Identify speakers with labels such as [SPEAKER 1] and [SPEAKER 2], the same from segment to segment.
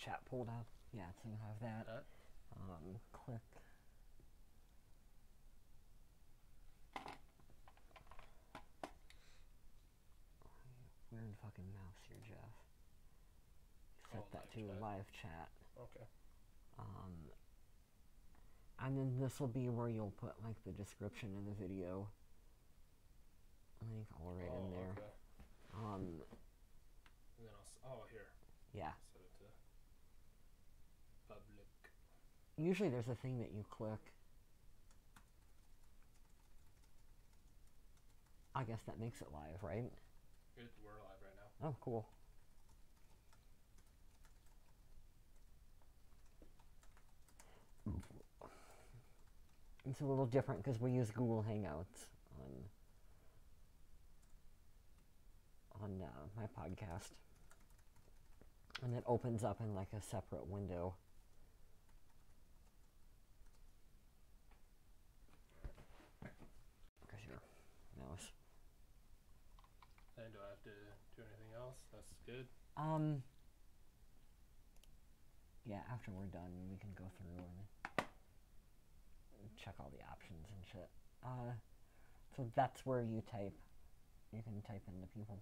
[SPEAKER 1] chat pulled up. Yeah, so you have that. Click. Weird fucking mouse here, Jeff. Set that to live chat.
[SPEAKER 2] Okay.
[SPEAKER 1] And then this will be where you'll put like the description in the video. Link all right in there.
[SPEAKER 2] Okay. And then here.
[SPEAKER 1] Yeah.
[SPEAKER 2] Set it to public.
[SPEAKER 1] Usually there's a thing that you click. I guess that makes it live, right?
[SPEAKER 2] We're live right now.
[SPEAKER 1] Oh, cool. It's a little different because we use Google Hangouts on my podcast, and it opens up in like a separate window. Because your mouse.
[SPEAKER 2] And do I have to do anything else? That's good.
[SPEAKER 1] Yeah, after we're done, we can go through and check all the options and shit. So that's where you type. You can type in the people,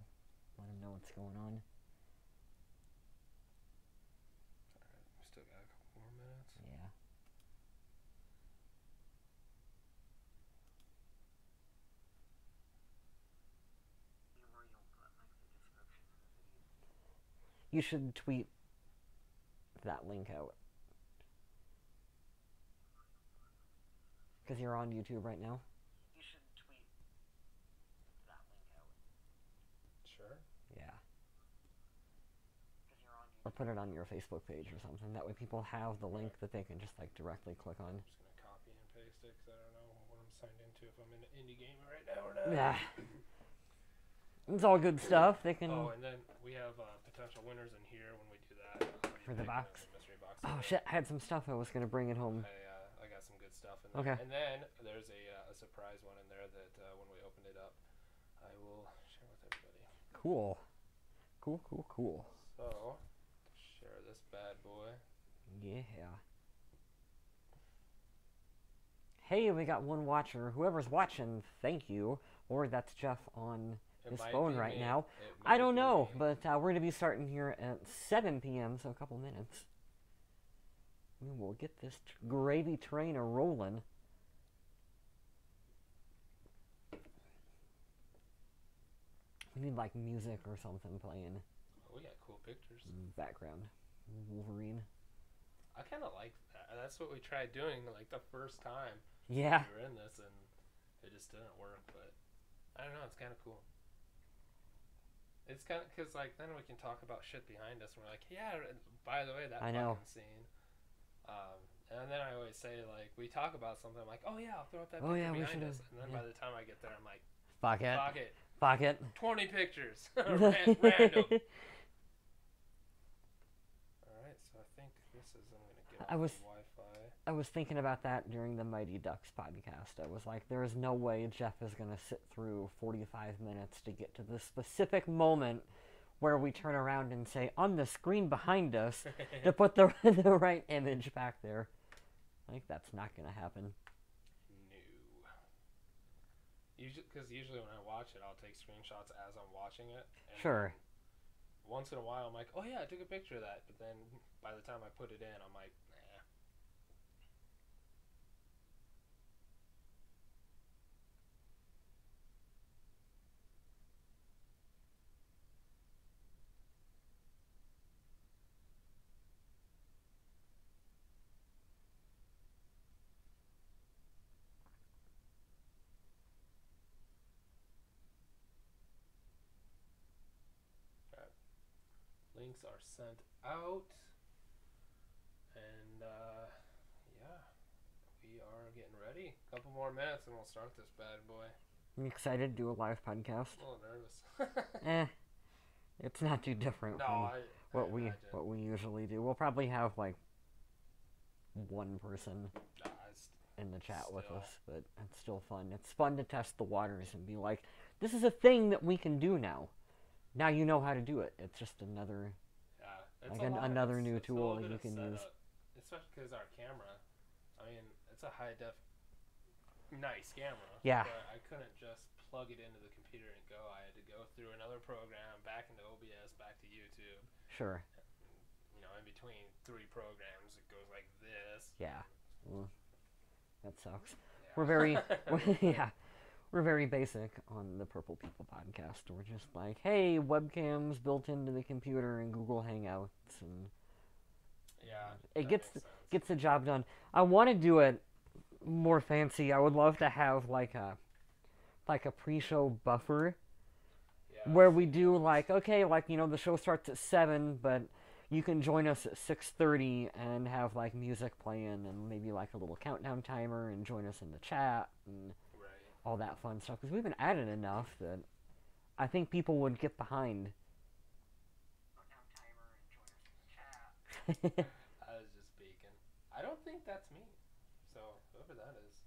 [SPEAKER 1] let them know what's going on.
[SPEAKER 2] Alright, we still got a couple more minutes.
[SPEAKER 1] Yeah. You should tweet that link out. Because you're on YouTube right now. You should tweet that link out.
[SPEAKER 2] Sure.
[SPEAKER 1] Yeah. Or put it on your Facebook page or something. That way people have the link that they can just like directly click on.
[SPEAKER 2] I'm just going to copy and paste it because I don't know what I'm signed into, if I'm in an indie game right now or not.
[SPEAKER 1] Yeah. It's all good stuff. They can...
[SPEAKER 2] Oh, and then we have potential winners in here when we do that.
[SPEAKER 1] For the box?
[SPEAKER 2] Mystery box.
[SPEAKER 1] Oh shit, I had some stuff I was going to bring it home.
[SPEAKER 2] I got some good stuff in there.
[SPEAKER 1] Okay.
[SPEAKER 2] And then there's a surprise one in there that when we open it up, I will share with everybody.
[SPEAKER 1] Cool. Cool.
[SPEAKER 2] So, share this bad boy.
[SPEAKER 1] Yeah. Hey, we got one watcher. Whoever's watching, thank you. Or that's Jeff on his phone right now. I don't know, but we're going to be starting here at 7 p.m., so a couple minutes. We will get this gravy train a-rolling. We need, like, music or something playing.
[SPEAKER 2] Oh, we got cool pictures.
[SPEAKER 1] Background. Wolverine.
[SPEAKER 2] I kind of like that. That's what we tried doing, like, the first time.
[SPEAKER 1] Yeah.
[SPEAKER 2] We were in this, and it just didn't work, but I don't know. It's kind of cool. It's kind of, because, like, then we can talk about shit behind us, and we're like, yeah, by the way, that fucking scene. And then I always say, like, we talk about something, I'm like, oh yeah, I'll throw up that picture behind us. And then by the time I get there, I'm like, fuck it. 20 pictures. Random. Alright, so I think this is, I'm going to get off the Wi-Fi.
[SPEAKER 1] I was thinking about that during the Mighty Ducks podcast. I was like, there is no way Jeff is going to sit through 45 minutes to get to the specific moment where we turn around and say, on the screen behind us, to put the right image back there. Like, that's not going to happen.
[SPEAKER 2] No. Because usually when I watch it, I'll take screenshots as I'm watching it. And
[SPEAKER 1] sure.
[SPEAKER 2] Once in a while, I'm like, oh yeah, I took a picture of that. But then by the time I put it in, I'm like, nah. Links are sent out, and yeah, we are getting ready. A couple more minutes and we'll start this bad boy.
[SPEAKER 1] I'm excited to do a live podcast.
[SPEAKER 2] A little nervous.
[SPEAKER 1] It's not too different from what we usually do. We'll probably have like one person in the chat with us, but it's still fun. It's fun to test the waters and be like, this is a thing that we can do now. Now you know how to do it. It's just another
[SPEAKER 2] It's
[SPEAKER 1] like another new tool that you can use.
[SPEAKER 2] Especially because our camera, I mean, it's a high def, nice camera.
[SPEAKER 1] Yeah.
[SPEAKER 2] But I couldn't just plug it into the computer and go. I had to go through another program, back into OBS, back to YouTube.
[SPEAKER 1] Sure.
[SPEAKER 2] And, in between 3 programs, it goes like this.
[SPEAKER 1] Yeah. Well, that sucks.
[SPEAKER 2] Yeah.
[SPEAKER 1] We're very, we're very basic on the Purple People podcast. We're just like, hey, webcams built into the computer and Google Hangouts, and it gets the job done. I want to do it more fancy. I would love to have like a pre-show buffer where we do the show starts at 7, but you can join us at 6:30 and have like music playing and maybe like a little countdown timer and join us in the chat and all that fun stuff, because we've been at it enough that I think people would get behind.
[SPEAKER 2] I was just speaking. I don't think that's me. So whoever that is,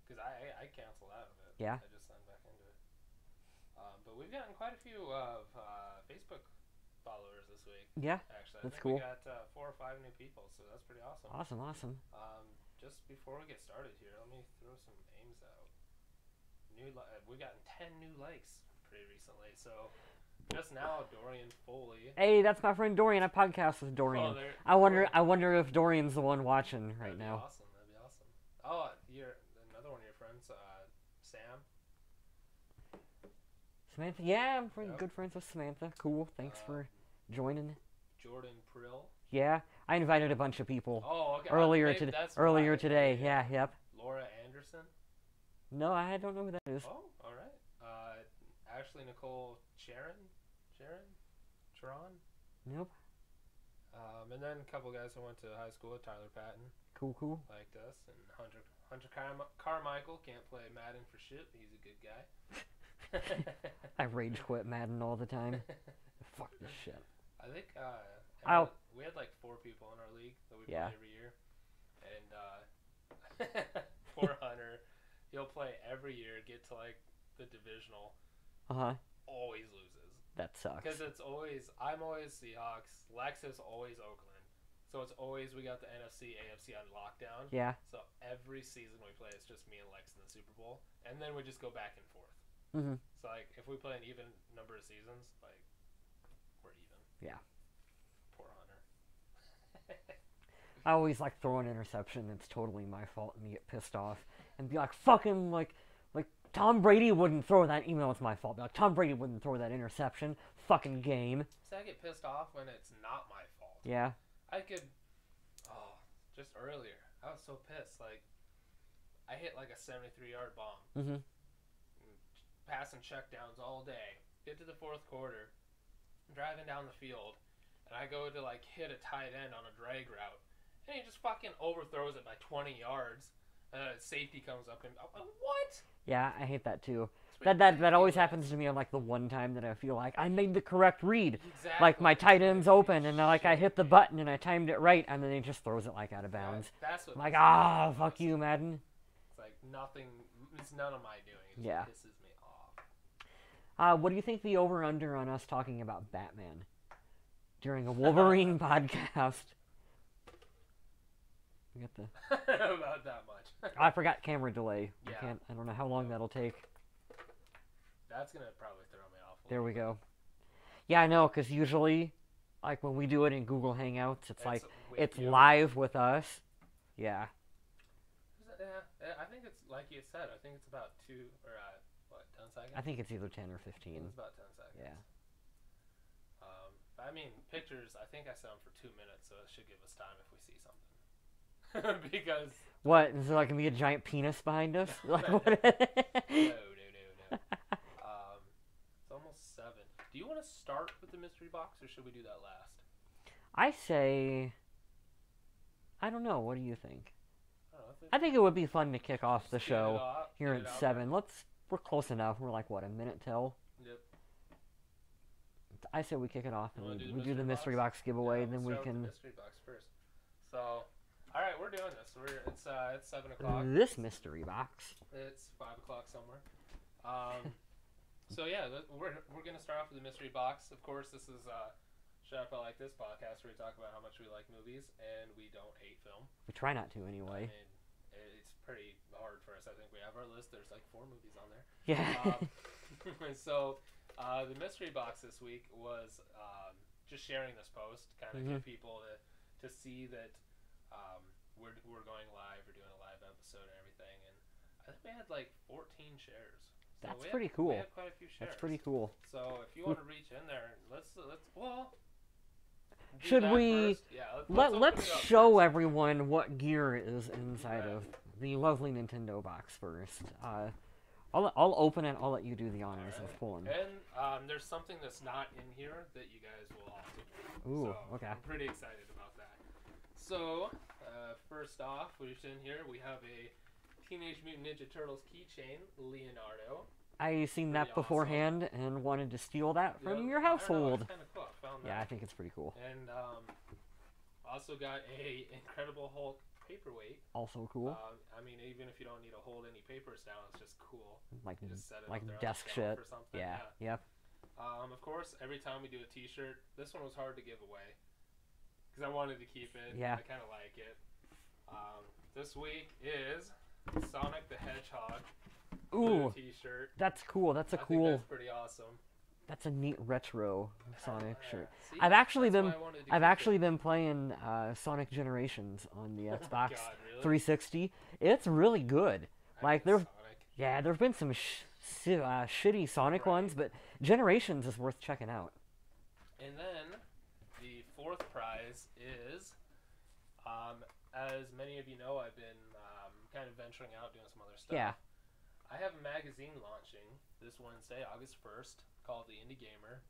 [SPEAKER 2] because I canceled out of it.
[SPEAKER 1] Yeah.
[SPEAKER 2] I just signed back into it. But we've gotten quite a few of Facebook followers this week.
[SPEAKER 1] Yeah.
[SPEAKER 2] Actually,
[SPEAKER 1] that's cool.
[SPEAKER 2] We got 4 or 5 new people, so that's pretty awesome.
[SPEAKER 1] Awesome.
[SPEAKER 2] Just before we get started here, let me throw some names out. We've gotten 10 new likes pretty recently. So just now, Dorian Foley.
[SPEAKER 1] Hey, that's my friend Dorian. I podcast with Dorian. I wonder if Dorian's the one watching right now.
[SPEAKER 2] That'd be awesome. Oh, you're another one of your friends, Sam.
[SPEAKER 1] Samantha. Yeah, I'm good friends with Samantha. Cool. Thanks for joining.
[SPEAKER 2] Jordan Prill.
[SPEAKER 1] Yeah, I invited a bunch of people.
[SPEAKER 2] Oh, okay.
[SPEAKER 1] Earlier today. Yeah. Yep.
[SPEAKER 2] Laura Anderson.
[SPEAKER 1] No, I don't know who that is.
[SPEAKER 2] Oh, all right. Ashley Nicole Sharon?
[SPEAKER 1] Nope.
[SPEAKER 2] And then a couple guys I went to high school with, Tyler Patton.
[SPEAKER 1] Cool.
[SPEAKER 2] Liked us. And Hunter Carmichael can't play Madden for shit, but he's a good guy.
[SPEAKER 1] I rage quit Madden all the time. Fuck this shit.
[SPEAKER 2] I think we had like 4 people in our league that we play every year. And poor Hunter, he'll play every year, get to like the divisional. Always loses.
[SPEAKER 1] That sucks.
[SPEAKER 2] Because I'm always Seahawks. Lex is always Oakland. So it's always we got the NFC, AFC on lockdown.
[SPEAKER 1] Yeah.
[SPEAKER 2] So every season we play, it's just me and Lex in the Super Bowl. And then we just go back and forth.
[SPEAKER 1] Mm-hmm.
[SPEAKER 2] So like if we play an even number of seasons, like we're even.
[SPEAKER 1] Yeah.
[SPEAKER 2] Poor Hunter.
[SPEAKER 1] I always like throw an interception. It's totally my fault, and you get pissed off and be like, fucking like Tom Brady wouldn't throw that. Even though it's my fault, be like, Tom Brady wouldn't throw that interception. Fucking game.
[SPEAKER 2] So I get pissed off when it's not my fault.
[SPEAKER 1] Yeah.
[SPEAKER 2] Just earlier, I was so pissed. Like, I hit like a 73-yard bomb.
[SPEAKER 1] Mm-hmm.
[SPEAKER 2] Passing checkdowns all day. Get to the 4th quarter, driving down the field, and I go to like hit a tight end on a drag route, and he just fucking overthrows it by 20 yards. Safety comes up and what?
[SPEAKER 1] Yeah, I hate that too. That always happens to me on like the one time that I feel like I made the correct read.
[SPEAKER 2] Exactly.
[SPEAKER 1] Like my tight end's open and like I hit the button and I timed it right and then he just throws it like out of bounds.
[SPEAKER 2] That's what.
[SPEAKER 1] I'm like, fuck you, Madden.
[SPEAKER 2] It's like nothing. It's none of my doing. It just pisses me
[SPEAKER 1] off. What do you think the over/under on us talking about Batman during a Wolverine podcast? We got the.
[SPEAKER 2] About that much.
[SPEAKER 1] I forgot camera delay.
[SPEAKER 2] Yeah.
[SPEAKER 1] I don't know how long that'll take.
[SPEAKER 2] That's gonna probably throw me off.
[SPEAKER 1] There we go. Yeah, I know, because usually, like when we do it in Google Hangouts, it's live with us. Yeah.
[SPEAKER 2] Yeah, I think it's like you said. I think it's about 10 seconds.
[SPEAKER 1] I think it's either 10 or 15.
[SPEAKER 2] It's about 10 seconds.
[SPEAKER 1] Yeah.
[SPEAKER 2] I mean, pictures. I think I set them for 2 minutes, so it should give us time if we see something. Because
[SPEAKER 1] what is there like gonna be a giant penis behind us? Like what?
[SPEAKER 2] No. It's almost 7. Do you want to start with the mystery box, or should we do that last?
[SPEAKER 1] I say. I don't know. What do you think?
[SPEAKER 2] I
[SPEAKER 1] think it would be fun to kick off the show here at 7. We're close enough. We're like what, a minute till?
[SPEAKER 2] Yep.
[SPEAKER 1] I say we kick it off and we do the mystery box giveaway, and then we can.
[SPEAKER 2] The mystery box first. So, all right, we're doing this. It's 7 o'clock.
[SPEAKER 1] This mystery box.
[SPEAKER 2] It's 5 o'clock somewhere. So yeah, we're gonna start off with the mystery box. Of course, this is Shut Up, I Like This podcast, where we talk about how much we like movies, and we don't hate film.
[SPEAKER 1] We try not to, anyway.
[SPEAKER 2] I mean, it's pretty hard for us. I think we have our list. There's like 4 movies on there.
[SPEAKER 1] Yeah.
[SPEAKER 2] So, the mystery box this week was just sharing this post, kind of get people to see that we're going live, we're doing a live episode and everything, and I think we had like 14 shares. So
[SPEAKER 1] That's pretty cool.
[SPEAKER 2] We had quite a few shares.
[SPEAKER 1] That's pretty cool.
[SPEAKER 2] So if you want to reach in there, let's
[SPEAKER 1] should we?
[SPEAKER 2] Yeah,
[SPEAKER 1] let's show everyone what gear is inside of the lovely Nintendo box first. I'll open it. I'll let you do the honors of pulling.
[SPEAKER 2] And there's something that's not in here that you guys will also do.
[SPEAKER 1] Ooh,
[SPEAKER 2] so
[SPEAKER 1] okay.
[SPEAKER 2] I'm pretty excited about that. So first off, what's in here? We have a Teenage Mutant Ninja Turtles keychain, Leonardo.
[SPEAKER 1] I seen that beforehand and wanted to steal that from your household.
[SPEAKER 2] It's kind of cool. I found that.
[SPEAKER 1] Yeah, I think it's pretty cool.
[SPEAKER 2] And also got a Incredible Hulk paperweight.
[SPEAKER 1] Also cool.
[SPEAKER 2] I mean, even if you don't need to hold any papers down, it's just cool.
[SPEAKER 1] Like
[SPEAKER 2] just set it
[SPEAKER 1] like
[SPEAKER 2] up there
[SPEAKER 1] desk
[SPEAKER 2] on the
[SPEAKER 1] shit.
[SPEAKER 2] shelf or something.
[SPEAKER 1] Yeah. Yep.
[SPEAKER 2] Of course, every time we do a T-shirt, this one was hard to give away because I wanted to keep it.
[SPEAKER 1] Yeah.
[SPEAKER 2] I kind of like it. This week is Sonic the Hedgehog.
[SPEAKER 1] Ooh,
[SPEAKER 2] T-shirt.
[SPEAKER 1] That's cool. That's a
[SPEAKER 2] I
[SPEAKER 1] cool.
[SPEAKER 2] think that's pretty awesome.
[SPEAKER 1] That's a neat retro Sonic shirt.
[SPEAKER 2] See,
[SPEAKER 1] I've actually
[SPEAKER 2] been
[SPEAKER 1] been playing Sonic Generations on the Xbox
[SPEAKER 2] God, really?
[SPEAKER 1] 360. It's really good. Like
[SPEAKER 2] there's
[SPEAKER 1] there's been some shitty Sonic ones, but Generations is worth checking out.
[SPEAKER 2] And then the 4th prize is, as many of you know, I've been kind of venturing out doing some other stuff.
[SPEAKER 1] Yeah.
[SPEAKER 2] I have a magazine launching this Wednesday, August 1st, called The Indie Gamer.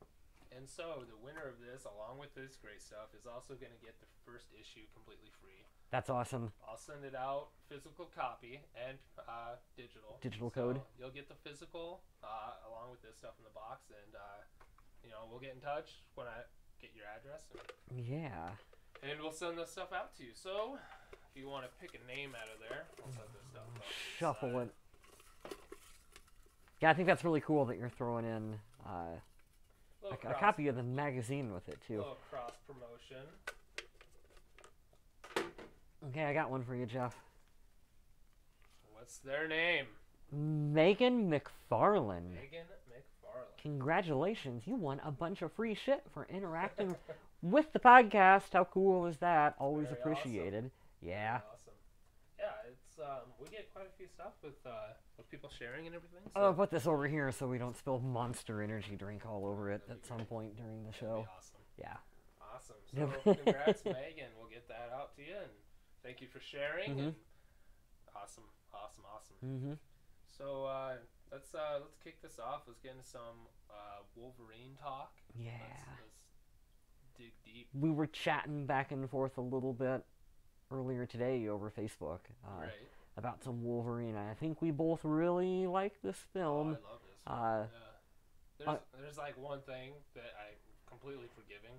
[SPEAKER 2] And so the winner of this, along with this great stuff, is also going to get the first issue completely free.
[SPEAKER 1] That's awesome.
[SPEAKER 2] I'll send it out, physical copy and digital.
[SPEAKER 1] Digital code.
[SPEAKER 2] So you'll get the physical along with this stuff in the box, and we'll get in touch when I get your address.
[SPEAKER 1] Yeah.
[SPEAKER 2] And we'll send this stuff out to you. So if you want to pick a name out of there, I'll set this stuff up.
[SPEAKER 1] Shuffle it. Yeah, I think that's really cool that you're throwing in a copy of the magazine with it, too.
[SPEAKER 2] A little cross promotion.
[SPEAKER 1] Okay, I got one for you, Jeff.
[SPEAKER 2] What's their name?
[SPEAKER 1] Megan McFarlane.
[SPEAKER 2] Megan McFarlane.
[SPEAKER 1] Congratulations, you won a bunch of free shit for interacting with the podcast. How cool is that? Always
[SPEAKER 2] Very
[SPEAKER 1] appreciated.
[SPEAKER 2] Awesome.
[SPEAKER 1] Yeah.
[SPEAKER 2] Awesome. Yeah, it's we get quite a few stuff with people sharing and everything. So.
[SPEAKER 1] I'll put this over here so we don't spill Monster Energy drink all over it at some point during the show.
[SPEAKER 2] Awesome.
[SPEAKER 1] Yeah.
[SPEAKER 2] Awesome. So congrats, Megan. We'll get that out to you, and thank you for sharing. And awesome. So let's kick this off. Let's get into some Wolverine talk.
[SPEAKER 1] Yeah.
[SPEAKER 2] Let's dig deep.
[SPEAKER 1] We were chatting back and forth a little bit earlier today over Facebook about some Wolverine. I think we both really like this film.
[SPEAKER 2] Oh, I love this film. There's like one thing that I'm completely forgiving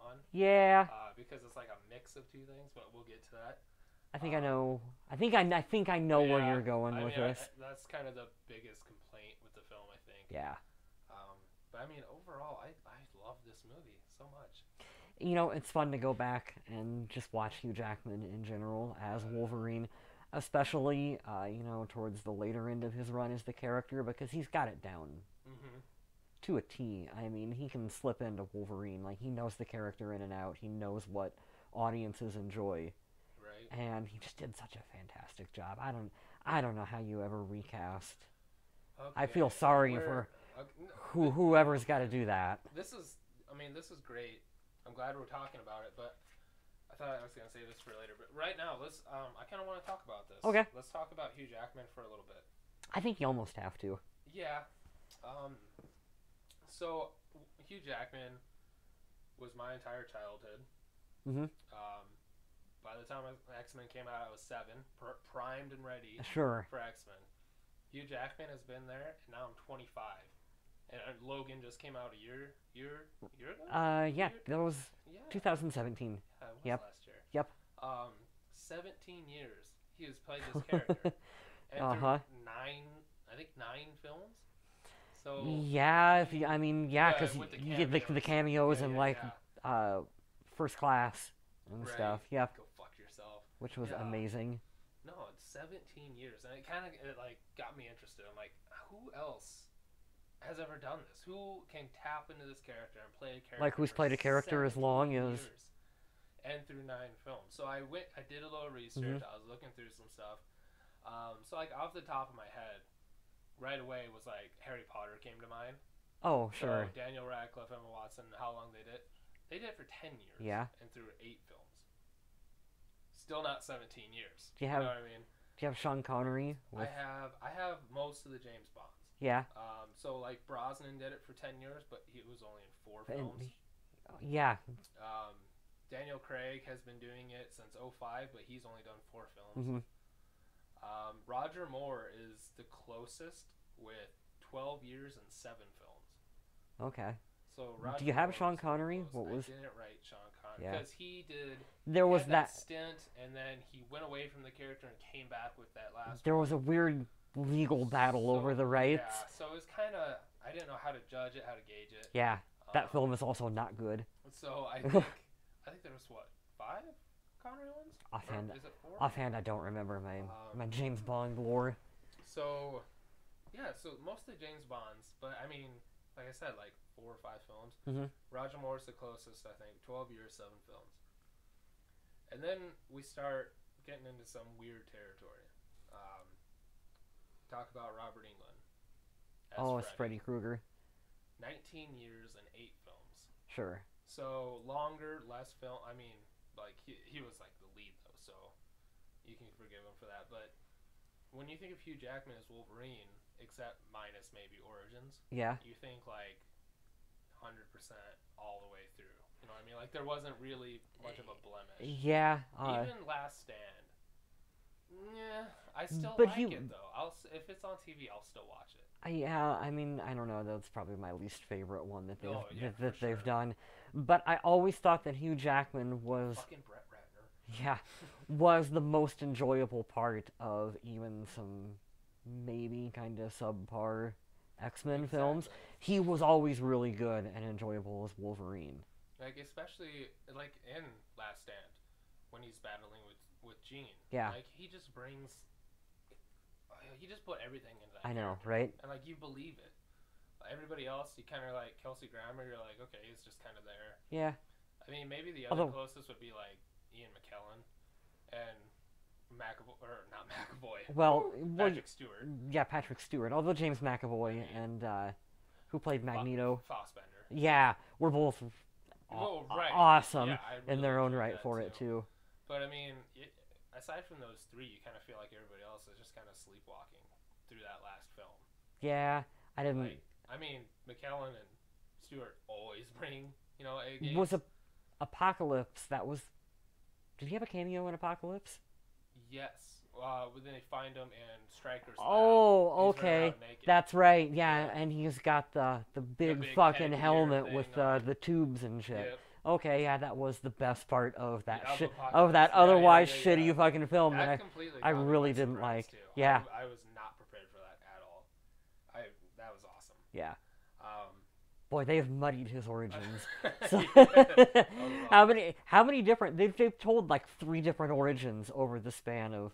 [SPEAKER 2] on.
[SPEAKER 1] Yeah.
[SPEAKER 2] Because it's like a mix of two things, but we'll get to that.
[SPEAKER 1] I think I know. I think I know where you're going with this.
[SPEAKER 2] That's kind of the biggest complaint with the film, I think.
[SPEAKER 1] Yeah.
[SPEAKER 2] But I mean, overall, I love this movie so much.
[SPEAKER 1] You know, it's fun to go back and just watch Hugh Jackman in general as Wolverine, especially towards the later end of his run as the character, because he's got it down to a T. I mean, he can slip into Wolverine. Like, he knows the character in and out. He knows what audiences enjoy.
[SPEAKER 2] Right.
[SPEAKER 1] And he just did such a fantastic job. I don't know how you ever recast.
[SPEAKER 2] Okay.
[SPEAKER 1] I feel sorry for whoever's got to do that.
[SPEAKER 2] This is great. I'm glad we're talking about it, but I thought I was going to say this for later. But right now, I kind of want to talk about this.
[SPEAKER 1] Okay.
[SPEAKER 2] Let's talk about Hugh Jackman for a little bit.
[SPEAKER 1] I think you almost have to.
[SPEAKER 2] Yeah. So, Hugh Jackman was my entire childhood.
[SPEAKER 1] Mm-hmm.
[SPEAKER 2] By the time X-Men came out, I was 7, primed and ready
[SPEAKER 1] for
[SPEAKER 2] X-Men. Hugh Jackman has been there, and now I'm 25. And Logan just came out a year ago?
[SPEAKER 1] Yeah, that was 2017.
[SPEAKER 2] Yeah, it was last year.
[SPEAKER 1] Yep.
[SPEAKER 2] 17 years he has played this character. And through 9 films? So
[SPEAKER 1] yeah, because you get the cameos and First Class and stuff. Yep.
[SPEAKER 2] Go fuck yourself.
[SPEAKER 1] Which was
[SPEAKER 2] Yeah.
[SPEAKER 1] amazing.
[SPEAKER 2] No, it's 17 years, and it kind of like got me interested. I'm like, who else has ever done this? Who can tap into this character and play a character?
[SPEAKER 1] Like who's played a character as long as
[SPEAKER 2] years and through 9 films. So I did a little research.
[SPEAKER 1] Mhm.
[SPEAKER 2] I was looking through some stuff. So like off the top of my head, right away was like Harry Potter came to mind.
[SPEAKER 1] Oh, sure.
[SPEAKER 2] So Daniel Radcliffe, Emma Watson, how long they did? They did it for 10 years.
[SPEAKER 1] Yeah.
[SPEAKER 2] And through 8 films. Still not 17 years.
[SPEAKER 1] Do you have?
[SPEAKER 2] You know what I mean?
[SPEAKER 1] Do you have Sean Connery? With...
[SPEAKER 2] I have most of the James Bonds.
[SPEAKER 1] Yeah.
[SPEAKER 2] So like Brosnan did it for 10 years, but he was only in 4 films.
[SPEAKER 1] Yeah.
[SPEAKER 2] Daniel Craig has been doing it since 2005, but he's only done 4 films.
[SPEAKER 1] Mm-hmm.
[SPEAKER 2] Roger Moore is the closest with 12 years and 7 films.
[SPEAKER 1] Okay.
[SPEAKER 2] So Roger
[SPEAKER 1] do you have
[SPEAKER 2] Moore
[SPEAKER 1] Sean Connery?
[SPEAKER 2] What
[SPEAKER 1] was?
[SPEAKER 2] I didn't write Sean Connery because he did.
[SPEAKER 1] There was
[SPEAKER 2] that stint, and then he went away from the character and came back with that last.
[SPEAKER 1] There was a weird legal battle over the rights.
[SPEAKER 2] Yeah, so it was kind of I didn't know how to judge it, how to gauge it.
[SPEAKER 1] Yeah, that film is also not good.
[SPEAKER 2] So I think there was 5 Connery ones.
[SPEAKER 1] Offhand,
[SPEAKER 2] is it 4?
[SPEAKER 1] Offhand, I don't remember my James Bond lore.
[SPEAKER 2] So yeah, so mostly James Bonds, but I mean, like I said, like 4 or 5 films.
[SPEAKER 1] Mm-hmm.
[SPEAKER 2] Roger Moore's the closest, I think. 12 years, 7 films. And then we start getting into some weird territory. Talk about Robert Englund.
[SPEAKER 1] It's Freddy Krueger.
[SPEAKER 2] 19 years and 8 films.
[SPEAKER 1] Sure.
[SPEAKER 2] So longer, less film. I mean, like he was like the lead though, so you can forgive him for that. But when you think of Hugh Jackman as Wolverine, except minus maybe Origins,
[SPEAKER 1] yeah,
[SPEAKER 2] you think like 100% all the way through. You know what I mean? Like there wasn't really much of a blemish.
[SPEAKER 1] Yeah.
[SPEAKER 2] Even Last Stand. Yeah, I still like it though. If it's on TV, I'll still watch it.
[SPEAKER 1] Yeah, I mean, I don't know. That's probably my least favorite one that they've
[SPEAKER 2] they've
[SPEAKER 1] done. But I always thought that Hugh Jackman was
[SPEAKER 2] fucking Brett Ratner.
[SPEAKER 1] Yeah, was the most enjoyable part of even some maybe kind of subpar X-Men films. He was always really good and enjoyable as Wolverine.
[SPEAKER 2] Like especially like in Last Stand when he's battling with Jean.
[SPEAKER 1] Yeah.
[SPEAKER 2] Like he just put everything into that.
[SPEAKER 1] I know,
[SPEAKER 2] character.
[SPEAKER 1] right?
[SPEAKER 2] And like you believe it. Everybody else, you kind of like Kelsey Grammer. You're like, okay, he's just kind of there.
[SPEAKER 1] Yeah.
[SPEAKER 2] I mean, maybe the other closest would be like Ian McKellen and not McAvoy.
[SPEAKER 1] Well,
[SPEAKER 2] Patrick Stewart.
[SPEAKER 1] Yeah, Patrick Stewart. Although James McAvoy and who played Magneto.
[SPEAKER 2] Fassbender.
[SPEAKER 1] Yeah, we're both awesome in their own right for it too.
[SPEAKER 2] But I mean, aside from those 3, you kind of feel like everybody else is just kind of sleepwalking through that last film.
[SPEAKER 1] Yeah, I didn't.
[SPEAKER 2] I mean, McKellen and Stewart always bring,
[SPEAKER 1] Was Apocalypse? That was. Did he have a cameo in Apocalypse?
[SPEAKER 2] Yes. When they find him in Stryker's lab.
[SPEAKER 1] Oh, okay. That's right. Yeah, and he's got the big fucking helmet with the tubes and shit.
[SPEAKER 2] Yep.
[SPEAKER 1] Okay, yeah, that was the best part of that otherwise shitty fucking film that I really didn't like.
[SPEAKER 2] Too.
[SPEAKER 1] Yeah.
[SPEAKER 2] I was not prepared for that at all. That was awesome.
[SPEAKER 1] Yeah. Boy, they've muddied his origins. So how many different? They've told like 3 different origins over the span of.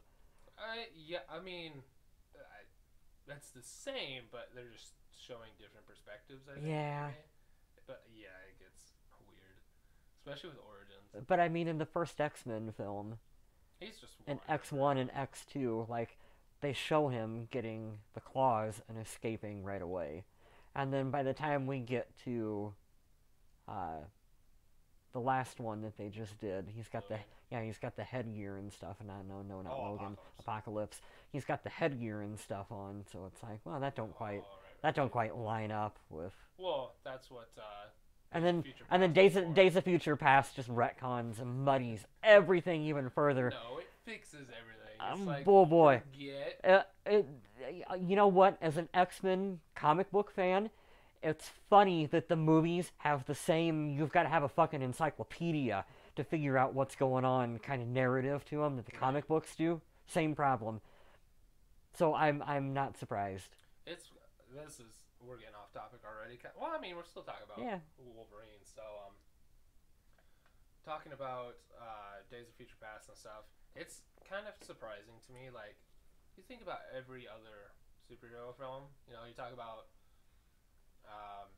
[SPEAKER 2] I mean, that's the same, but they're just showing different perspectives. I think.
[SPEAKER 1] Yeah.
[SPEAKER 2] But yeah, it gets weird, especially with origins.
[SPEAKER 1] But I mean, in the first X-Men film,
[SPEAKER 2] he's just
[SPEAKER 1] in X1 and X2, like they show him getting the claws and escaping right away, and then by the time we get to the last one that they just did, he's got the headgear and stuff, and not Logan, Apocalypse. He's got the headgear and stuff on, so it's like, well, that don't quite line up with.
[SPEAKER 2] Well, that's what.
[SPEAKER 1] And then Days of Future Past just retcons and muddies everything even further.
[SPEAKER 2] No, it fixes everything. It's like,
[SPEAKER 1] oh boy.
[SPEAKER 2] Forget.
[SPEAKER 1] You know what? As an X-Men comic book fan, it's funny that the movies have the same. You've got to have a fucking encyclopedia to figure out what's going on, kind of narrative to them that the comic books do. Same problem. So I'm not surprised.
[SPEAKER 2] We're getting off topic already. Well, I mean, we're still talking about Wolverine. So talking about Days of Future Past and stuff, it's kind of surprising to me. Like, you think about every other superhero film. You know, you talk about um,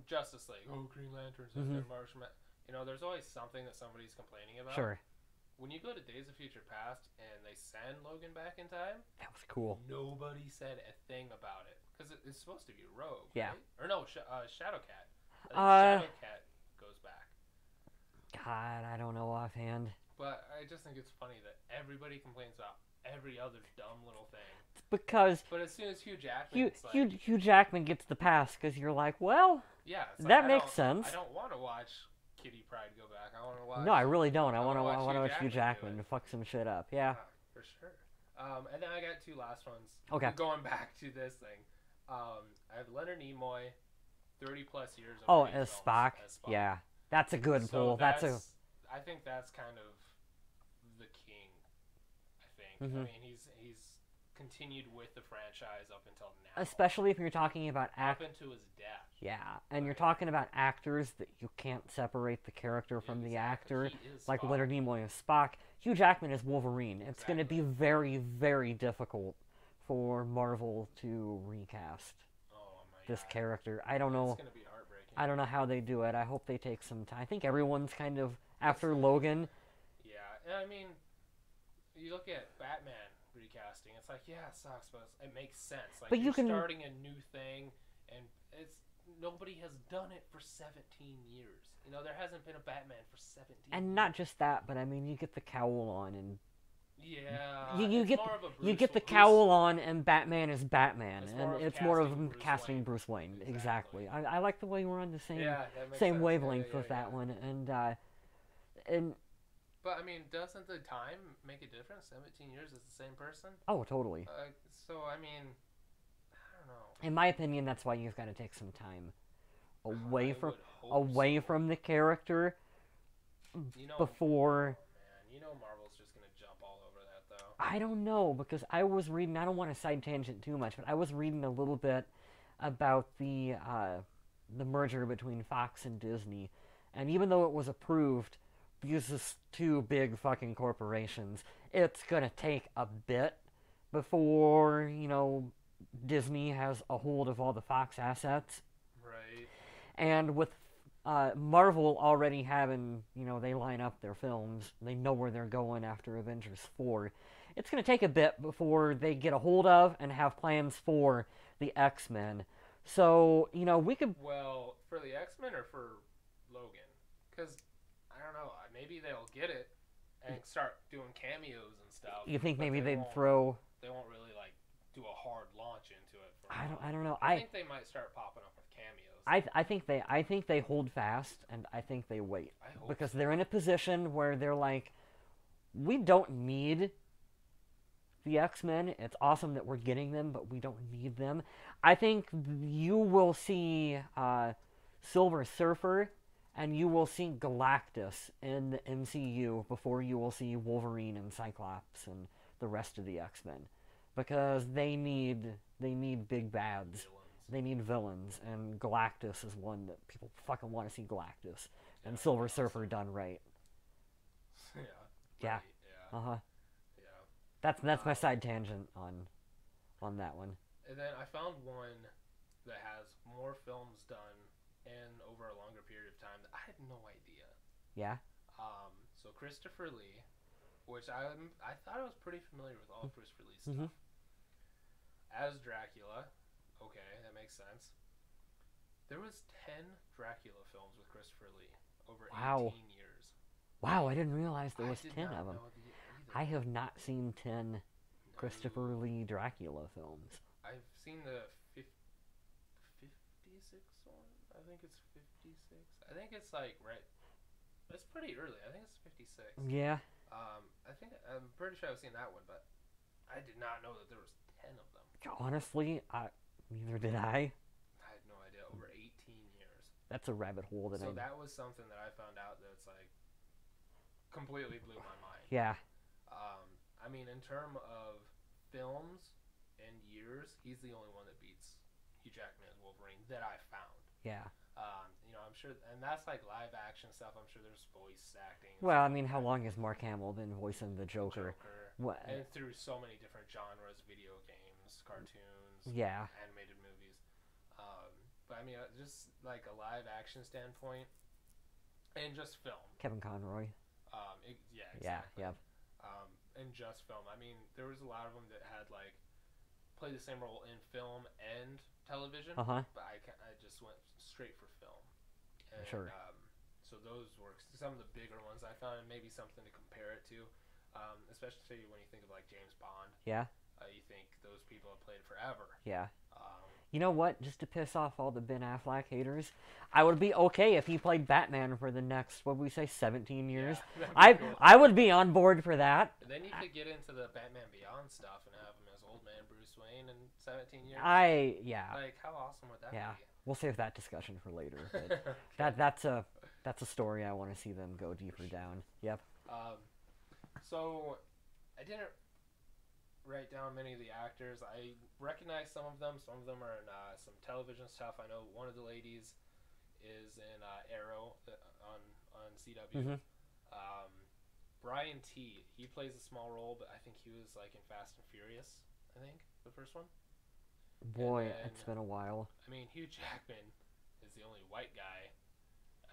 [SPEAKER 2] Justice League. Oh, Green Lanterns and their Martian. You know, there's always something that somebody's complaining about.
[SPEAKER 1] Sure.
[SPEAKER 2] When you go to Days of Future Past and they send Logan back in time,
[SPEAKER 1] that was cool.
[SPEAKER 2] Nobody said a thing about it because it's supposed to be Rogue,
[SPEAKER 1] yeah.
[SPEAKER 2] right? Or no, Shadowcat. I think Shadowcat goes back.
[SPEAKER 1] God, I don't know offhand.
[SPEAKER 2] But I just think it's funny that everybody complains about every other dumb little thing.
[SPEAKER 1] It's because.
[SPEAKER 2] But as soon as Hugh Jackman,
[SPEAKER 1] Hugh Jackman gets the pass because you're like, well,
[SPEAKER 2] yeah,
[SPEAKER 1] that makes sense.
[SPEAKER 2] I don't want to watch Kitty Pryde go back. I want to watch.
[SPEAKER 1] No, I really don't. I want to
[SPEAKER 2] watch
[SPEAKER 1] Hugh Jackman to fuck some shit up. Yeah.
[SPEAKER 2] For sure. And then I got two last ones.
[SPEAKER 1] Okay.
[SPEAKER 2] Going back to this thing, I have Leonard Nimoy, 30 plus years.
[SPEAKER 1] As Spock. Yeah, that's a good pull.
[SPEAKER 2] I think that's kind of the king. I think. I mean, he's continued with the franchise up until now.
[SPEAKER 1] Especially if you're talking about
[SPEAKER 2] up into his death.
[SPEAKER 1] Yeah, and you're talking about actors that you can't separate the character from the actor, like Leonard Nimoy as Spock. Hugh Jackman as Wolverine. It's going to be very, very difficult for Marvel to recast this character. I don't know.
[SPEAKER 2] It's going to be heartbreaking.
[SPEAKER 1] I don't know how they do it. I hope they take some time. I think everyone's kind of after Logan.
[SPEAKER 2] Yeah, and I mean, you look at Batman recasting. It's like, yeah, it sucks, but it makes sense. Like, but you're starting a new thing, and nobody has done it for 17 years. You know, there hasn't been a Batman for 17 years.
[SPEAKER 1] And not just that, but I mean, you get the cowl on and
[SPEAKER 2] yeah,
[SPEAKER 1] you get the cowl on and Batman is Batman, and it's more of casting Bruce Wayne. Exactly. I like the way we're on the same wavelength with that one, and.
[SPEAKER 2] But I mean, doesn't the time make a difference? 17 years is the same person.
[SPEAKER 1] Oh, totally.
[SPEAKER 2] So I mean, I don't know.
[SPEAKER 1] In my opinion, that's why you've got to take some time away from the character before.
[SPEAKER 2] Man, you know Marvel's just gonna jump all over that though.
[SPEAKER 1] I don't know, because I was reading. I don't want to side tangent too much, but I was reading a little bit about the merger between Fox and Disney, and even though it was approved. Because it's two big fucking corporations, it's gonna take a bit before, Disney has a hold of all the Fox assets.
[SPEAKER 2] Right.
[SPEAKER 1] And with Marvel already having, they line up their films, they know where they're going after Avengers 4, it's gonna take a bit before they get a hold of and have plans for the X-Men. So, we could...
[SPEAKER 2] Well, for the X-Men or for Logan? Because... I don't know. Maybe they'll get it and start doing cameos and stuff.
[SPEAKER 1] You think maybe they'd throw?
[SPEAKER 2] They won't really do a hard launch into it.
[SPEAKER 1] I don't know.
[SPEAKER 2] I think they might start popping up with cameos.
[SPEAKER 1] I think they hold fast, and I think they wait because they're in a position where they're like, we don't need the X-Men. It's awesome that we're getting them, but we don't need them. I think you will see Silver Surfer. And you will see Galactus in the MCU before you will see Wolverine and Cyclops and the rest of the X-Men. Because they need big bads. They need villains. And Galactus is one that people fucking want to see Galactus. And Silver Surfer done right.
[SPEAKER 2] Yeah.
[SPEAKER 1] Uh-huh.
[SPEAKER 2] Yeah.
[SPEAKER 1] That's my side tangent on that one.
[SPEAKER 2] And then I found one that has more films done and over a longer period of time that I had no idea.
[SPEAKER 1] Yeah.
[SPEAKER 2] So Christopher Lee, which I thought I was pretty familiar with all of Christopher Lee's stuff. As Dracula, okay, that makes sense. There was 10 Dracula films with Christopher Lee over 18 years.
[SPEAKER 1] Wow, I didn't realize there was 10 of them. I have not seen 10 Christopher Lee Dracula films.
[SPEAKER 2] I've seen the 56 one. I think it's 56. I think it's right. It's pretty early. I think it's 56.
[SPEAKER 1] Yeah.
[SPEAKER 2] I'm pretty sure I've seen that one, but I did not know that there was 10 of them.
[SPEAKER 1] Honestly, neither did I.
[SPEAKER 2] I had no idea. Over 18 years.
[SPEAKER 1] That's a rabbit hole that
[SPEAKER 2] that was something that I found out that's completely blew my mind.
[SPEAKER 1] Yeah.
[SPEAKER 2] I mean, in terms of films and years, he's the only one that beats Hugh Jackman as Wolverine that I found.
[SPEAKER 1] Yeah.
[SPEAKER 2] I'm sure, and that's like live action stuff. I'm sure there's voice acting. And
[SPEAKER 1] Well, I
[SPEAKER 2] stuff
[SPEAKER 1] mean,
[SPEAKER 2] like
[SPEAKER 1] how
[SPEAKER 2] that.
[SPEAKER 1] long has Mark Hamill been voicing the Joker?
[SPEAKER 2] Joker,
[SPEAKER 1] What?
[SPEAKER 2] and through so many different genres, video games, cartoons,
[SPEAKER 1] Yeah.
[SPEAKER 2] animated movies. Um, but I mean, just like a live action standpoint, and just film.
[SPEAKER 1] Kevin Conroy.
[SPEAKER 2] Yeah,
[SPEAKER 1] Yeah.
[SPEAKER 2] exactly.
[SPEAKER 1] Yep.
[SPEAKER 2] And just film. I mean, there was a lot of them that had like play the same role in film and television,
[SPEAKER 1] Uh-huh.
[SPEAKER 2] but I just went straight for film. And,
[SPEAKER 1] Sure.
[SPEAKER 2] So those were some of the bigger ones I found, and maybe something to compare it to, especially when you think of like James Bond.
[SPEAKER 1] Yeah.
[SPEAKER 2] You think those people have played forever.
[SPEAKER 1] Yeah.
[SPEAKER 2] Um,
[SPEAKER 1] You know what? Just to piss off all the Ben Affleck haters, I would be okay if he played Batman for the next, what would we say, 17 years.
[SPEAKER 2] Yeah, cool.
[SPEAKER 1] I would be on board for that.
[SPEAKER 2] And then you could get into the Batman Beyond stuff and have him as old man Bruce Wayne in 17 years.
[SPEAKER 1] Yeah.
[SPEAKER 2] Like, how awesome would that be?
[SPEAKER 1] We'll save that discussion for later. But
[SPEAKER 2] Okay.
[SPEAKER 1] that's a story I want to see them go deeper down. Yep.
[SPEAKER 2] So I didn't write down many of the actors. I recognize some of them. Some of them are in some television stuff. I know one of the ladies is in Arrow on CW.
[SPEAKER 1] Mm-hmm.
[SPEAKER 2] Brian T. He plays a small role, but I think he was like in Fast and Furious. I think the first one.
[SPEAKER 1] Boy,
[SPEAKER 2] then,
[SPEAKER 1] it's been a while.
[SPEAKER 2] I mean, Hugh Jackman is the only white guy,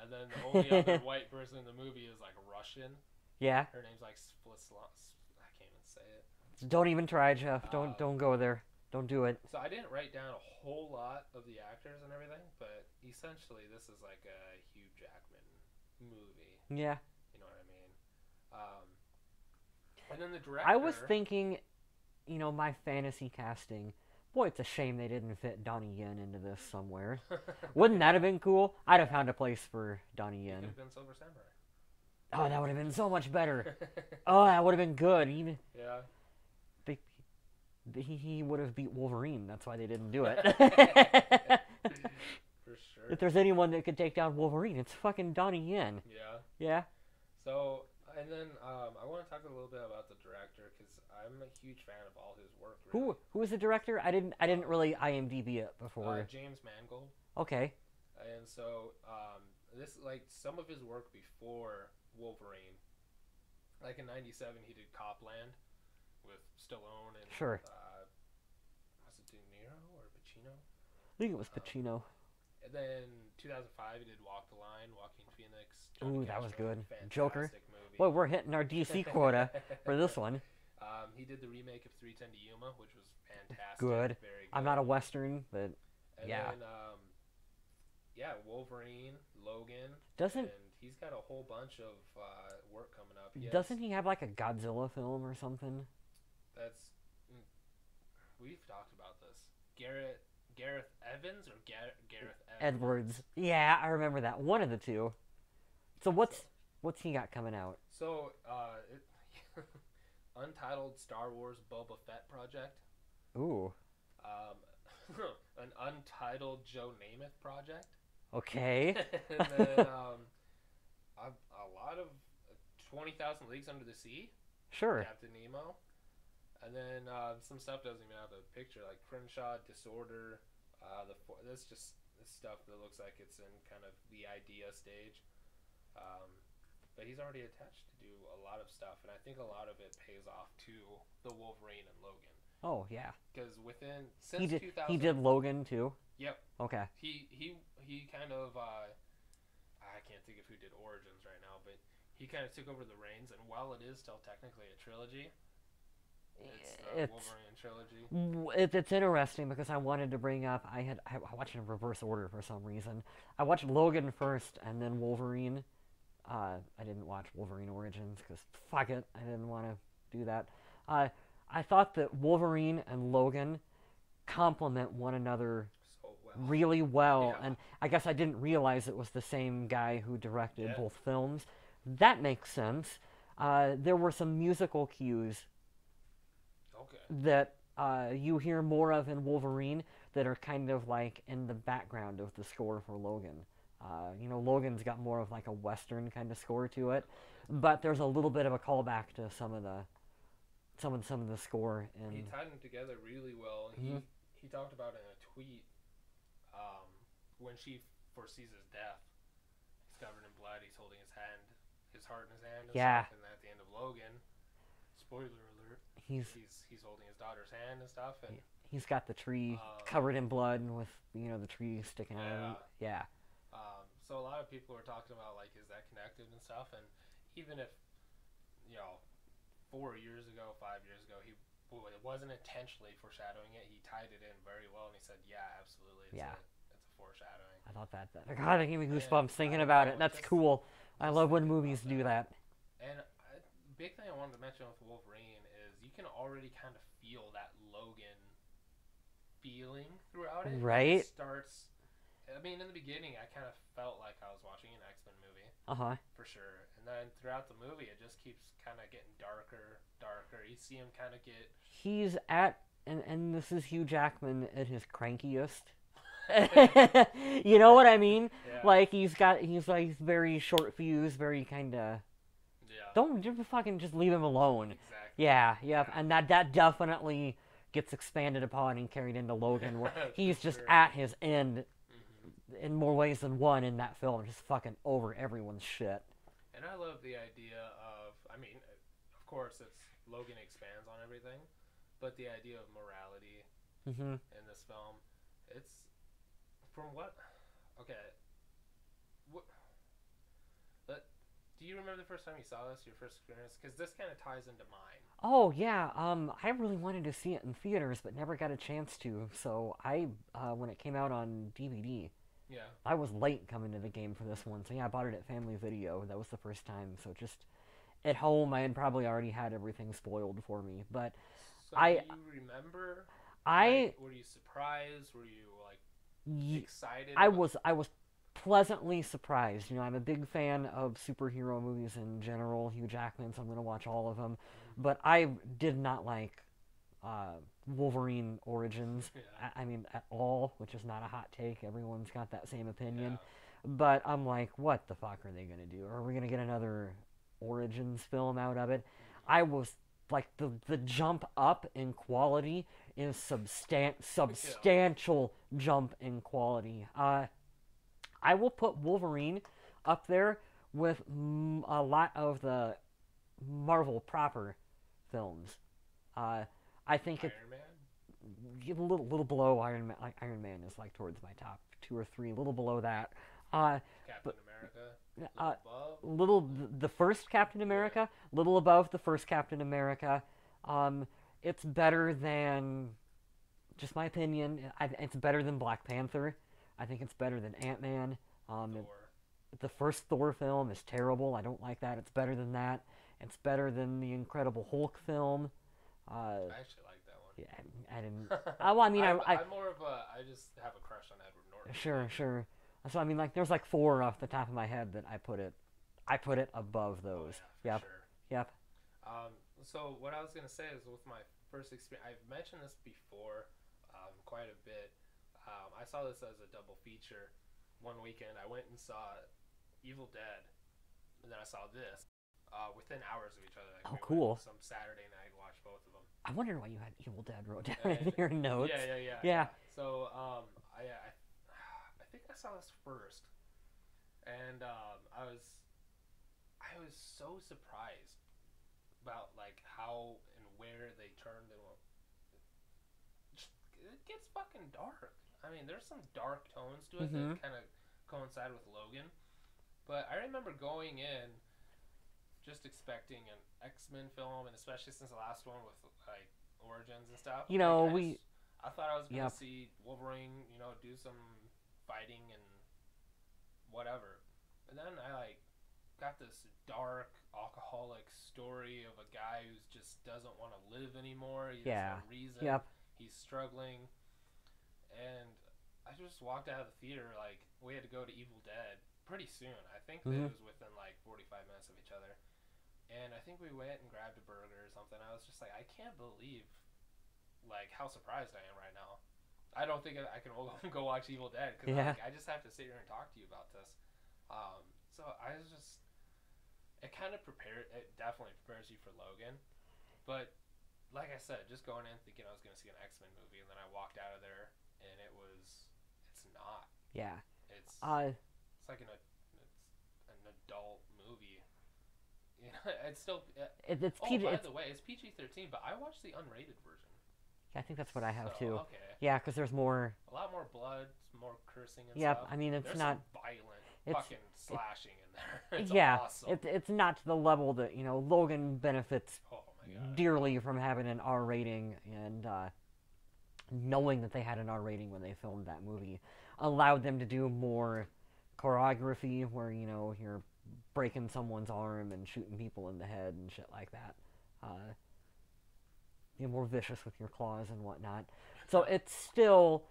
[SPEAKER 2] and then the only other white person in the movie is like Russian.
[SPEAKER 1] Yeah.
[SPEAKER 2] Her name's like I can't even say it.
[SPEAKER 1] Don't even try, Jeff. Don't go there. Don't do it.
[SPEAKER 2] So I didn't write down a whole lot of the actors and everything, but essentially this is like a Hugh Jackman movie.
[SPEAKER 1] Yeah.
[SPEAKER 2] You know what I mean? And then the director.
[SPEAKER 1] I was thinking, my fantasy casting. Boy, it's a shame they didn't fit Donnie Yen into this somewhere. Wouldn't that have been cool? I'd have found a place for Donnie Yen.
[SPEAKER 2] Could have been Silver Samurai.
[SPEAKER 1] Oh, that would have been so much better. Oh, that would have been good. Even
[SPEAKER 2] Yeah.
[SPEAKER 1] he would have beat Wolverine. That's why they didn't do it.
[SPEAKER 2] For sure.
[SPEAKER 1] If there's anyone that could take down Wolverine, it's fucking Donnie Yen.
[SPEAKER 2] Yeah.
[SPEAKER 1] Yeah.
[SPEAKER 2] So, and then I want to talk a little bit about the director because I'm a huge fan of all his work. Really.
[SPEAKER 1] Who was the director? I didn't really IMDb it before.
[SPEAKER 2] James Mangold.
[SPEAKER 1] Okay.
[SPEAKER 2] And so this like some of his work before Wolverine, like in '97 he did Copland with Stallone and
[SPEAKER 1] sure.
[SPEAKER 2] Was it De Niro or Pacino?
[SPEAKER 1] I think it was Pacino.
[SPEAKER 2] And then 2005 he did Walk the Line, Joaquin Phoenix.
[SPEAKER 1] Ooh, that was good.
[SPEAKER 2] Fantastic
[SPEAKER 1] Joker.
[SPEAKER 2] Movie.
[SPEAKER 1] Well, we're hitting our DC quota for this one.
[SPEAKER 2] He did the remake of 310 to Yuma, which was fantastic.
[SPEAKER 1] Good.
[SPEAKER 2] Very good.
[SPEAKER 1] I'm not a Western, but
[SPEAKER 2] and
[SPEAKER 1] yeah.
[SPEAKER 2] Then, Wolverine, Logan.
[SPEAKER 1] Doesn't
[SPEAKER 2] and he's got a whole bunch of work coming up.
[SPEAKER 1] Doesn't he have like a Godzilla film or something?
[SPEAKER 2] We've talked about this. Gareth Evans or Gareth
[SPEAKER 1] Edwards. Yeah, I remember that. One of the two. So what's he got coming out?
[SPEAKER 2] So untitled Star Wars Boba Fett project.
[SPEAKER 1] Ooh.
[SPEAKER 2] An untitled Joe Namath project.
[SPEAKER 1] Okay.
[SPEAKER 2] And then a lot of 20,000 Leagues Under the Sea.
[SPEAKER 1] Sure.
[SPEAKER 2] Captain Nemo. And then some stuff doesn't even have a picture, like Crenshaw, Disorder. This stuff that looks like it's in kind of the idea stage. But he's already attached to do a lot of stuff, and I think a lot of it pays off to the Wolverine and Logan.
[SPEAKER 1] Oh yeah.
[SPEAKER 2] Because since 2000,
[SPEAKER 1] he did Logan too.
[SPEAKER 2] Yep.
[SPEAKER 1] Okay.
[SPEAKER 2] He kind of I can't think of who did Origins right now, but he kind of took over the reins, and while it is still technically a trilogy, it's the Wolverine trilogy.
[SPEAKER 1] It's interesting because I wanted to bring up I watched it in reverse order for some reason. I watched Logan first and then Wolverine. I didn't watch Wolverine Origins because fuck it, I didn't want to do that. I thought that Wolverine and Logan complement one another
[SPEAKER 2] so
[SPEAKER 1] really well,
[SPEAKER 2] yeah.
[SPEAKER 1] And I guess I didn't realize it was the same guy who directed both films. That makes sense. There were some musical cues that you hear more of in Wolverine that are kind of like in the background of the score for Logan. Logan's got more of like a Western kind of score to it, but there's a little bit of a callback to some of the score. And
[SPEAKER 2] he tied them together really well.
[SPEAKER 1] Mm-hmm.
[SPEAKER 2] He talked about in a tweet when she foresees his death. blood. He's holding his hand, his heart in his hand and
[SPEAKER 1] Yeah.
[SPEAKER 2] stuff. And then at the end of Logan, spoiler alert,
[SPEAKER 1] He's
[SPEAKER 2] he's holding his daughter's hand and stuff. And
[SPEAKER 1] he's got the tree covered in blood with the tree sticking out of him. Yeah.
[SPEAKER 2] So a lot of people were talking about like, is that connected and stuff? And even if 4 years ago, 5 years ago, it wasn't intentionally foreshadowing it. He tied it in very well, and he said, "Yeah, absolutely, it's a foreshadowing."
[SPEAKER 1] I thought that. God, that gave me goosebumps thinking about it. That's cool. I love when movies do that.
[SPEAKER 2] And big thing I wanted to mention with Wolverine is you can already kind of feel that Logan feeling throughout it.
[SPEAKER 1] Right.
[SPEAKER 2] It starts. I mean, in the beginning, I kind of felt like I was watching an X-Men movie. For sure. And then throughout the movie, it just keeps kind of getting darker. You see him kind of get...
[SPEAKER 1] He's at, and this is Hugh Jackman at his crankiest. You know what I mean?
[SPEAKER 2] Yeah.
[SPEAKER 1] Like, he's like very short fuse, very kind of...
[SPEAKER 2] Yeah.
[SPEAKER 1] Don't fucking just leave him alone.
[SPEAKER 2] Exactly.
[SPEAKER 1] Yeah. And that definitely gets expanded upon and carried into Logan, where he's just at his end in more ways than one in that film, just fucking over everyone's shit.
[SPEAKER 2] And I love the idea of, I mean, of course, Logan expands on everything, but the idea of morality in this film, it's from what? Okay. Do you remember the first time you saw this, your first experience? Because this kind of ties into mine.
[SPEAKER 1] Oh yeah, I really wanted to see it in theaters, but never got a chance to. So when it came out on DVD, I was late coming to the game for this one. So yeah, I bought it at Family Video. That was the first time. So just at home, I had probably already had everything spoiled for me. But
[SPEAKER 2] so do you remember? Were you surprised? Were you excited?
[SPEAKER 1] I was pleasantly surprised. I'm a big fan of superhero movies in general. Hugh Jackman, so I'm going to watch all of them. But I did not like Wolverine Origins, I mean, at all, which is not a hot take. Everyone's got that same opinion. But I'm like, what the fuck are they going to do? Are we going to get another Origins film out of it? I was like, the jump up in quality is substantial jump in quality. I will put Wolverine up there with a lot of the Marvel proper films. I think
[SPEAKER 2] Iron Man?
[SPEAKER 1] A little below Iron Man. Like Iron Man is like towards my top 2 or 3, a little below that.
[SPEAKER 2] Captain America?
[SPEAKER 1] The first Captain America, little above the first Captain America. It's better than, just my opinion, it's better than Black Panther. I think it's better than Ant-Man. The first Thor film is terrible. I don't like that. It's better than that. It's better than the Incredible Hulk film.
[SPEAKER 2] I actually like that one.
[SPEAKER 1] Yeah, I didn't. Well, I mean,
[SPEAKER 2] I'm more of a. I just have a crush on Edward Norton.
[SPEAKER 1] Sure. So I mean, like, there's like 4 off the top of my head that I put it above those.
[SPEAKER 2] Yeah, for sure.
[SPEAKER 1] Yep.
[SPEAKER 2] So what I was gonna say is, with my first experience, I've mentioned this before, quite a bit. I saw this as a double feature. One weekend, I went and saw Evil Dead, and then I saw this within hours of each other.
[SPEAKER 1] Like, cool.
[SPEAKER 2] Some Saturday night, watched both of them.
[SPEAKER 1] I wondered why you had Evil Dead wrote down in your notes.
[SPEAKER 2] Yeah. So I think I saw this first, and I was so surprised about like how and where they turned, and it gets fucking dark. I mean, there's some dark tones to it that kind of coincide with Logan. But I remember going in just expecting an X-Men film, and especially since the last one with like Origins and stuff. I thought I was going to see Wolverine, do some fighting and whatever. And then I got this dark alcoholic story of a guy who just doesn't want to live anymore. He has no reason. He's struggling. And I just walked out of the theater, like, we had to go to Evil Dead pretty soon. I think that it was within, like, 45 minutes of each other. And I think we went and grabbed a burger or something. I was just like, I can't believe, like, how surprised I am right now. I don't think I can go watch Evil Dead, because I just have to sit here and talk to you about this. So I was just, it definitely prepares you for Logan. But, like I said, just going in thinking I was going to see an X-Men movie, and then I walked out of there, and it's not.
[SPEAKER 1] Yeah.
[SPEAKER 2] It's like it's a adult movie. You know, it's still.
[SPEAKER 1] It's
[SPEAKER 2] Oh,
[SPEAKER 1] PG.
[SPEAKER 2] by the way, it's PG-13, but I watched the unrated version.
[SPEAKER 1] I think that's what I have
[SPEAKER 2] So,
[SPEAKER 1] too.
[SPEAKER 2] okay.
[SPEAKER 1] Yeah, because there's more.
[SPEAKER 2] A lot more blood, more cursing and
[SPEAKER 1] Yep.
[SPEAKER 2] stuff.
[SPEAKER 1] I mean, it's
[SPEAKER 2] There's
[SPEAKER 1] not
[SPEAKER 2] some violent
[SPEAKER 1] it's
[SPEAKER 2] fucking slashing in there. It's
[SPEAKER 1] yeah.
[SPEAKER 2] awesome.
[SPEAKER 1] It's not to the level that Logan benefits
[SPEAKER 2] Oh my god.
[SPEAKER 1] dearly from having an R rating and knowing that they had an R rating when they filmed that movie allowed them to do more choreography where you're breaking someone's arm and shooting people in the head and shit like that. You're more vicious with your claws and whatnot. So it's still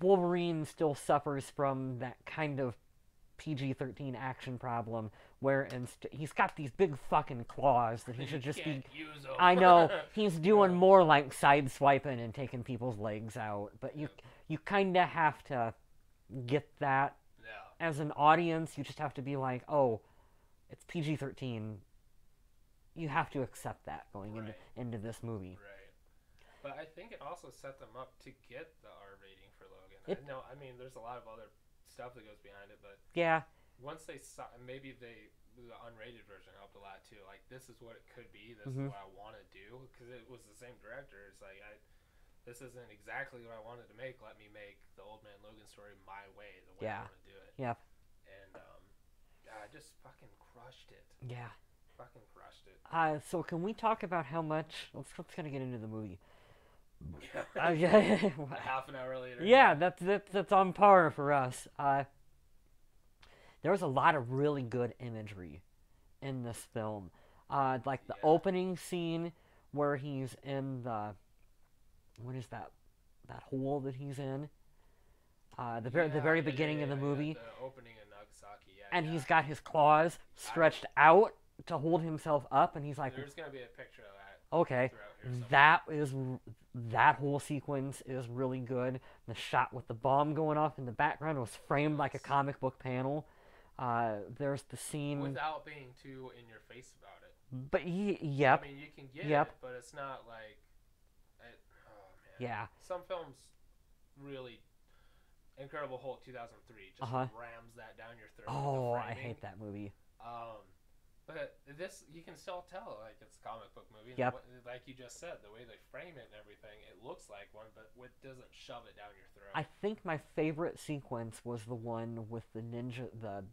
[SPEAKER 1] Wolverine still suffers from that kind of PG-13 action problem where he's got these big fucking claws that he should just be.
[SPEAKER 2] Use them.
[SPEAKER 1] I know he's doing more like side swiping and taking people's legs out, but you kind of have to get that as an audience. You just have to be like, oh, it's PG-13. You have to accept that going into this movie.
[SPEAKER 2] Right. But I think it also set them up to get the R rating for Logan. I mean, there's a lot of other stuff that goes behind it, but
[SPEAKER 1] yeah,
[SPEAKER 2] once they saw, maybe the unrated version helped a lot too. Like, this is what it could be. This is what I want to do, because it was the same director. It's like, this isn't exactly what I wanted to make. Let me make the Old Man Logan story my way, the way I want to do it.
[SPEAKER 1] Yep.
[SPEAKER 2] And I just fucking crushed it.
[SPEAKER 1] Yeah.
[SPEAKER 2] Fucking crushed it.
[SPEAKER 1] So can we talk about how much? Let's kind of get into the movie.
[SPEAKER 2] Half an hour later.
[SPEAKER 1] Yeah, that's on par for us. There was a lot of really good imagery in this film. Like the opening scene where he's in what is that hole that he's in? The very beginning of the movie.
[SPEAKER 2] The opening in Nagasaki. Yeah.
[SPEAKER 1] And he's got his claws stretched out to hold himself up, and he's like,
[SPEAKER 2] "There's gonna be a picture of that."
[SPEAKER 1] Okay, that whole sequence is really good. The shot with the bomb going off in the background was framed like a comic book panel. There's the scene
[SPEAKER 2] without being too in your face about it.
[SPEAKER 1] But yep.
[SPEAKER 2] I mean, you can get it, but it's not like. Oh man.
[SPEAKER 1] Yeah.
[SPEAKER 2] Some films really. Incredible Hulk 2003 just rams that down your throat.
[SPEAKER 1] Oh, I hate that movie.
[SPEAKER 2] But this, you can still tell, like, it's a comic book movie.
[SPEAKER 1] Yep.
[SPEAKER 2] Like you just said, the way they frame it and everything, it looks like one, but it doesn't shove it down your throat.
[SPEAKER 1] I think my favorite sequence was the one with the ninja.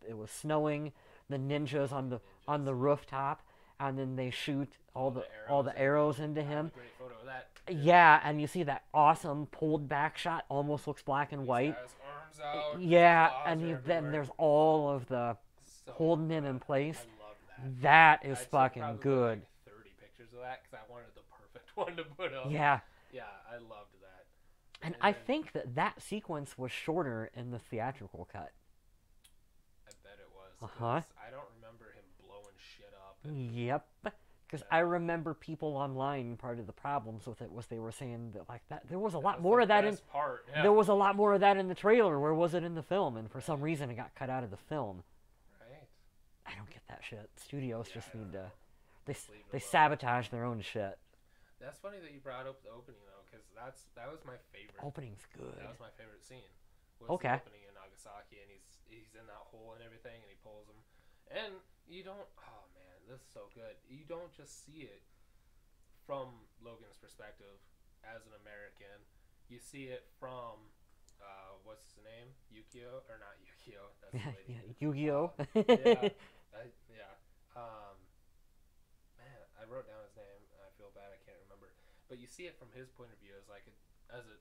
[SPEAKER 1] It was snowing, the ninjas on the rooftop, and then they shoot all the arrows into him.
[SPEAKER 2] Great photo of that.
[SPEAKER 1] Yeah, and you see that awesome pulled back shot, almost looks black and white.
[SPEAKER 2] His arms out.
[SPEAKER 1] Yeah, and then there's all of the holding him in place.
[SPEAKER 2] I love that.
[SPEAKER 1] That is fucking good.
[SPEAKER 2] Like 30 pictures of that because I wanted the perfect one to put up.
[SPEAKER 1] Yeah.
[SPEAKER 2] Yeah, I loved that.
[SPEAKER 1] And I think that sequence was shorter in the theatrical cut.
[SPEAKER 2] I bet it was. I don't remember him blowing shit up.
[SPEAKER 1] Yep. Because I remember people online, part of the problems with it was they were saying that there was a lot more of that in there was a lot more of that in the trailer. Where was it in the film? And for some reason it got cut out of the film.
[SPEAKER 2] Right.
[SPEAKER 1] I don't get that shit. Studios just need to they sabotage their own shit.
[SPEAKER 2] That's funny that you brought up the opening though, because that was my favorite.
[SPEAKER 1] Opening's good.
[SPEAKER 2] That was my favorite scene. The opening in Nagasaki, and he's in that hole and everything, and he pulls him, and you don't. Oh man, this is so good. You don't just see it from Logan's perspective as an American. You see it from what's his name? Yukio or not Yukio? That's the lady.
[SPEAKER 1] Yu-Gi-Oh.
[SPEAKER 2] Man, I wrote down his name. And I feel bad I can't remember. But you see it from his point of view as a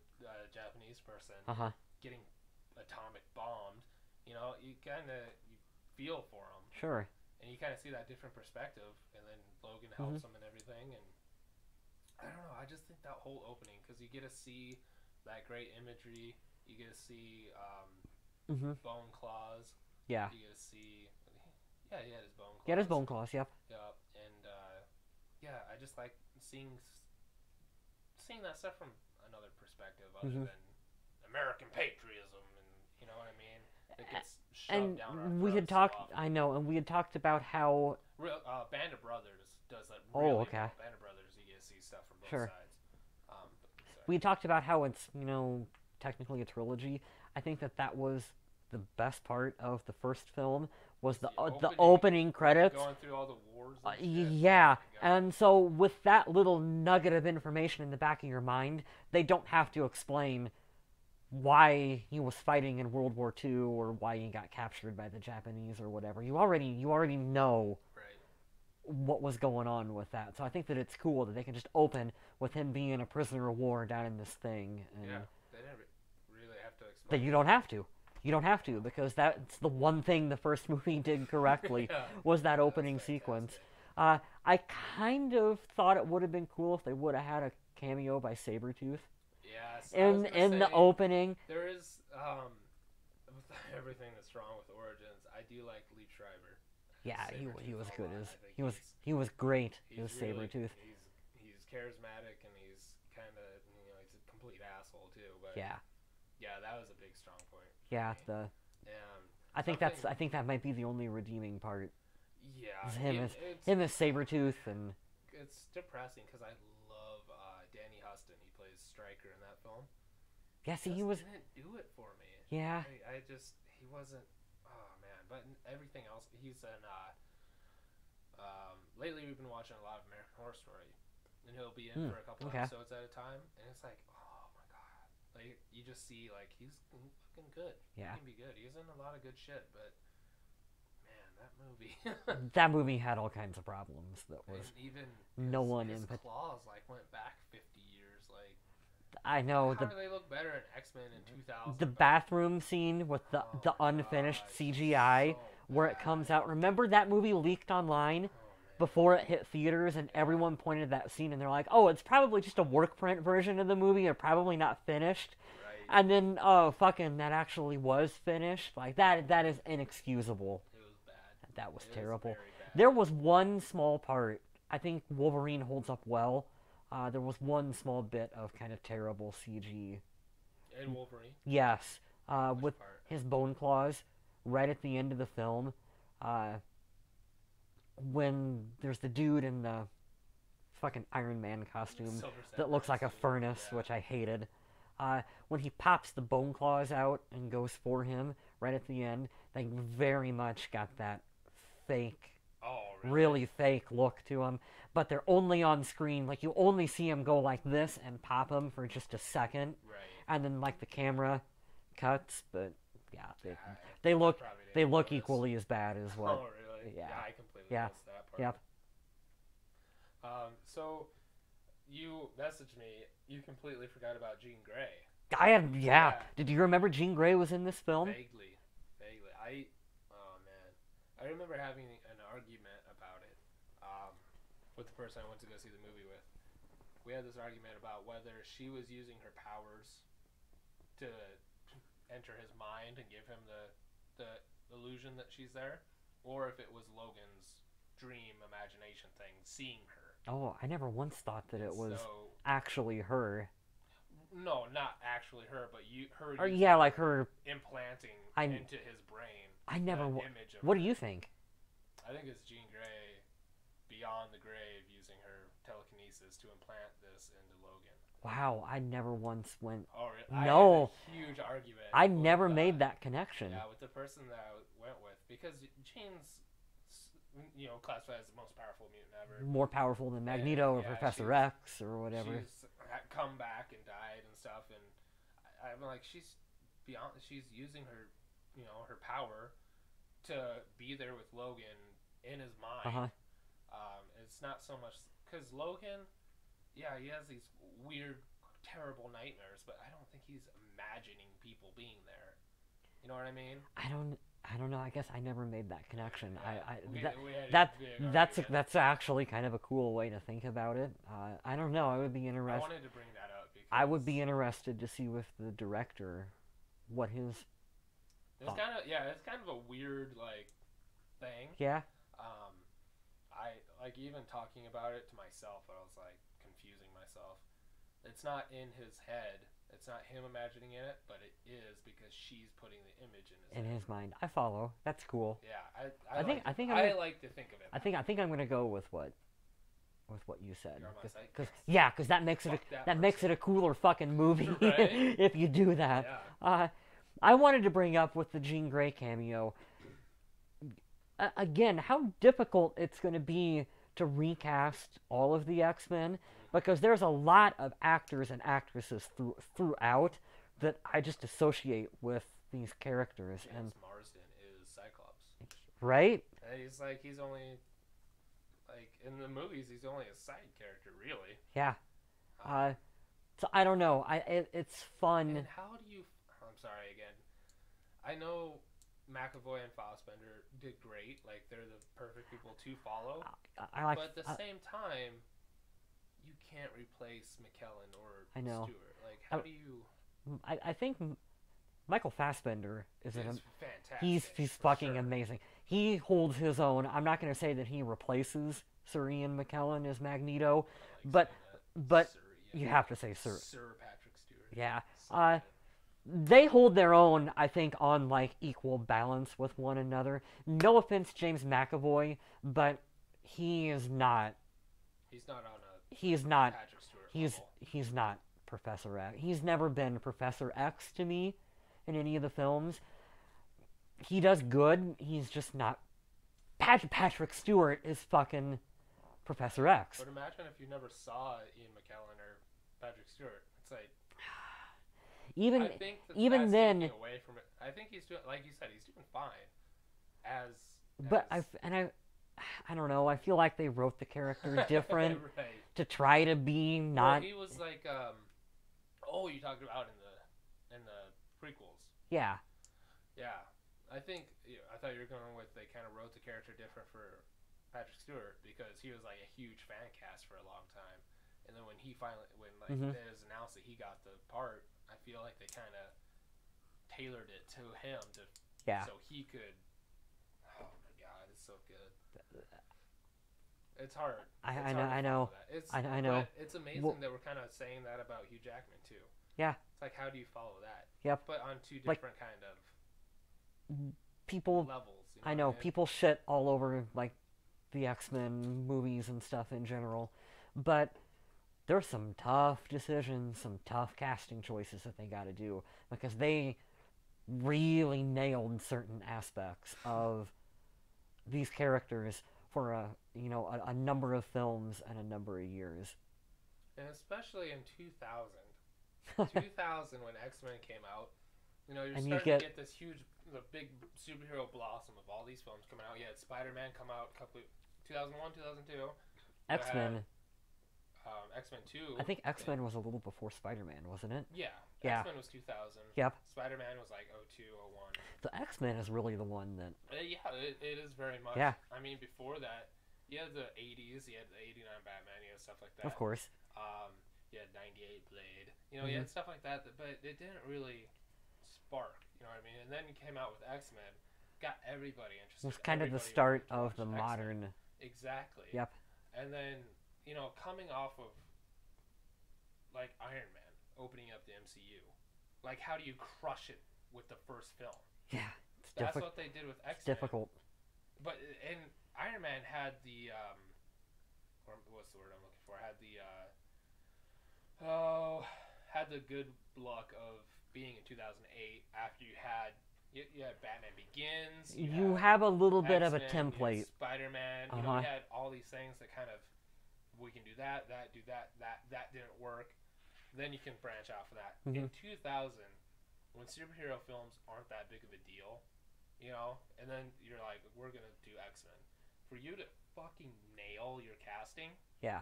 [SPEAKER 2] Japanese person getting atomic bombed. You know, you feel for him.
[SPEAKER 1] Sure.
[SPEAKER 2] And you kind of see that different perspective, and then Logan helps him and everything. And I don't know. I just think that whole opening, because you get to see that great imagery. You get to see bone claws.
[SPEAKER 1] Yeah.
[SPEAKER 2] You get to see. Yeah, he had his bone claws.
[SPEAKER 1] He had his bone claws. Yep.
[SPEAKER 2] Yep. And I just like seeing that stuff from another perspective other than American patriotism, and you know what I mean. It gets shoved down our
[SPEAKER 1] we had talked. I know, and we had talked about how
[SPEAKER 2] Band of Brothers does that. Really well. Band of Brothers, you get to see stuff from both sides.
[SPEAKER 1] We talked about how it's technically a trilogy. I think that was the best part of the first film was the
[SPEAKER 2] opening,
[SPEAKER 1] opening credits.
[SPEAKER 2] going through all the wars. And
[SPEAKER 1] Yeah,
[SPEAKER 2] oh my God.
[SPEAKER 1] and so with that little nugget of information in the back of your mind, they don't have to explain why he was fighting in World War II or why he got captured by the Japanese or whatever. You already know
[SPEAKER 2] Right.
[SPEAKER 1] what was going on with that. So I think that it's cool that they can just open with him being a prisoner of war down in this thing. And
[SPEAKER 2] Yeah, they didn't really have to
[SPEAKER 1] that
[SPEAKER 2] explain.
[SPEAKER 1] you don't have to. You don't have to, because that's the one thing the first movie did correctly
[SPEAKER 2] Yeah.
[SPEAKER 1] was that opening sequence. I kind of thought it would have been cool if they would have had a cameo by Sabretooth
[SPEAKER 2] Yes.
[SPEAKER 1] in the opening.
[SPEAKER 2] There is with everything that's wrong with Origins, I do like Lee Schreiber.
[SPEAKER 1] Yeah, he was good as
[SPEAKER 2] I think
[SPEAKER 1] he was great as
[SPEAKER 2] really,
[SPEAKER 1] Sabretooth.
[SPEAKER 2] He's charismatic and he's kind of he's a complete asshole too. But
[SPEAKER 1] Yeah,
[SPEAKER 2] that was a big strong point.
[SPEAKER 1] yeah. I think that might be the only redeeming part.
[SPEAKER 2] Yeah,
[SPEAKER 1] Is him as Sabretooth. And
[SPEAKER 2] it's depressing because I love Danny Huston. He plays Stryker in that film.
[SPEAKER 1] yeah, see, he
[SPEAKER 2] didn't do it for me.
[SPEAKER 1] Yeah.
[SPEAKER 2] He wasn't. Oh man, but everything else, he's in. Lately we've been watching a lot of American Horror Story, and he'll be in for a couple episodes at a time, and it's like, oh my god, like you just see like he's fucking good.
[SPEAKER 1] Yeah.
[SPEAKER 2] He can be good. He's in a lot of good shit, but man, that movie.
[SPEAKER 1] That movie had all kinds of problems. That was
[SPEAKER 2] and even
[SPEAKER 1] no one
[SPEAKER 2] his
[SPEAKER 1] in.
[SPEAKER 2] claws like went back 50 years. Like
[SPEAKER 1] I know
[SPEAKER 2] how do they look better in X-Men in 2000?
[SPEAKER 1] the bathroom scene with the unfinished CGI where it comes out. Remember that movie leaked online before it hit theaters, and everyone pointed at that scene and they're like, "Oh, it's probably just a work print version of the movie, or probably not finished."
[SPEAKER 2] Right.
[SPEAKER 1] And then, fucking, that actually was finished. Like that is inexcusable.
[SPEAKER 2] It was bad.
[SPEAKER 1] That was
[SPEAKER 2] It
[SPEAKER 1] terrible.
[SPEAKER 2] Was very bad.
[SPEAKER 1] There was one small part. I think Wolverine holds up well. There was one small bit of kind of terrible CG.
[SPEAKER 2] In Wolverine?
[SPEAKER 1] Yes. With
[SPEAKER 2] part?
[SPEAKER 1] his bone claws right at the end of the film. When there's the dude in the fucking Iron Man costume that looks like a furnace, which I hated. When he pops the bone claws out and goes for him right at the end, they very much got that fake, really fake look to him. But they're only on screen, like you only see him go like this and pop him for just a second,
[SPEAKER 2] Right.
[SPEAKER 1] and then like the camera cuts. But yeah, they look equally as bad as what.
[SPEAKER 2] Oh really?
[SPEAKER 1] Yeah.
[SPEAKER 2] I completely missed that part.
[SPEAKER 1] Yep.
[SPEAKER 2] So you messaged me. You completely forgot about Jean Grey.
[SPEAKER 1] Yeah. Did you remember Jean Grey was in this film?
[SPEAKER 2] Vaguely. Oh man, I remember having an argument about it with the person I went to go see the movie with. We had this argument about whether she was using her powers to enter his mind and give him the illusion that she's there, or if it was Logan's dream imagination thing, seeing her.
[SPEAKER 1] Oh, I never once thought that it was actually her.
[SPEAKER 2] No, not actually her, but her.
[SPEAKER 1] Or yeah, like her
[SPEAKER 2] implanting into his brain.
[SPEAKER 1] I never.
[SPEAKER 2] Image of
[SPEAKER 1] what
[SPEAKER 2] her.
[SPEAKER 1] do you think?
[SPEAKER 2] I think it's Jean Grey, beyond the grave, using her telekinesis to implant this into Logan.
[SPEAKER 1] Wow, I never once went.
[SPEAKER 2] Oh, really?
[SPEAKER 1] No.
[SPEAKER 2] I had a huge argument.
[SPEAKER 1] I never made that connection.
[SPEAKER 2] Yeah, with the person that I went with, because Jean's, classified as the most powerful mutant ever.
[SPEAKER 1] More powerful than Magneto or Professor X or whatever.
[SPEAKER 2] She's come back and died and stuff, and I'm like, she's using her, her power to be there with Logan in his mind. It's not so much because Logan, he has these weird, terrible nightmares, but I don't think he's imagining people being there. You know what I mean?
[SPEAKER 1] I don't know. I guess I never made that connection.
[SPEAKER 2] Yeah.
[SPEAKER 1] That's actually kind of a cool way to think about it. I don't know. I would be interested.
[SPEAKER 2] I wanted to bring that up because
[SPEAKER 1] I would be interested to see with the director what his.
[SPEAKER 2] It's kind of a weird thing.
[SPEAKER 1] Yeah.
[SPEAKER 2] I even talking about it to myself, I was confusing myself. It's not in his head. It's not him imagining it, but it is because she's putting the image in his mind.
[SPEAKER 1] I follow. That's cool.
[SPEAKER 2] Yeah,
[SPEAKER 1] I
[SPEAKER 2] like to think of it.
[SPEAKER 1] I think I'm gonna go with what you said. Because that makes it a cooler fucking movie
[SPEAKER 2] Right?
[SPEAKER 1] if you do that.
[SPEAKER 2] Yeah.
[SPEAKER 1] I wanted to bring up with the Jean Grey cameo. again, how difficult it's going to be to recast all of the X-Men, because there's a lot of actors and actresses throughout that I just associate with these characters.
[SPEAKER 2] James
[SPEAKER 1] And
[SPEAKER 2] Marsden is Cyclops.
[SPEAKER 1] right?
[SPEAKER 2] And he's only like in the movies he's only a side character really.
[SPEAKER 1] Yeah. So I don't know. It's fun.
[SPEAKER 2] And how do you? I'm sorry again. I know McAvoy and Fassbender did great. Like they're the perfect people to follow.
[SPEAKER 1] I like.
[SPEAKER 2] But at the same time, you can't replace McKellen or
[SPEAKER 1] I know.
[SPEAKER 2] Stewart. Like how do you?
[SPEAKER 1] I think Michael Fassbender is
[SPEAKER 2] fantastic.
[SPEAKER 1] He's fucking
[SPEAKER 2] sure.
[SPEAKER 1] amazing. He holds his own. I'm not going to say that he replaces Sir Ian McKellen as Magneto,
[SPEAKER 2] Like
[SPEAKER 1] but
[SPEAKER 2] Sir,
[SPEAKER 1] you have to say Sir.
[SPEAKER 2] Sir Patrick Stewart.
[SPEAKER 1] Yeah.
[SPEAKER 2] So
[SPEAKER 1] They hold their own, I think, on like equal balance with one another. No offense, James McAvoy, but he is not.
[SPEAKER 2] He's not on a.
[SPEAKER 1] He's not.
[SPEAKER 2] Patrick Stewart level.
[SPEAKER 1] He's not Professor X. He's never been Professor X to me in any of the films. He does good. He's just not. Patrick Stewart is fucking Professor X.
[SPEAKER 2] But imagine if you never saw Ian McKellen or Patrick Stewart. It's like I think
[SPEAKER 1] even then,
[SPEAKER 2] away from it. I think he's doing, like you said, he's doing fine.
[SPEAKER 1] But I don't know. I feel like they wrote the character different
[SPEAKER 2] right.
[SPEAKER 1] to try to be not.
[SPEAKER 2] Well, he was like, you talked about in the prequels.
[SPEAKER 1] Yeah.
[SPEAKER 2] Yeah, I thought you were going with they kind of wrote the character different for Patrick Stewart because he was like a huge fan cast for a long time, and then when he finally it was announced that he got the part, I feel like they kind of tailored it to him so he could. Oh my god, it's so good. It's hard.
[SPEAKER 1] I know. I know.
[SPEAKER 2] But it's amazing that we're kind of saying that about Hugh Jackman too.
[SPEAKER 1] Yeah.
[SPEAKER 2] It's like how do you follow that?
[SPEAKER 1] Yep.
[SPEAKER 2] But on two different kind of
[SPEAKER 1] people
[SPEAKER 2] levels.
[SPEAKER 1] I know people shit all over like the X-Men movies and stuff in general, but there's some tough decisions, some tough casting choices that they got to do because they really nailed certain aspects of these characters for a number of films and a number of years.
[SPEAKER 2] And especially in 2000 when X-Men came out, you're starting to get this the big superhero blossom of all these films coming out. You had Spider-Man come out 2001, 2002.
[SPEAKER 1] X-Men.
[SPEAKER 2] X-Men 2.
[SPEAKER 1] I think X-Men was a little before Spider-Man, wasn't it?
[SPEAKER 2] Yeah. X-Men was 2000.
[SPEAKER 1] Yep.
[SPEAKER 2] Spider-Man was like 02, 01.
[SPEAKER 1] So X-Men is really the one that...
[SPEAKER 2] it is very much.
[SPEAKER 1] Yeah.
[SPEAKER 2] I mean, before that, you had the 80s, you had the 89 Batman, you had stuff like that.
[SPEAKER 1] Of course.
[SPEAKER 2] You had 98 Blade. You had stuff like that, but it didn't really spark, you know what I mean? And then you came out with X-Men, got everybody interested.
[SPEAKER 1] It was kind of the start of the modern...
[SPEAKER 2] Exactly.
[SPEAKER 1] Yep.
[SPEAKER 2] And then, coming off of, like, Iron Man, opening up the MCU, like, how do you crush it with the first film?
[SPEAKER 1] Yeah,
[SPEAKER 2] That's what they did with X-Men.
[SPEAKER 1] It's difficult.
[SPEAKER 2] But, and Iron Man had the, what's the word I'm looking for? Had the good luck of being in 2008 after you had Batman Begins.
[SPEAKER 1] You have a little bit of a
[SPEAKER 2] X-Men,
[SPEAKER 1] template.
[SPEAKER 2] Spider-Man. You had all these things that kind of, we can do that didn't work. Then you can branch out for that. In 2000, when superhero films aren't that big of a deal, and then you're like, we're going to do X-Men. For you to fucking nail your casting.
[SPEAKER 1] Yeah.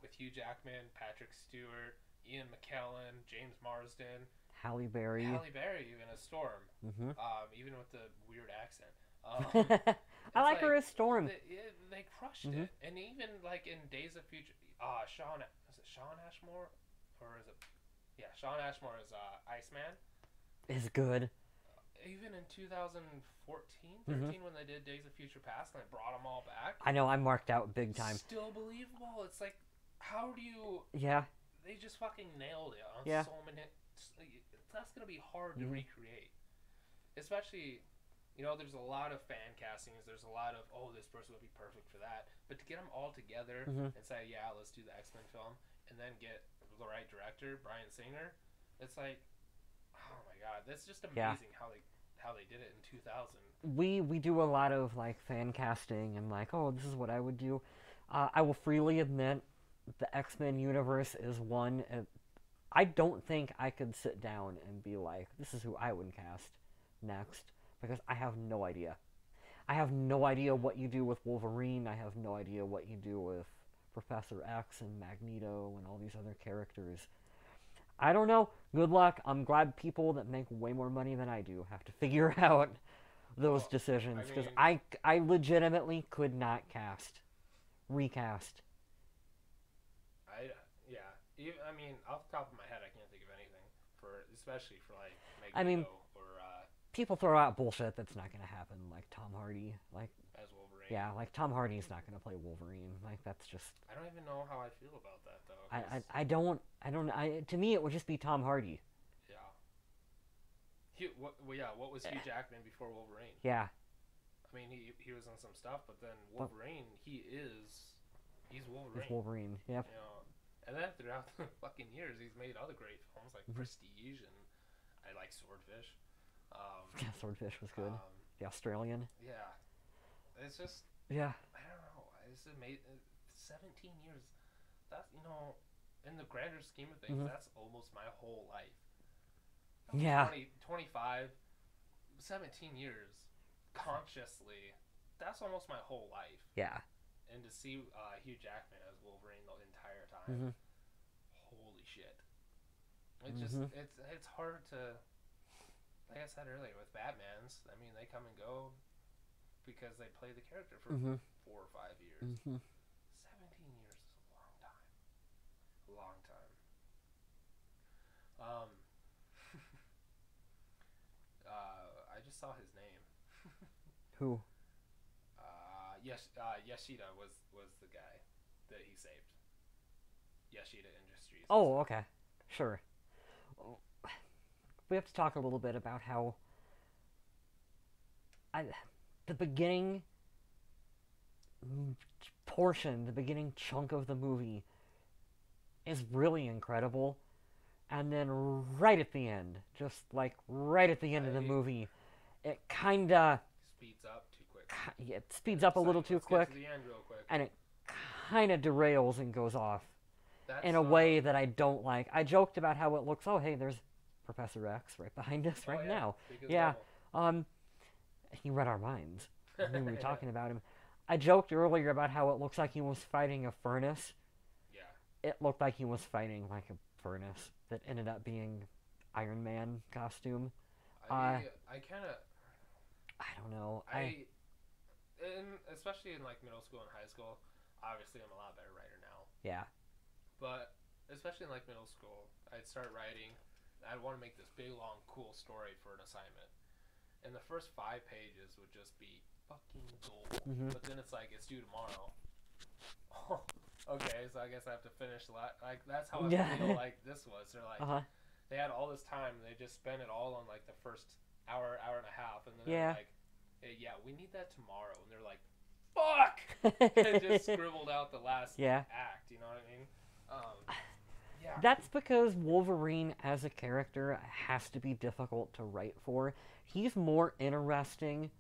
[SPEAKER 2] With Hugh Jackman, Patrick Stewart, Ian McKellen, James Marsden,
[SPEAKER 1] Halle Berry,
[SPEAKER 2] even a Storm, even with the weird accent.
[SPEAKER 1] I like her as Storm.
[SPEAKER 2] They crushed it, and even like in Days of Future, Sean Ashmore, or is it? Yeah, Sean Ashmore is Iceman.
[SPEAKER 1] Is good.
[SPEAKER 2] Even in 2014, 13, when they did Days of Future Past, and they brought them all back.
[SPEAKER 1] I know, I marked out big time.
[SPEAKER 2] Still believable. It's like, how do you?
[SPEAKER 1] Yeah.
[SPEAKER 2] They just fucking nailed it on so many. That's gonna be hard to recreate, especially, there's a lot of fan castings. There's a lot of this person would be perfect for that. But to get them all together and say, yeah, let's do the X-Men film, and then get the right director, Bryan Singer, it's like, oh my god, that's just amazing how they did it in 2000.
[SPEAKER 1] We do a lot of like fan casting and like, oh, this is what I would do. I will freely admit the X-Men universe is one. I don't think I could sit down and be like, this is who I would cast next, because I have no idea. I have no idea what you do with Wolverine. I have no idea what you do with Professor X and Magneto and all these other characters. I don't know. Good luck. I'm glad people that make way more money than I do have to figure out those decisions, because I legitimately could not recast.
[SPEAKER 2] I mean, off the top of my head, I can't think of anything especially for like Magneto
[SPEAKER 1] I mean,
[SPEAKER 2] or
[SPEAKER 1] people throw out bullshit that's not going to happen, like Tom Hardy, like
[SPEAKER 2] as Wolverine.
[SPEAKER 1] Yeah, like Tom Hardy's not going to play Wolverine. Like that's just.
[SPEAKER 2] I don't even know how I feel about that though.
[SPEAKER 1] I don't. To me, it would just be Tom Hardy.
[SPEAKER 2] Yeah. What was Hugh Jackman before Wolverine?
[SPEAKER 1] Yeah.
[SPEAKER 2] I mean, he was on some stuff, but then Wolverine, he's Wolverine.
[SPEAKER 1] He's Wolverine. Yep.
[SPEAKER 2] You know, and then throughout the fucking years, he's made other great films like Prestige, and I like Swordfish.
[SPEAKER 1] Yeah, Swordfish was good. The Australian.
[SPEAKER 2] Yeah. It's just.
[SPEAKER 1] Yeah.
[SPEAKER 2] I don't know. It's amazing. 17 years. That's, in the grander scheme of things, that's almost my whole life.
[SPEAKER 1] Yeah.
[SPEAKER 2] 25, 17 years consciously. That's almost my whole life.
[SPEAKER 1] Yeah.
[SPEAKER 2] And to see Hugh Jackman as Wolverine the entire time, holy shit! It just it's hard to, like I said earlier, with Batman's. I mean, they come and go because they play the character for 4 or 5 years. 17 years is a long time. A long time. I just saw his name.
[SPEAKER 1] Who?
[SPEAKER 2] Yashida was the guy that he saved. Yashida Industries.
[SPEAKER 1] Oh, okay. Sure. We have to talk a little bit about how the beginning portion, the beginning chunk of the movie is really incredible. And then right at the end, just like right at the end of the movie, it kind of
[SPEAKER 2] speeds up too quick.
[SPEAKER 1] Yeah, it speeds up a little too quick,
[SPEAKER 2] get to the end real quick.
[SPEAKER 1] And it kind of derails and goes off in a way that I don't like. I joked about how it looks. Oh, hey, there's Professor X right behind us now. Yeah, he read our minds. We were talking about him. I joked earlier about how it looks like he was fighting a furnace.
[SPEAKER 2] Yeah.
[SPEAKER 1] It looked like he was fighting like a furnace that ended up being Iron Man costume.
[SPEAKER 2] I kind of.
[SPEAKER 1] I don't know.
[SPEAKER 2] Especially in like middle school and high school, obviously I'm a lot better writer now.
[SPEAKER 1] Yeah.
[SPEAKER 2] But especially in like middle school, I'd start writing. I'd want to make this big, long, cool story for an assignment, and the first 5 pages would just be fucking gold. But then it's like, it's due tomorrow. Oh, okay, so I guess I have to finish like that's how I feel like this was. They're like, they had all this time, and they just spent it all on like the first hour and a half, and then they're like, hey, yeah, we need that tomorrow, and they're like, fuck, and just scribbled out the last act. You know what I mean? Yeah.
[SPEAKER 1] That's because Wolverine as a character has to be difficult to write for. He's more interesting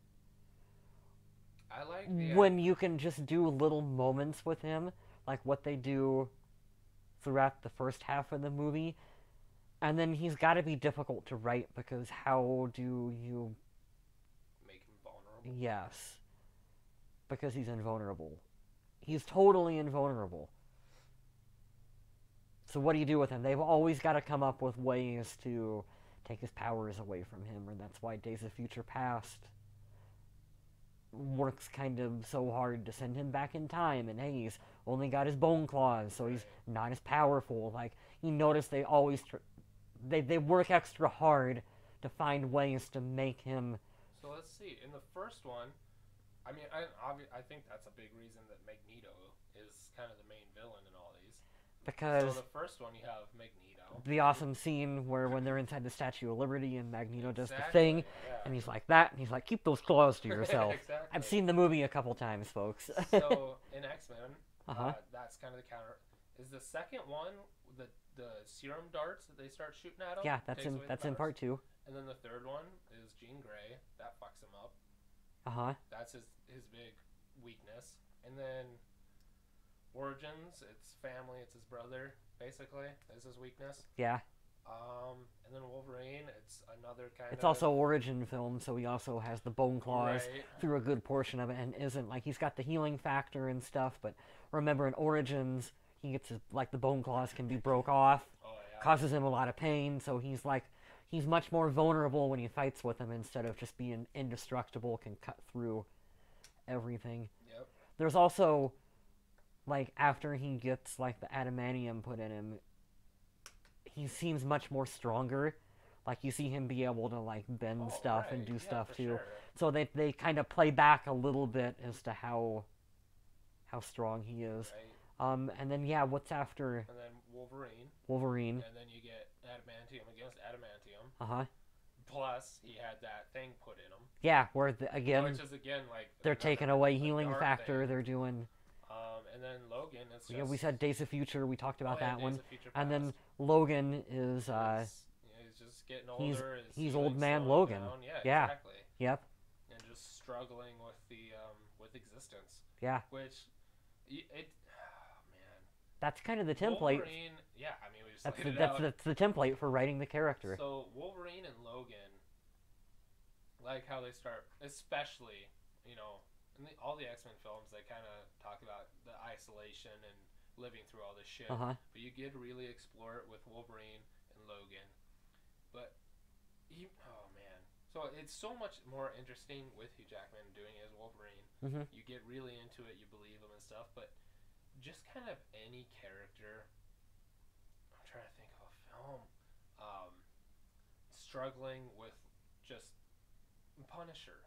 [SPEAKER 1] when you can just do little moments with him, like what they do throughout the first half of the movie. And then he's got to be difficult to write because how do you...
[SPEAKER 2] make him vulnerable?
[SPEAKER 1] Yes. Because he's invulnerable. He's totally invulnerable. So what do you do with him? They've always got to come up with ways to take his powers away from him, and that's why Days of Future Past works kind of so hard to send him back in time, and hey, he's only got his bone claws, so he's not as powerful. Like, you notice they always they work extra hard to find ways to make him...
[SPEAKER 2] So let's see. In the first one, I mean, I think that's a big reason that Magneto is kind of the main villain in all these.
[SPEAKER 1] Because...
[SPEAKER 2] So the first one, you have Magneto.
[SPEAKER 1] The awesome scene where when they're inside the Statue of Liberty and Magneto does the thing, and he's like that, and he's like, keep those claws to yourself.
[SPEAKER 2] Exactly.
[SPEAKER 1] I've seen the movie a couple times, folks.
[SPEAKER 2] So, in X-Men, that's kind of the counter. Is the second one the serum darts that they start shooting at him?
[SPEAKER 1] Yeah, that's in part 2.
[SPEAKER 2] And then the third one is Jean Grey. That fucks him up.
[SPEAKER 1] Uh-huh.
[SPEAKER 2] That's his big weakness. And then Origins, it's family, it's his brother, basically, is his weakness.
[SPEAKER 1] Yeah.
[SPEAKER 2] And then Wolverine, it's another kind of...
[SPEAKER 1] It's also origin film, so he also has the bone claws through a good portion of it, and isn't, like, he's got the healing factor and stuff, but remember in Origins, he gets, like, the bone claws can be broke off, causes him a lot of pain, so he's, like, he's much more vulnerable when he fights with them instead of just being indestructible, can cut through everything.
[SPEAKER 2] Yep.
[SPEAKER 1] There's also, like, after he gets, like, the adamantium put in him, he seems much more stronger. Like, you see him be able to, like, bend stuff and do stuff, too.
[SPEAKER 2] Sure.
[SPEAKER 1] So they kind of play back a little bit as to how strong he is.
[SPEAKER 2] Right.
[SPEAKER 1] And then, yeah, what's after...
[SPEAKER 2] And then Wolverine.
[SPEAKER 1] Wolverine.
[SPEAKER 2] And then you get adamantium against adamantium.
[SPEAKER 1] Uh-huh.
[SPEAKER 2] Plus, he had that thing put in him.
[SPEAKER 1] Yeah, where, again...
[SPEAKER 2] Which is, again, like...
[SPEAKER 1] They're taking away healing factor. Thing. They're doing...
[SPEAKER 2] And then Logan is just...
[SPEAKER 1] Yeah, we said Days of Future. We talked about that one.
[SPEAKER 2] And
[SPEAKER 1] then Logan is...
[SPEAKER 2] he's just getting older.
[SPEAKER 1] He's old man Logan.
[SPEAKER 2] Yeah, exactly.
[SPEAKER 1] Yep.
[SPEAKER 2] And just struggling with the with existence.
[SPEAKER 1] Yeah.
[SPEAKER 2] Which, man.
[SPEAKER 1] That's kind of the template.
[SPEAKER 2] Wolverine, yeah, I mean, we just
[SPEAKER 1] that's the template for writing the character.
[SPEAKER 2] So Wolverine and Logan, like how they start, especially, you know, in all the X-Men films, they kind of talk about the isolation and living through all this shit.
[SPEAKER 1] Uh-huh.
[SPEAKER 2] But you get to really explore it with Wolverine and Logan. But oh man, so it's so much more interesting with Hugh Jackman doing as Wolverine.
[SPEAKER 1] Mm-hmm.
[SPEAKER 2] You get really into it, you believe him and stuff. But just kind of any character. I'm trying to think of a film. Struggling with just Punisher.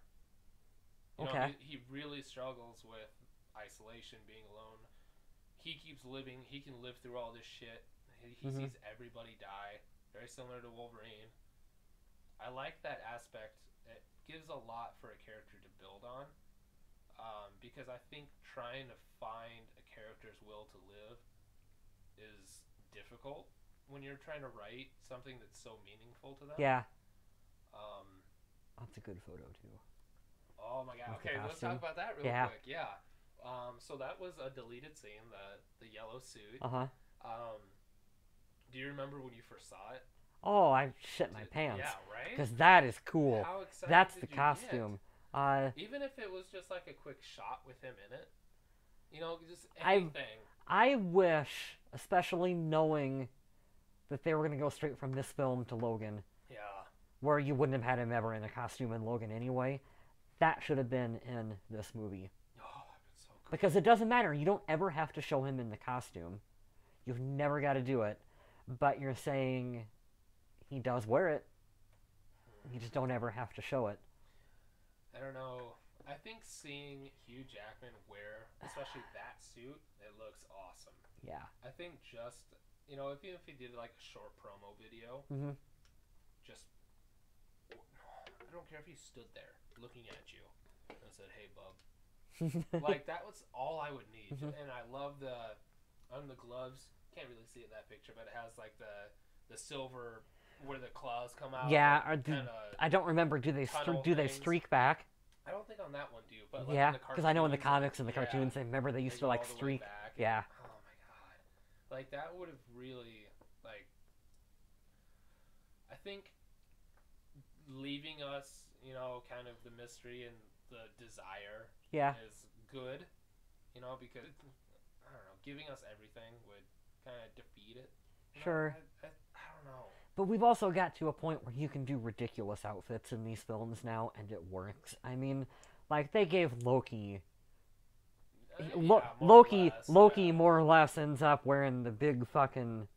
[SPEAKER 2] You know, he really struggles with isolation, being alone. He keeps living. He can live through all this shit. He sees everybody die. Very similar to Wolverine. I like that aspect. It gives a lot for a character to build on. Because I think trying to find a character's will to live is difficult when you're trying to write something that's so meaningful to them.
[SPEAKER 1] Yeah. That's a good photo, too.
[SPEAKER 2] Oh my god. Okay, let's talk about that real quick. Yeah. So that was a deleted scene, the yellow suit.
[SPEAKER 1] Uh-huh.
[SPEAKER 2] Do you remember when you first saw it?
[SPEAKER 1] Oh, I shit my pants.
[SPEAKER 2] Yeah, right?
[SPEAKER 1] Because that is cool.
[SPEAKER 2] How excited
[SPEAKER 1] That's
[SPEAKER 2] did
[SPEAKER 1] the
[SPEAKER 2] you
[SPEAKER 1] costume.
[SPEAKER 2] Even if it was just like a quick shot with him in it. You know, just anything.
[SPEAKER 1] I wish, especially knowing that they were going to go straight from this film to Logan.
[SPEAKER 2] Yeah.
[SPEAKER 1] Where you wouldn't have had him ever in a costume in Logan anyway. That should have been in this movie.
[SPEAKER 2] Oh, that'd been so cool.
[SPEAKER 1] Because it doesn't matter. You don't ever have to show him in the costume. You've never got to do it. But you're saying he does wear it. You just don't ever have to show it.
[SPEAKER 2] I don't know. I think seeing Hugh Jackman wear, especially that suit, it looks awesome.
[SPEAKER 1] Yeah.
[SPEAKER 2] I think just, you know, even if he did like a short promo video, just, I don't care if he stood there looking at you and said, "Hey, bub." Like, that was all I would need. And I love on the gloves, can't really see it in that picture, but it has like the silver where the claws come out.
[SPEAKER 1] Yeah, I don't remember. Do they streak back?
[SPEAKER 2] I don't think on that one do, but like
[SPEAKER 1] yeah, because I know in the comics and the cartoons, they remember they used to like streak. Yeah.
[SPEAKER 2] Oh my god, like that would have really like. I think leaving us, you know, kind of the mystery and the desire. Is good, you know, because I don't know, giving us everything would kind of defeat it.
[SPEAKER 1] Sure.
[SPEAKER 2] I don't know.
[SPEAKER 1] But we've also got to a point where you can do ridiculous outfits in these films now, and it works. I mean, like, they gave Loki... Loki more or less ends up wearing the big fucking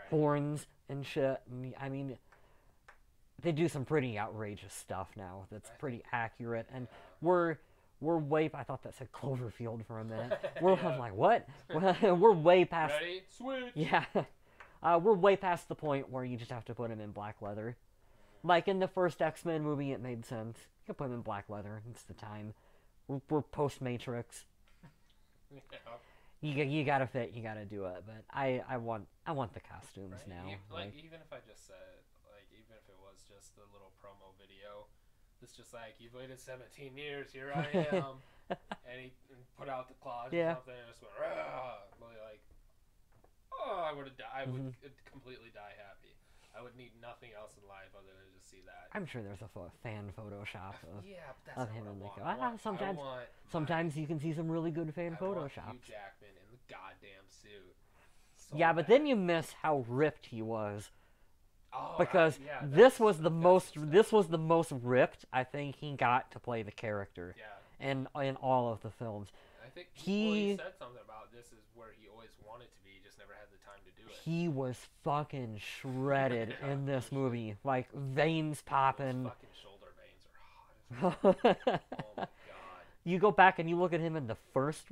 [SPEAKER 1] horns and shit. I mean, they do some pretty outrageous stuff now that's pretty accurate, and we're way... I thought that said Cloverfield for a minute. I'm like, what? We're way past...
[SPEAKER 2] Ready? Switch!
[SPEAKER 1] Yeah. We're way past the point where you just have to put him in black leather. Like in the first X-Men movie, it made sense. You can put him in black leather. It's the time. We're post-Matrix. You gotta fit, you gotta do it. But I want the costumes
[SPEAKER 2] right?
[SPEAKER 1] now.
[SPEAKER 2] Like even if I just said like even if it was just a little promo video, it's just like you've waited 17 years, here I am, and he put out the claws or
[SPEAKER 1] Yeah.
[SPEAKER 2] something, and just went like oh I would have died. I would completely die happy. I would need nothing else in life other than just see that.
[SPEAKER 1] I'm sure there's a fan Photoshop
[SPEAKER 2] Yeah, but that's
[SPEAKER 1] of
[SPEAKER 2] not
[SPEAKER 1] him
[SPEAKER 2] what I
[SPEAKER 1] in the
[SPEAKER 2] want.
[SPEAKER 1] sometimes you can see some really good fan
[SPEAKER 2] I want
[SPEAKER 1] Photoshops.
[SPEAKER 2] Hugh Jackman in the goddamn suit. So
[SPEAKER 1] Yeah, but
[SPEAKER 2] bad.
[SPEAKER 1] then you miss how ripped he was.
[SPEAKER 2] Oh,
[SPEAKER 1] Because
[SPEAKER 2] yeah,
[SPEAKER 1] this was the most ripped I think he got to play the character.
[SPEAKER 2] Yeah.
[SPEAKER 1] In all of the films.
[SPEAKER 2] I think he said something about this is where he always wanted to be, he just never had the time to do it.
[SPEAKER 1] He was fucking shredded in this movie. Like veins popping.
[SPEAKER 2] Those fucking shoulder veins are hot as oh my god.
[SPEAKER 1] You go back and you look at him in the first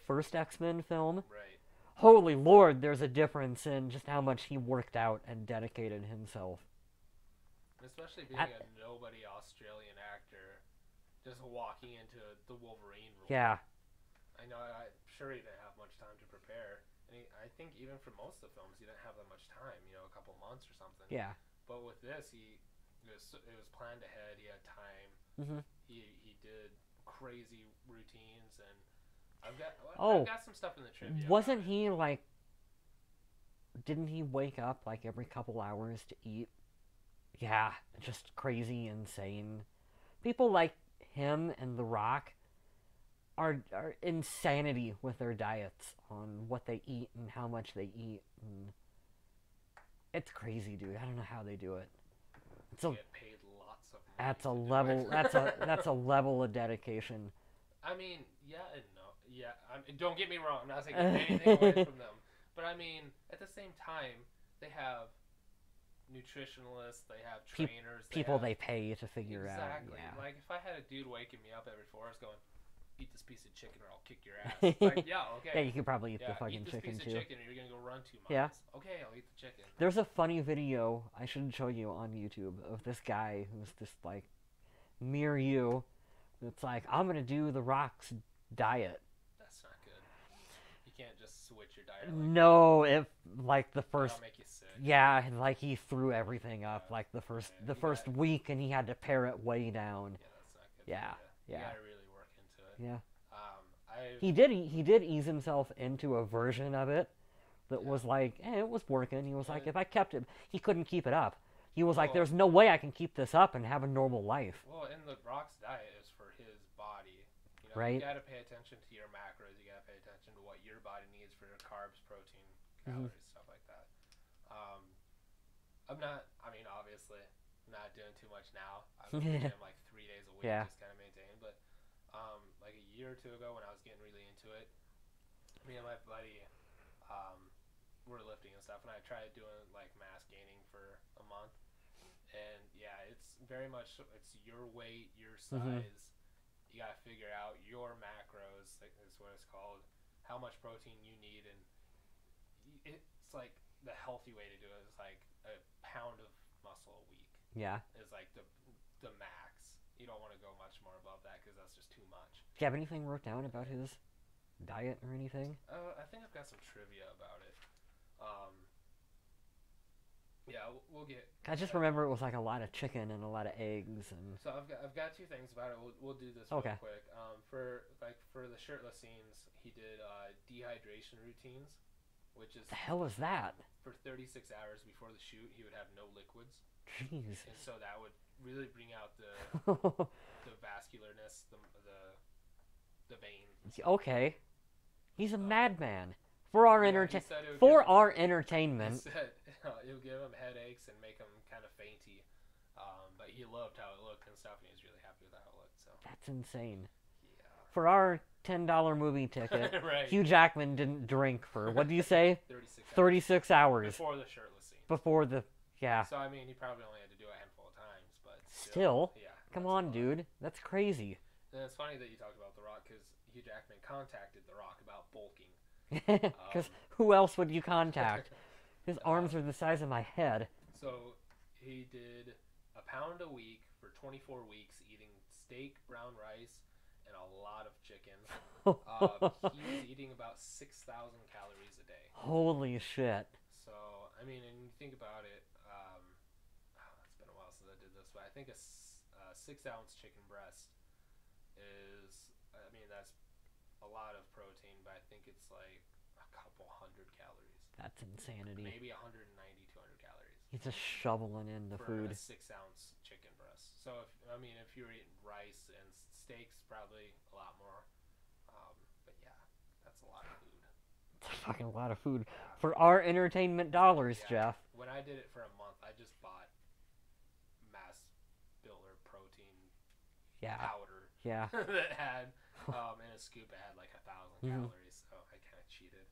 [SPEAKER 1] first X-Men film.
[SPEAKER 2] Right.
[SPEAKER 1] Holy Lord, there's a difference in just how much he worked out and dedicated himself.
[SPEAKER 2] Especially being a nobody Australian actor, just walking into the Wolverine role.
[SPEAKER 1] Yeah.
[SPEAKER 2] I know, I'm sure he didn't have much time to prepare. And I think even for most of the films, he didn't have that much time, a couple months or something.
[SPEAKER 1] Yeah.
[SPEAKER 2] But with this, it was planned ahead, he had time.
[SPEAKER 1] Mm-hmm.
[SPEAKER 2] He did crazy routines, and I've got some stuff in the trivia.
[SPEAKER 1] Wasn't he like? Didn't he wake up like every couple hours to eat? Yeah, just crazy, insane. People like him and The Rock are insanity with their diets on what they eat and how much they eat. And it's crazy, dude. I don't know how they do it.
[SPEAKER 2] It's get paid lots of money.
[SPEAKER 1] That's a level. That's a level of dedication.
[SPEAKER 2] I mean, yeah and no. Yeah, don't get me wrong. I'm not taking anything away from them, but I mean, at the same time, they have nutritionalists, they have trainers,
[SPEAKER 1] they pay to figure out.
[SPEAKER 2] Exactly.
[SPEAKER 1] Yeah.
[SPEAKER 2] Like if I had a dude waking me up every 4 hours going, eat this piece of chicken or I'll kick your ass. It's like, yeah, okay.
[SPEAKER 1] Yeah, you could probably eat the fucking
[SPEAKER 2] eat this
[SPEAKER 1] chicken
[SPEAKER 2] piece
[SPEAKER 1] too.
[SPEAKER 2] Of chicken or you're gonna go run 2 miles.
[SPEAKER 1] Yeah.
[SPEAKER 2] Okay, I'll eat the chicken.
[SPEAKER 1] There's a funny video I should show you on YouTube of this guy who's just like mere you. It's like, I'm gonna do The Rock's diet.
[SPEAKER 2] That's not good. You can't just switch your diet. Like
[SPEAKER 1] no, if like the first.
[SPEAKER 2] That'll make you sick.
[SPEAKER 1] Yeah, like he threw everything up like the first week, and he had to pare it way down.
[SPEAKER 2] Yeah, that's not good.
[SPEAKER 1] Yeah,
[SPEAKER 2] you gotta really work into it.
[SPEAKER 1] Yeah.
[SPEAKER 2] He
[SPEAKER 1] did ease himself into a version of it that was like, it was working. He was like, if I kept it, he couldn't keep it up. He was like, there's no way I can keep this up and have a normal life.
[SPEAKER 2] Well, and The Rock's diet is for his body.
[SPEAKER 1] Right.
[SPEAKER 2] You gotta pay attention to your macros. You gotta pay attention to what your body needs for your carbs, protein, calories, stuff like that. Obviously, I'm not doing too much now. I'm doing like 3 days a week, just kind of maintain. But like a year or 2 ago, when I was getting really into it, me and my buddy were lifting and stuff, and I tried doing like mass gaining for a month. And yeah, it's very much it's your weight, your size. You gotta figure out your macros. Is what it's called. How much protein you need, and it's like the healthy way to do it is like a pound of muscle a week.
[SPEAKER 1] Yeah.
[SPEAKER 2] Is like the max. You don't want to go much more above that because that's just too much.
[SPEAKER 1] Do you have anything wrote down about his diet or anything?
[SPEAKER 2] I think I've got some trivia about it. Yeah, we'll get.
[SPEAKER 1] I just remember it was like a lot of chicken and a lot of eggs and.
[SPEAKER 2] So I've got 2 things about it. We'll do this real quick. For the shirtless scenes, he did dehydration routines, which is
[SPEAKER 1] the hell is that?
[SPEAKER 2] For 36 hours before the shoot, he would have no liquids.
[SPEAKER 1] Jeez.
[SPEAKER 2] And so that would really bring out the vascularness, the veins.
[SPEAKER 1] Okay. He's a madman. For our entertainment.
[SPEAKER 2] He said it would give him headaches and make him kind of fainty. But he loved how it looked and stuff, and he was really happy with how it looked. So
[SPEAKER 1] that's insane.
[SPEAKER 2] Yeah.
[SPEAKER 1] For our $10 movie ticket,
[SPEAKER 2] right.
[SPEAKER 1] Hugh Jackman didn't drink for, what do you say?
[SPEAKER 2] 36
[SPEAKER 1] hours.
[SPEAKER 2] Before the shirtless scene.
[SPEAKER 1] Before the, yeah.
[SPEAKER 2] So, I mean, he probably only had to do it a handful of times, but
[SPEAKER 1] still
[SPEAKER 2] yeah.
[SPEAKER 1] Come on, dude. That's crazy.
[SPEAKER 2] And it's funny that you talked about The Rock, because Hugh Jackman contacted The Rock about bulking.
[SPEAKER 1] Because who else would you contact? His arms are the size of my head.
[SPEAKER 2] So he did a pound a week for 24 weeks, eating steak, brown rice, and a a lot of chicken. He's eating about 6,000 calories a day.
[SPEAKER 1] Holy shit.
[SPEAKER 2] So, I mean, and you think about it, it's been a while since I did this, but I think a 6-ounce chicken breast is, I mean, that's a lot of protein, but I think it's like a couple hundred calories.
[SPEAKER 1] That's insanity.
[SPEAKER 2] Maybe 190, 200 calories.
[SPEAKER 1] He's just shoveling in the
[SPEAKER 2] for
[SPEAKER 1] food.
[SPEAKER 2] A 6-ounce chicken breast. So, if you're eating rice and steaks, probably a lot more. But yeah, that's a lot of food.
[SPEAKER 1] It's a fucking lot of food. For our entertainment dollars, Jeff.
[SPEAKER 2] When I did it for a month, I just bought mass builder protein powder.
[SPEAKER 1] Yeah.
[SPEAKER 2] that had, in a scoop, it had like 1,000 calories, so I kind of cheated.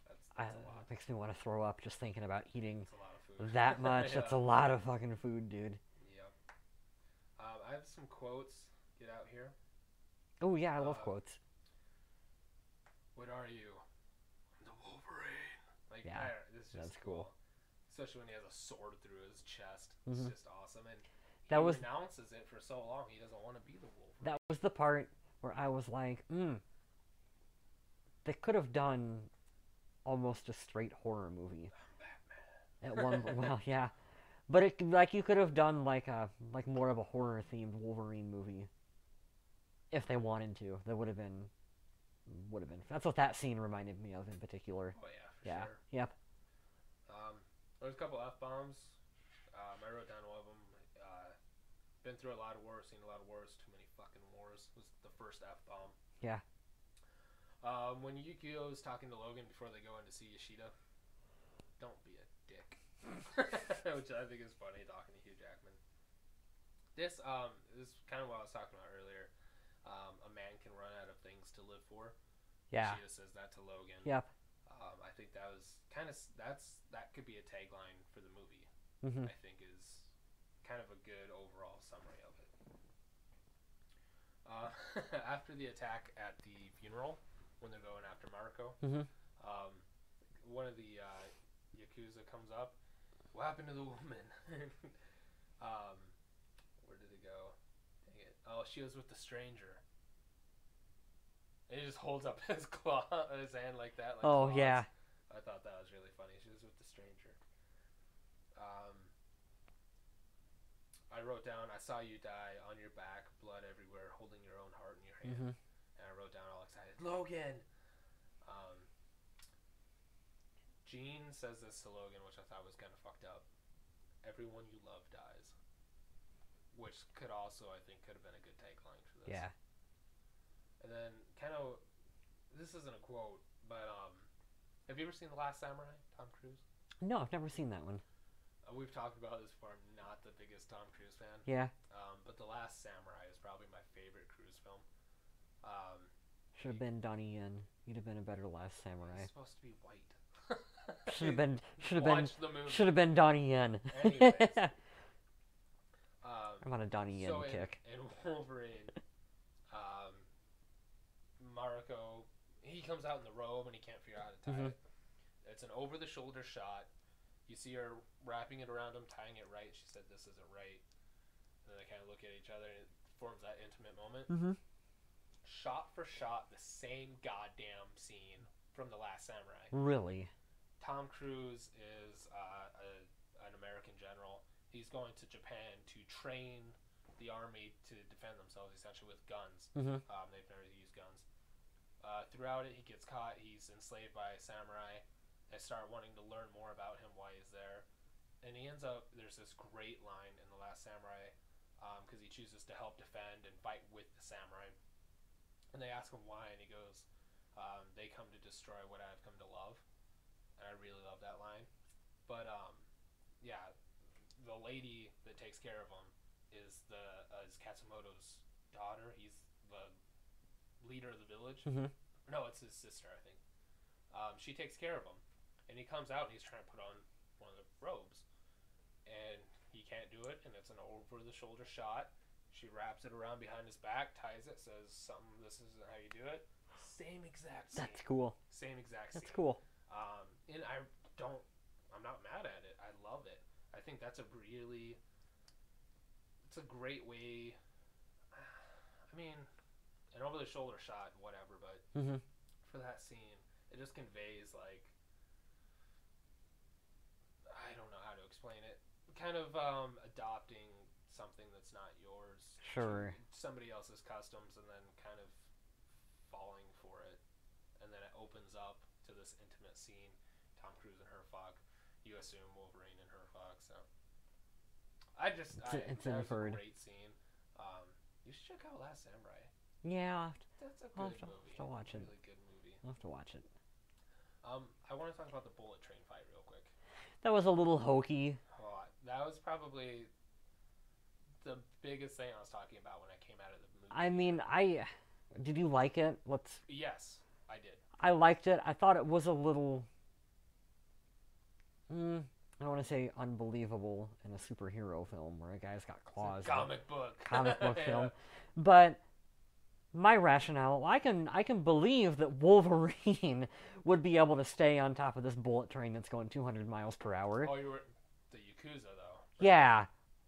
[SPEAKER 2] That's a lot.
[SPEAKER 1] It makes me want to throw up just thinking about eating
[SPEAKER 2] that's a lot of food.
[SPEAKER 1] that much. That's a lot of fucking food, dude.
[SPEAKER 2] Yep. I have some quotes. Get out here.
[SPEAKER 1] Oh, yeah, I love quotes.
[SPEAKER 2] What are you? I'm the Wolverine. Like,
[SPEAKER 1] yeah,
[SPEAKER 2] that's
[SPEAKER 1] cool.
[SPEAKER 2] Especially when he has a sword through his chest. It's just awesome. And he renounces it for so long. He doesn't want to be the Wolverine.
[SPEAKER 1] That was the part where I was like, they could have done almost a straight horror movie.
[SPEAKER 2] I'm
[SPEAKER 1] Batman. At one, well, yeah. But you could have done like more of a horror themed Wolverine movie. If they wanted to, that would have been. That's what that scene reminded me of in particular.
[SPEAKER 2] Oh yeah, for sure.
[SPEAKER 1] Yep.
[SPEAKER 2] There's a couple F-bombs. I wrote down one of them. Been through a lot of wars, seen a lot of wars. Too many fucking wars was the first F-bomb.
[SPEAKER 1] Yeah.
[SPEAKER 2] When Yukio's talking to Logan before they go in to see Yoshida, don't be a dick. Which I think is funny, talking to Hugh Jackman. This is kind of what I was talking about earlier. A man can run out of things to live for.
[SPEAKER 1] Yeah.
[SPEAKER 2] Yoshida says that to Logan.
[SPEAKER 1] Yep.
[SPEAKER 2] I think that was that could be a tagline for the movie. I think is kind of a good overall summary of it. After the attack at the funeral, when they're going after Marco, one of the Yakuza comes up. What happened to the woman? Where did it go? Dang it. Oh, she was with the stranger. And he just holds up his hand like that. Like
[SPEAKER 1] oh,
[SPEAKER 2] claws.
[SPEAKER 1] yeah.
[SPEAKER 2] I thought that was really funny. She was with the stranger. I wrote down, I saw you die on your back, blood everywhere, holding your own heart in your hand. And I wrote down all excited, Logan! Gene says this to Logan, which I thought was kind of fucked up. Everyone you love dies. Which could also, I think, could have been a good tagline for this.
[SPEAKER 1] Yeah.
[SPEAKER 2] And then, kind of, this isn't a quote, but have you ever seen The Last Samurai, Tom Cruise?
[SPEAKER 1] No, I've never seen that one.
[SPEAKER 2] We've talked about this before. I'm not the biggest Tom Cruise fan.
[SPEAKER 1] Yeah.
[SPEAKER 2] But The Last Samurai is probably my favorite Cruise film.
[SPEAKER 1] Should have been Donnie Yen. You'd have been a better Last Samurai.
[SPEAKER 2] He's supposed to be white.
[SPEAKER 1] Should have been Donnie Yen.
[SPEAKER 2] Anyways,
[SPEAKER 1] I'm on a Donnie Yen kick.
[SPEAKER 2] In Wolverine, Mariko, he comes out in the robe and he can't figure out how to tie it. It's an over-the-shoulder shot. You see her wrapping it around him, tying it right. She said, "This isn't right." And then they kind of look at each other, and it forms that intimate moment. Shot for shot, the same goddamn scene from The Last Samurai.
[SPEAKER 1] Really?
[SPEAKER 2] Tom Cruise is an American general. He's going to Japan to train the army to defend themselves, essentially with guns. They've never used guns. Throughout it, he gets caught. He's enslaved by a samurai. They start wanting to learn more about him, why he's there. And he ends up, there's this great line in The Last Samurai, because he chooses to help defend and fight with the samurai. And they ask him why, and he goes, they come to destroy what I've come to love. And I really love that line. But, yeah, the lady that takes care of him is Katsumoto's daughter. He's the leader of the village. No, it's his sister, I think. She takes care of him. And he comes out and he's trying to put on one of the robes. And he can't do it, and it's an over-the-shoulder shot. She wraps it around behind his back, ties it, says something, this isn't how you do it. Same exact scene.
[SPEAKER 1] That's cool.
[SPEAKER 2] Same exact scene.
[SPEAKER 1] That's cool.
[SPEAKER 2] And I'm not mad at it. I love it. I think that's it's a great way, mean, an over the shoulder shot, whatever, but
[SPEAKER 1] Mm-hmm.
[SPEAKER 2] for that scene, it just conveys like I don't know how to explain it. Kind of adopting something that's not yours
[SPEAKER 1] Sure.
[SPEAKER 2] to somebody else's customs, and then kind of falling for it, and then it opens up to this intimate scene. Tom Cruise and her fuck. You assume Wolverine and her fuck. So
[SPEAKER 1] It's
[SPEAKER 2] that was a
[SPEAKER 1] inferred.
[SPEAKER 2] great scene. You should check out Last Samurai.
[SPEAKER 1] Yeah,
[SPEAKER 2] That's a
[SPEAKER 1] I'll
[SPEAKER 2] good
[SPEAKER 1] have
[SPEAKER 2] movie.
[SPEAKER 1] to watch it.
[SPEAKER 2] Really good movie.
[SPEAKER 1] I'll have to watch it.
[SPEAKER 2] I want to talk about the bullet train fight real quick.
[SPEAKER 1] That was a little hokey.
[SPEAKER 2] Oh, that was probably the biggest thing I was talking about when I came out of the movie.
[SPEAKER 1] I mean, did you like it?
[SPEAKER 2] Yes, I did.
[SPEAKER 1] I liked it. I thought it was a little. I don't want to say unbelievable in a superhero film where a guy's got claws.
[SPEAKER 2] It's a comic book.
[SPEAKER 1] Comic book
[SPEAKER 2] Yeah.
[SPEAKER 1] film, but my rationale, I can believe that Wolverine would be able to stay on top of this bullet train that's going 200 miles per hour.
[SPEAKER 2] Oh, you were the Yakuza though.
[SPEAKER 1] Yeah.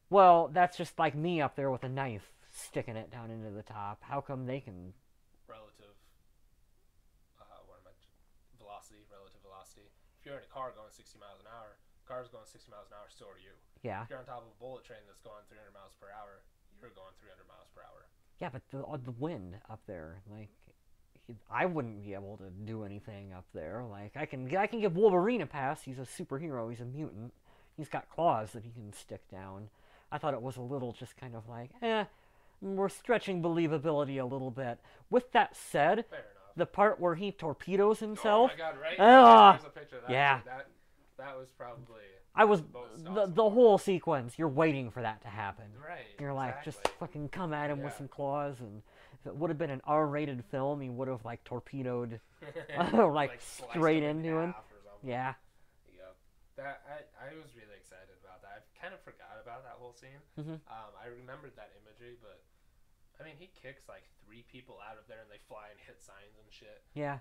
[SPEAKER 1] Well, that's just like me up there with a knife sticking it down into the top. How come they can?
[SPEAKER 2] Relative. Relative velocity. If you're in a car going 60 miles an hour, car's going 60 miles an hour, so are you.
[SPEAKER 1] Yeah.
[SPEAKER 2] If you're on top of a bullet train that's going 300 miles per hour, you're going 300 miles per hour.
[SPEAKER 1] Yeah, but the wind up there, like, I wouldn't be able to do anything up there. Like, I can give Wolverine a pass. He's a superhero. He's a mutant. He's got claws that he can stick down. I thought it was a little just kind of like, we're stretching believability a little bit. With that said,
[SPEAKER 2] Fair enough.
[SPEAKER 1] the part where he torpedoes himself.
[SPEAKER 2] Oh my god, right?
[SPEAKER 1] Ah,
[SPEAKER 2] There's a picture of that.
[SPEAKER 1] yeah.
[SPEAKER 2] Too. That was probably.
[SPEAKER 1] I was
[SPEAKER 2] most
[SPEAKER 1] the
[SPEAKER 2] awesome.
[SPEAKER 1] whole sequence. You're waiting for that to happen.
[SPEAKER 2] Right.
[SPEAKER 1] You're like,
[SPEAKER 2] exactly.
[SPEAKER 1] just fucking come at him with
[SPEAKER 2] Yeah.
[SPEAKER 1] some claws, and if it would have been an R-rated film, he would have like torpedoed, like
[SPEAKER 2] sliced
[SPEAKER 1] straight
[SPEAKER 2] him in
[SPEAKER 1] into him.
[SPEAKER 2] half or something.
[SPEAKER 1] Yeah.
[SPEAKER 2] Yep. That I was really excited about that. I kind of forgot about that whole scene.
[SPEAKER 1] Mhm.
[SPEAKER 2] I remembered that imagery, but I mean, he kicks like 3 people out of there, and they fly and hit signs and shit.
[SPEAKER 1] Yeah.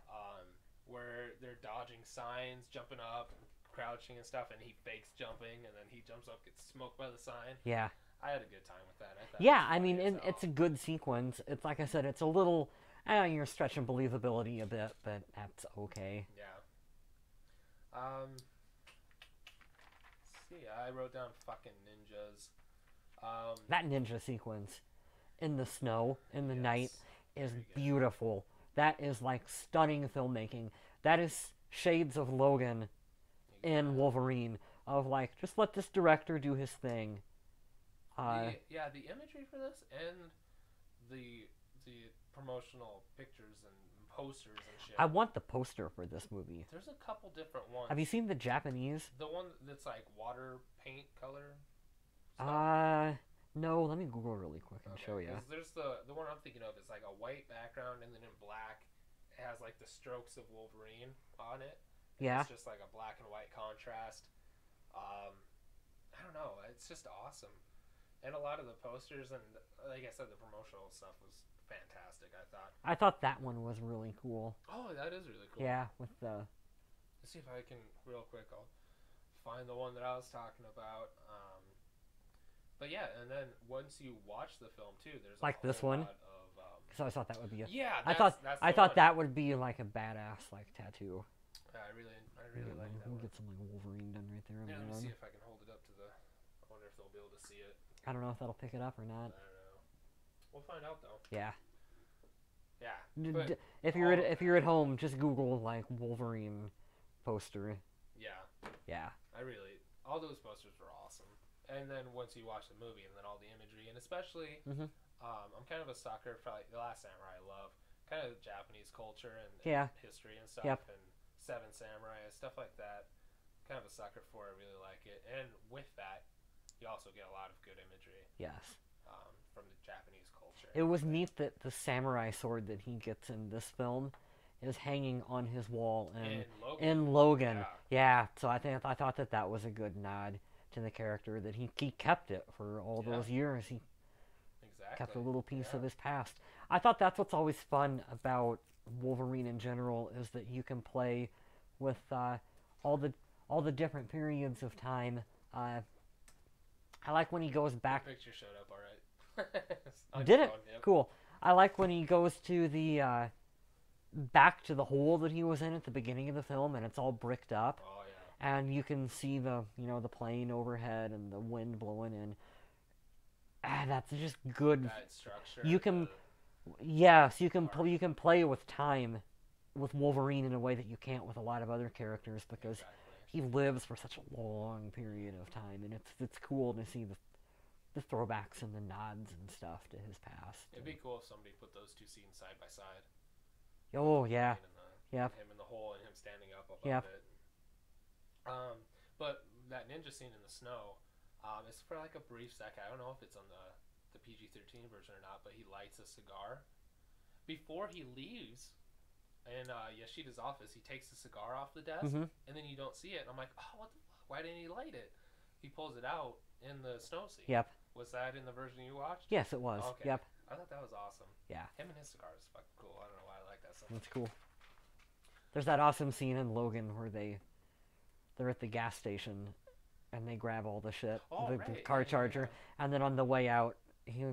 [SPEAKER 2] Where they're dodging signs, jumping up, crouching and stuff, and he fakes jumping, and then he jumps up, gets smoked by the sign.
[SPEAKER 1] Yeah.
[SPEAKER 2] I had a good time with that. I thought
[SPEAKER 1] Yeah.
[SPEAKER 2] it was
[SPEAKER 1] I mean,
[SPEAKER 2] funny as
[SPEAKER 1] it's a
[SPEAKER 2] hell.
[SPEAKER 1] good sequence. It's like I said, it's a little. You're stretching believability a bit, but that's okay.
[SPEAKER 2] Yeah. Let's see. I wrote down fucking ninjas.
[SPEAKER 1] That ninja sequence in the snow in the
[SPEAKER 2] Yes,
[SPEAKER 1] night is
[SPEAKER 2] very good.
[SPEAKER 1] beautiful. That is like stunning filmmaking. That is shades of Logan in Wolverine, of like, just let this director do his thing.
[SPEAKER 2] The imagery for this and the promotional pictures and posters and shit.
[SPEAKER 1] I want the poster for this movie.
[SPEAKER 2] There's a couple different ones.
[SPEAKER 1] Have you seen the Japanese?
[SPEAKER 2] The one that's like water paint color stuff?
[SPEAKER 1] No, let me Google really quick and
[SPEAKER 2] Okay,
[SPEAKER 1] show you.
[SPEAKER 2] 'cause there's the one I'm thinking of is like a white background, and then in black it has like the strokes of Wolverine on it. And
[SPEAKER 1] Yeah.
[SPEAKER 2] It's just like a black and white contrast. I don't know. It's just awesome. And a lot of the posters and, like I said, the promotional stuff was fantastic, I thought.
[SPEAKER 1] I thought that one was really cool.
[SPEAKER 2] Oh, that is really cool.
[SPEAKER 1] Yeah, with the...
[SPEAKER 2] Let's see if I can, real quick, I'll find the one that I was talking about. But yeah, and then once you watch the film, too, there's
[SPEAKER 1] Like
[SPEAKER 2] a
[SPEAKER 1] this
[SPEAKER 2] whole
[SPEAKER 1] one?
[SPEAKER 2] lot of...
[SPEAKER 1] So I thought that would be a...
[SPEAKER 2] yeah,
[SPEAKER 1] I
[SPEAKER 2] that's
[SPEAKER 1] thought
[SPEAKER 2] the one.
[SPEAKER 1] that would be like a badass like tattoo.
[SPEAKER 2] Yeah, I really like that
[SPEAKER 1] Let me
[SPEAKER 2] one.
[SPEAKER 1] get some like Wolverine done right there.
[SPEAKER 2] Yeah, let me
[SPEAKER 1] man.
[SPEAKER 2] see if I can hold it up to the... I wonder if they'll be able to see it.
[SPEAKER 1] I don't know if that'll pick it up or not.
[SPEAKER 2] I don't know. We'll find out, though.
[SPEAKER 1] Yeah.
[SPEAKER 2] Yeah.
[SPEAKER 1] D-
[SPEAKER 2] But
[SPEAKER 1] d- if you're at home, just Google like Wolverine poster.
[SPEAKER 2] yeah,
[SPEAKER 1] Yeah.
[SPEAKER 2] all those posters were awesome. And then once you watch the movie, and then all the imagery, and especially,
[SPEAKER 1] Mhm.
[SPEAKER 2] I'm kind of a sucker for like The Last Samurai. I love kind of Japanese culture and
[SPEAKER 1] Yeah.
[SPEAKER 2] history and stuff,
[SPEAKER 1] Yep.
[SPEAKER 2] and Seven Samurai and stuff like that. Kind of a sucker for. I really like it, and with that, you also get a lot of good imagery
[SPEAKER 1] Yes.
[SPEAKER 2] from the Japanese culture.
[SPEAKER 1] It was neat that the samurai sword that he gets in this film is hanging on his wall in Logan.
[SPEAKER 2] Yeah.
[SPEAKER 1] Yeah. So I thought that was a good nod to the character, that he kept it for all
[SPEAKER 2] Yeah.
[SPEAKER 1] those years. He
[SPEAKER 2] Exactly.
[SPEAKER 1] kept a little piece
[SPEAKER 2] Yeah.
[SPEAKER 1] of his past. I thought that's what's always fun about Wolverine in general, is that you can play with all the different periods of time. I like when he goes back.
[SPEAKER 2] The picture showed up all right. On
[SPEAKER 1] Did
[SPEAKER 2] your
[SPEAKER 1] it?
[SPEAKER 2] phone, yep.
[SPEAKER 1] Cool. I like when he goes to the back to the hole that he was in at the beginning of the film, and it's all bricked up,
[SPEAKER 2] Oh yeah.
[SPEAKER 1] and you can see the the plane overhead and the wind blowing in. Ah, that's just good.
[SPEAKER 2] That structure.
[SPEAKER 1] You can yes, you can play with time with Wolverine in a way that you can't with a lot of other characters because
[SPEAKER 2] Exactly.
[SPEAKER 1] he lives for such a long period of time, and it's cool to see the throwbacks and the nods and stuff to his past.
[SPEAKER 2] It'd be cool if somebody put those two scenes side by side.
[SPEAKER 1] Oh yeah, yep,
[SPEAKER 2] Him in the hole and him standing up above
[SPEAKER 1] yep.
[SPEAKER 2] it. But that ninja scene in the snow, is for like a brief second. I don't know if it's on the PG-13 version or not, but he lights a cigar before he leaves. In Yoshida's office, he takes the cigar off the desk,
[SPEAKER 1] Mm-hmm.
[SPEAKER 2] and then you don't see it. And I'm like, oh, what the fuck? Why didn't he light it? He pulls it out in the snow scene.
[SPEAKER 1] Yep.
[SPEAKER 2] Was that in the version you watched?
[SPEAKER 1] Yes, it was.
[SPEAKER 2] Okay.
[SPEAKER 1] Yep.
[SPEAKER 2] I thought that was awesome.
[SPEAKER 1] Yeah.
[SPEAKER 2] Him and his cigar is fucking cool. I don't know why I like that so much.
[SPEAKER 1] That's cool. There's that awesome scene in Logan where they're at the gas station and they grab all the shit,
[SPEAKER 2] Oh,
[SPEAKER 1] the
[SPEAKER 2] right.
[SPEAKER 1] car
[SPEAKER 2] Yeah,
[SPEAKER 1] charger,
[SPEAKER 2] yeah.
[SPEAKER 1] and then on the way out, he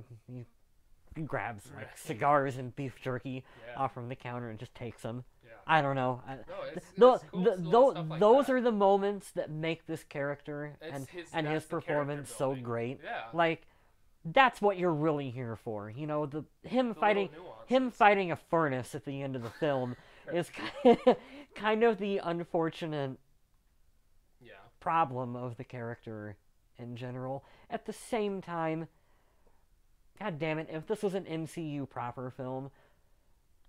[SPEAKER 1] grabs like cigars and beef jerky
[SPEAKER 2] Yeah.
[SPEAKER 1] off from the counter and just takes them.
[SPEAKER 2] Yeah.
[SPEAKER 1] I don't know.
[SPEAKER 2] No, it's
[SPEAKER 1] Tho-
[SPEAKER 2] cool.
[SPEAKER 1] th-
[SPEAKER 2] Little
[SPEAKER 1] tho-
[SPEAKER 2] stuff like
[SPEAKER 1] those
[SPEAKER 2] that.
[SPEAKER 1] are the moments that make this character
[SPEAKER 2] It's
[SPEAKER 1] and
[SPEAKER 2] his-
[SPEAKER 1] and
[SPEAKER 2] that's
[SPEAKER 1] his
[SPEAKER 2] the character
[SPEAKER 1] performance so
[SPEAKER 2] building.
[SPEAKER 1] great.
[SPEAKER 2] Yeah.
[SPEAKER 1] Like that's what you're really here for. Him
[SPEAKER 2] The
[SPEAKER 1] fighting
[SPEAKER 2] little nuances.
[SPEAKER 1] him fighting a furnace at the end of the film is kind of the unfortunate
[SPEAKER 2] Yeah.
[SPEAKER 1] problem of the character in general. At the same time, god damn it, if this was an MCU proper film,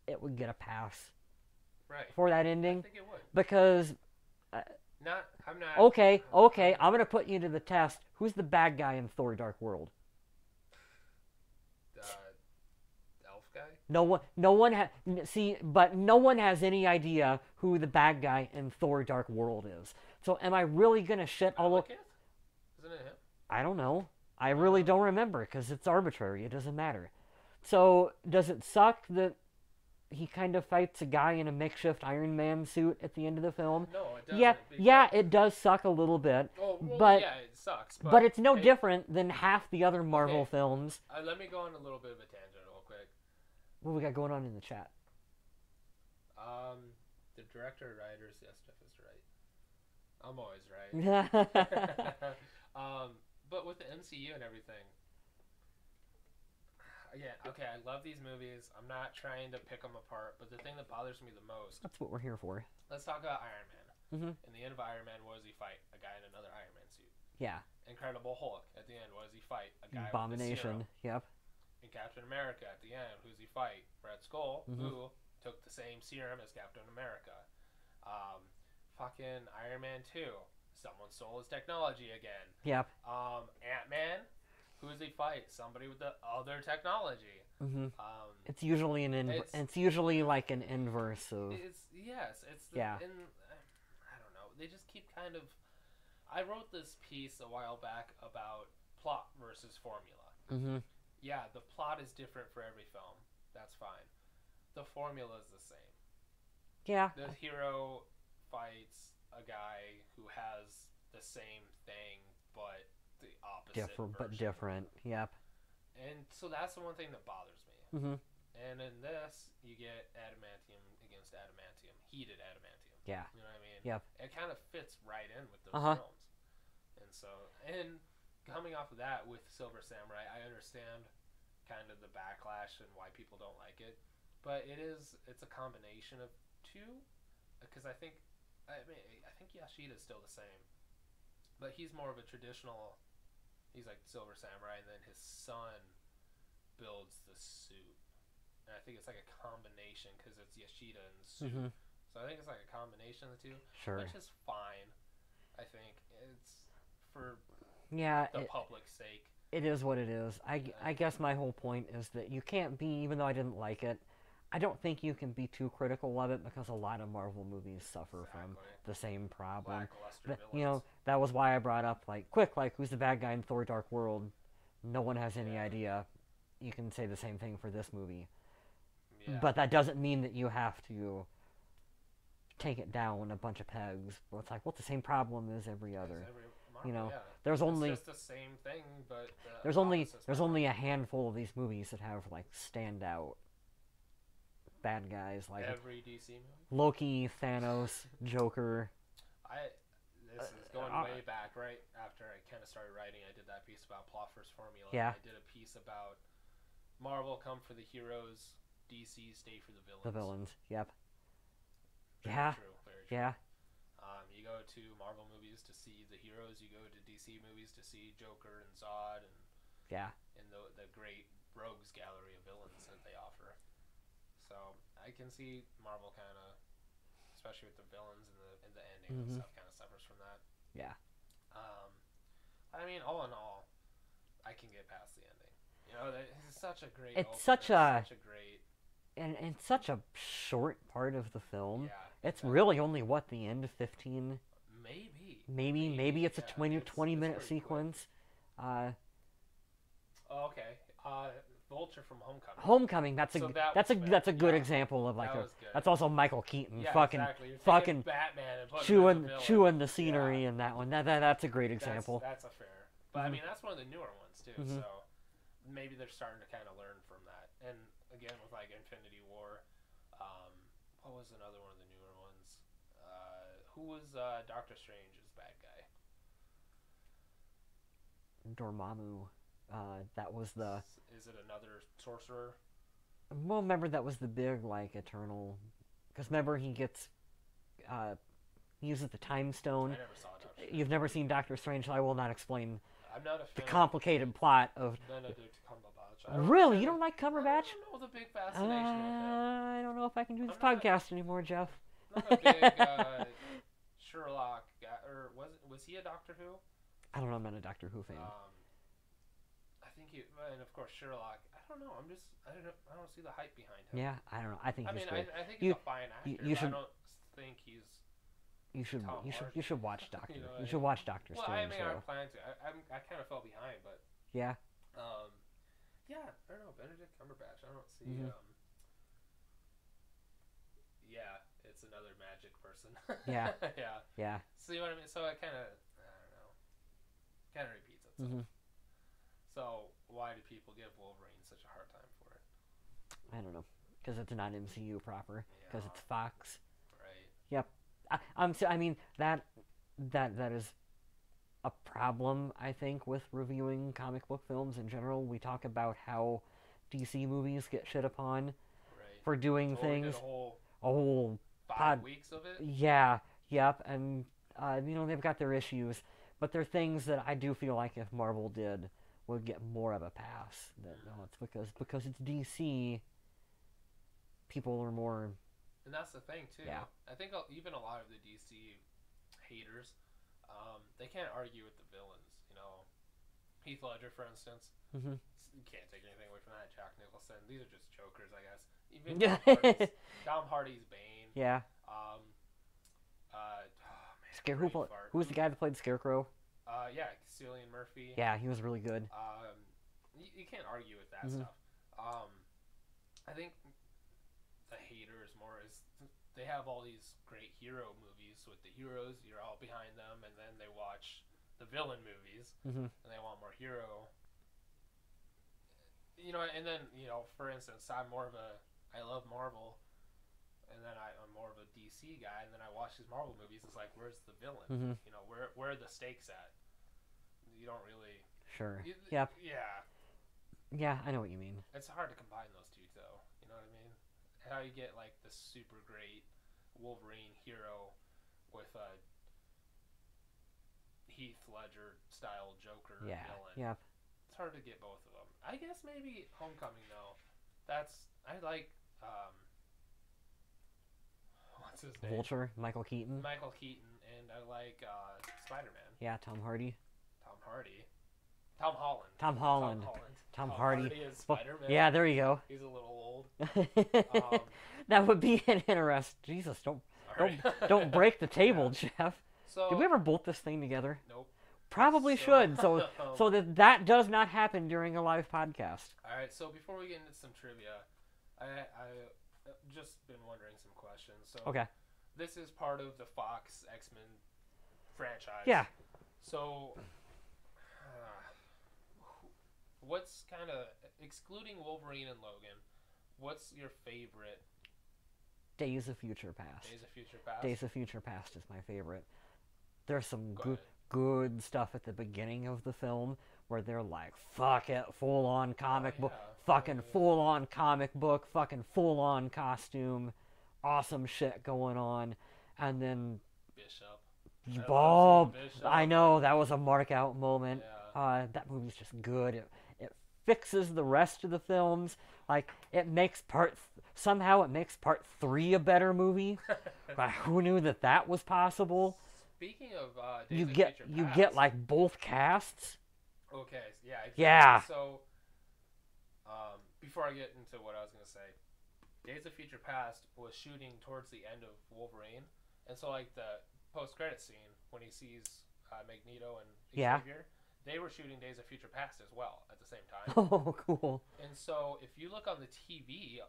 [SPEAKER 1] it would get a pass
[SPEAKER 2] Right.
[SPEAKER 1] for that
[SPEAKER 2] I
[SPEAKER 1] ending
[SPEAKER 2] think it would.
[SPEAKER 1] because
[SPEAKER 2] I'm not.
[SPEAKER 1] okay, I'm gonna put you to the test. Who's the bad guy in Thor: Dark World?
[SPEAKER 2] Elf guy.
[SPEAKER 1] No one but no one has any idea who the bad guy in Thor: Dark World is. So am I really gonna shit all over?
[SPEAKER 2] Malekith? Isn't it him?
[SPEAKER 1] I don't know. I really don't remember because it's arbitrary. It doesn't matter. So does it suck that he kind of fights a guy in a makeshift Iron Man suit at the end of the film?
[SPEAKER 2] No, it doesn't.
[SPEAKER 1] Yeah,
[SPEAKER 2] because-
[SPEAKER 1] yeah, it does suck a little bit.
[SPEAKER 2] Oh, well,
[SPEAKER 1] but
[SPEAKER 2] yeah, it sucks.
[SPEAKER 1] but it's no
[SPEAKER 2] hey,
[SPEAKER 1] different than half the other Marvel
[SPEAKER 2] Okay.
[SPEAKER 1] films.
[SPEAKER 2] Let me go on a little bit of a tangent real quick.
[SPEAKER 1] What we got going on in the chat?
[SPEAKER 2] The director writers, yes, Jeff is right. I'm always right. But with the MCU and everything, yeah, okay, I love these movies. I'm not trying to pick them apart, but the thing that bothers me the most.
[SPEAKER 1] That's what we're here for.
[SPEAKER 2] Let's talk about Iron Man.
[SPEAKER 1] Mm-hmm.
[SPEAKER 2] In the end of Iron Man, what does he fight? A guy in another Iron Man suit.
[SPEAKER 1] Yeah.
[SPEAKER 2] Incredible Hulk. At the end, what does he fight? A guy
[SPEAKER 1] Abomination.
[SPEAKER 2] with a serum.
[SPEAKER 1] Yep.
[SPEAKER 2] In Captain America, at the end, who's he fight? Red Skull,
[SPEAKER 1] Mhm.
[SPEAKER 2] who took the same serum as Captain America. Fucking Iron Man 2. Someone stole his technology again.
[SPEAKER 1] Yep.
[SPEAKER 2] Ant-Man, who does he fight? Somebody with the other technology.
[SPEAKER 1] Mm-hmm. It's usually it's usually like an inverse of.
[SPEAKER 2] It's
[SPEAKER 1] Yeah.
[SPEAKER 2] And I don't know. They just keep kind of. I wrote this piece a while back about plot versus formula.
[SPEAKER 1] Mm-hmm.
[SPEAKER 2] Yeah, the plot is different for every film. That's fine. The formula is the same.
[SPEAKER 1] Yeah.
[SPEAKER 2] The hero fights a guy who has the same thing, but the opposite.
[SPEAKER 1] But
[SPEAKER 2] version.
[SPEAKER 1] different. Yep.
[SPEAKER 2] And so that's the one thing that bothers me.
[SPEAKER 1] Mm-hmm.
[SPEAKER 2] And in this, you get adamantium against adamantium, heated adamantium.
[SPEAKER 1] Yeah.
[SPEAKER 2] You know what I mean?
[SPEAKER 1] Yep.
[SPEAKER 2] It kind of fits right in with those
[SPEAKER 1] Uh-huh.
[SPEAKER 2] films. And so, and coming off of that with Silver Samurai, I understand kind of the backlash and why people don't like it. But it's a combination of two, because I think Yoshida's still the same, but he's more of a traditional. He's like Silver Samurai, and then his son builds the suit, and I think it's like a combination because it's Yoshida in the suit.
[SPEAKER 1] Mm-hmm.
[SPEAKER 2] So I think it's like a combination of the two,
[SPEAKER 1] Sure.
[SPEAKER 2] which is fine. I think it's for
[SPEAKER 1] Yeah.
[SPEAKER 2] the public's sake.
[SPEAKER 1] It is what it is. I guess my whole point is that you can't be, even though I didn't like it, I don't think you can be too critical of it because a lot of Marvel movies suffer from the same problem.
[SPEAKER 2] Lackluster
[SPEAKER 1] You know, that was why I brought up, who's the bad guy in Thor: Dark World? No one has any idea. You can say the same thing for this movie.
[SPEAKER 2] Yeah.
[SPEAKER 1] But that doesn't mean that you have to take it down a bunch of pegs. Well, it's like, well, it's the same problem as every other.
[SPEAKER 2] Marvel,
[SPEAKER 1] You know,
[SPEAKER 2] yeah.
[SPEAKER 1] there's only
[SPEAKER 2] It's just the same thing, but
[SPEAKER 1] there's only a handful of these movies that have like standout bad guys like
[SPEAKER 2] every DC movie.
[SPEAKER 1] Loki, Thanos, Joker.
[SPEAKER 2] This is going way back, right after I kind of started writing. I did that piece about plot versus formula.
[SPEAKER 1] Yeah.
[SPEAKER 2] I did a piece about Marvel come for the heroes, DC stay for the villains.
[SPEAKER 1] The villains, yep.
[SPEAKER 2] Very true. Very true.
[SPEAKER 1] Yeah.
[SPEAKER 2] You go to Marvel movies to see the heroes. You go to DC movies to see Joker and Zod and the great rogues gallery of villains that they offer. So I can see Marvel kind of, especially with the villains and the ending and stuff, kind of suffers from that.
[SPEAKER 1] Yeah.
[SPEAKER 2] I mean, all in all, I can get past the ending. You know, it's such a great.
[SPEAKER 1] It's
[SPEAKER 2] such a great.
[SPEAKER 1] And such a short part of the film.
[SPEAKER 2] Yeah.
[SPEAKER 1] It's really only what, the end of 15? Maybe it's a 20 minute sequence.
[SPEAKER 2] Okay. Vulture from Homecoming.
[SPEAKER 1] Homecoming. That's a good example of like that's also Michael Keaton fucking
[SPEAKER 2] Batman and
[SPEAKER 1] chewing the scenery in that one. That's a great example.
[SPEAKER 2] That's a fair. But I mean, that's one of the newer ones too. So maybe they're starting to kind of learn from that. And again, with like Infinity War, what was another one of the newer ones? Who was Doctor Strange's bad guy?
[SPEAKER 1] Dormammu. That was the.
[SPEAKER 2] Is it another sorcerer?
[SPEAKER 1] Well, remember that was the big like eternal, because remember he gets, he uses the time stone.
[SPEAKER 2] I never saw Doctor Strange.
[SPEAKER 1] You've never seen Doctor Strange, so I will not explain
[SPEAKER 2] I'm not a fan
[SPEAKER 1] the complicated plot of.
[SPEAKER 2] Benedict Cumberbatch.
[SPEAKER 1] Really, you don't like Cumberbatch?
[SPEAKER 2] I don't know the big fascination with him.
[SPEAKER 1] I don't know if I can do this podcast anymore, Jeff.
[SPEAKER 2] I'm not a big Sherlock guy, or was he a Doctor Who?
[SPEAKER 1] I don't know. I'm not a Doctor Who fan.
[SPEAKER 2] I think he, and of course Sherlock. I don't know. I don't see the hype behind him.
[SPEAKER 1] Yeah, I don't know. I think he's great.
[SPEAKER 2] I think he's a fine actor.
[SPEAKER 1] You should.
[SPEAKER 2] But I don't think he's.
[SPEAKER 1] You should watch Doctor.
[SPEAKER 2] You
[SPEAKER 1] should watch Doctor Strange.
[SPEAKER 2] Well, I mean, I plan to. I kind of fell behind, but.
[SPEAKER 1] Yeah.
[SPEAKER 2] Yeah, I don't know. Benedict Cumberbatch. I don't see. Yeah, it's another magic person.
[SPEAKER 1] Yeah.
[SPEAKER 2] Yeah. See what I mean? So it kind of, I don't know, kind of repeats itself. So why do people give Wolverine such a hard time for it?
[SPEAKER 1] I don't know. Because it's not MCU proper. Because it's Fox.
[SPEAKER 2] Right.
[SPEAKER 1] Yep. I mean that is a problem, I think, with reviewing comic book films in general. We talk about how DC movies get shit upon for doing things.
[SPEAKER 2] A whole 5 weeks of it?
[SPEAKER 1] Yeah, yep. And, they've got their issues. But they're things that I do feel like if Marvel did, would get more of a pass. It's because it's DC, people are more...
[SPEAKER 2] And that's the thing, too.
[SPEAKER 1] Yeah.
[SPEAKER 2] I think even a lot of the DC haters... they can't argue with the villains, Heath Ledger, for instance. You can't take anything away from that. Jack Nicholson. These are just jokers, I guess. Even Tom Hardy's Bane.
[SPEAKER 1] Yeah. Who was the guy that played Scarecrow?
[SPEAKER 2] Yeah, Cillian Murphy.
[SPEAKER 1] Yeah, he was really good.
[SPEAKER 2] You can't argue with that stuff. I think the haters more is they have all these great hero movies with the heroes. You're all behind them, and then they watch the villain movies, and they want more hero. And then for instance, I love Marvel, and then I'm more of a DC guy, and then I watch these Marvel movies. It's like, where's the villain? Where are the stakes at? You don't really.
[SPEAKER 1] Sure. Yep.
[SPEAKER 2] Yeah.
[SPEAKER 1] Yeah, I know what you mean.
[SPEAKER 2] It's hard to combine those two, though. You know what I mean? How you get like the super great Wolverine hero with a Heath Ledger style Joker villain.
[SPEAKER 1] Yeah.
[SPEAKER 2] It's hard to get both of them. I guess maybe Homecoming though. I like what's his name?
[SPEAKER 1] Vulture, Michael Keaton.
[SPEAKER 2] And I like Spider-Man.
[SPEAKER 1] Yeah, Tom Hardy.
[SPEAKER 2] Tom Holland.
[SPEAKER 1] Tom Hardy
[SPEAKER 2] is Spider-Man.
[SPEAKER 1] Yeah, there you go.
[SPEAKER 2] He's a little old.
[SPEAKER 1] That would be an interesting. Jesus, don't break the table,
[SPEAKER 2] Yeah.
[SPEAKER 1] Jeff.
[SPEAKER 2] So,
[SPEAKER 1] Did we ever bolt this thing together?
[SPEAKER 2] Nope.
[SPEAKER 1] Probably should. So that does not happen during a live podcast.
[SPEAKER 2] All right. So before we get into some trivia, I just been wondering some questions. So
[SPEAKER 1] okay.
[SPEAKER 2] This is part of the Fox X-Men franchise.
[SPEAKER 1] Yeah.
[SPEAKER 2] So, what's kind of excluding Wolverine and Logan? What's your favorite?
[SPEAKER 1] Days of Future Past.
[SPEAKER 2] Days of Future Past.
[SPEAKER 1] Days of Future Past is my favorite. There's some good stuff at the beginning of the film where they're like, fuck it, full on comic book, fucking full on comic book, fucking full on costume, awesome shit going on, and then
[SPEAKER 2] Bishop.
[SPEAKER 1] I know, that was a mark out moment.
[SPEAKER 2] Yeah.
[SPEAKER 1] That movie's just good. It fixes the rest of the films. Like, somehow it makes part 3 a better movie. Who knew that was possible?
[SPEAKER 2] Speaking of
[SPEAKER 1] you get like both casts.
[SPEAKER 2] Okay, yeah, exactly.
[SPEAKER 1] Yeah.
[SPEAKER 2] So, before I get into what I was gonna say, Days of Future Past was shooting towards the end of Wolverine, and so like the post-credit scene when he sees Magneto and Xavier, they were shooting Days of Future Past as well at the same time.
[SPEAKER 1] Oh, cool.
[SPEAKER 2] And so if you look on the TV,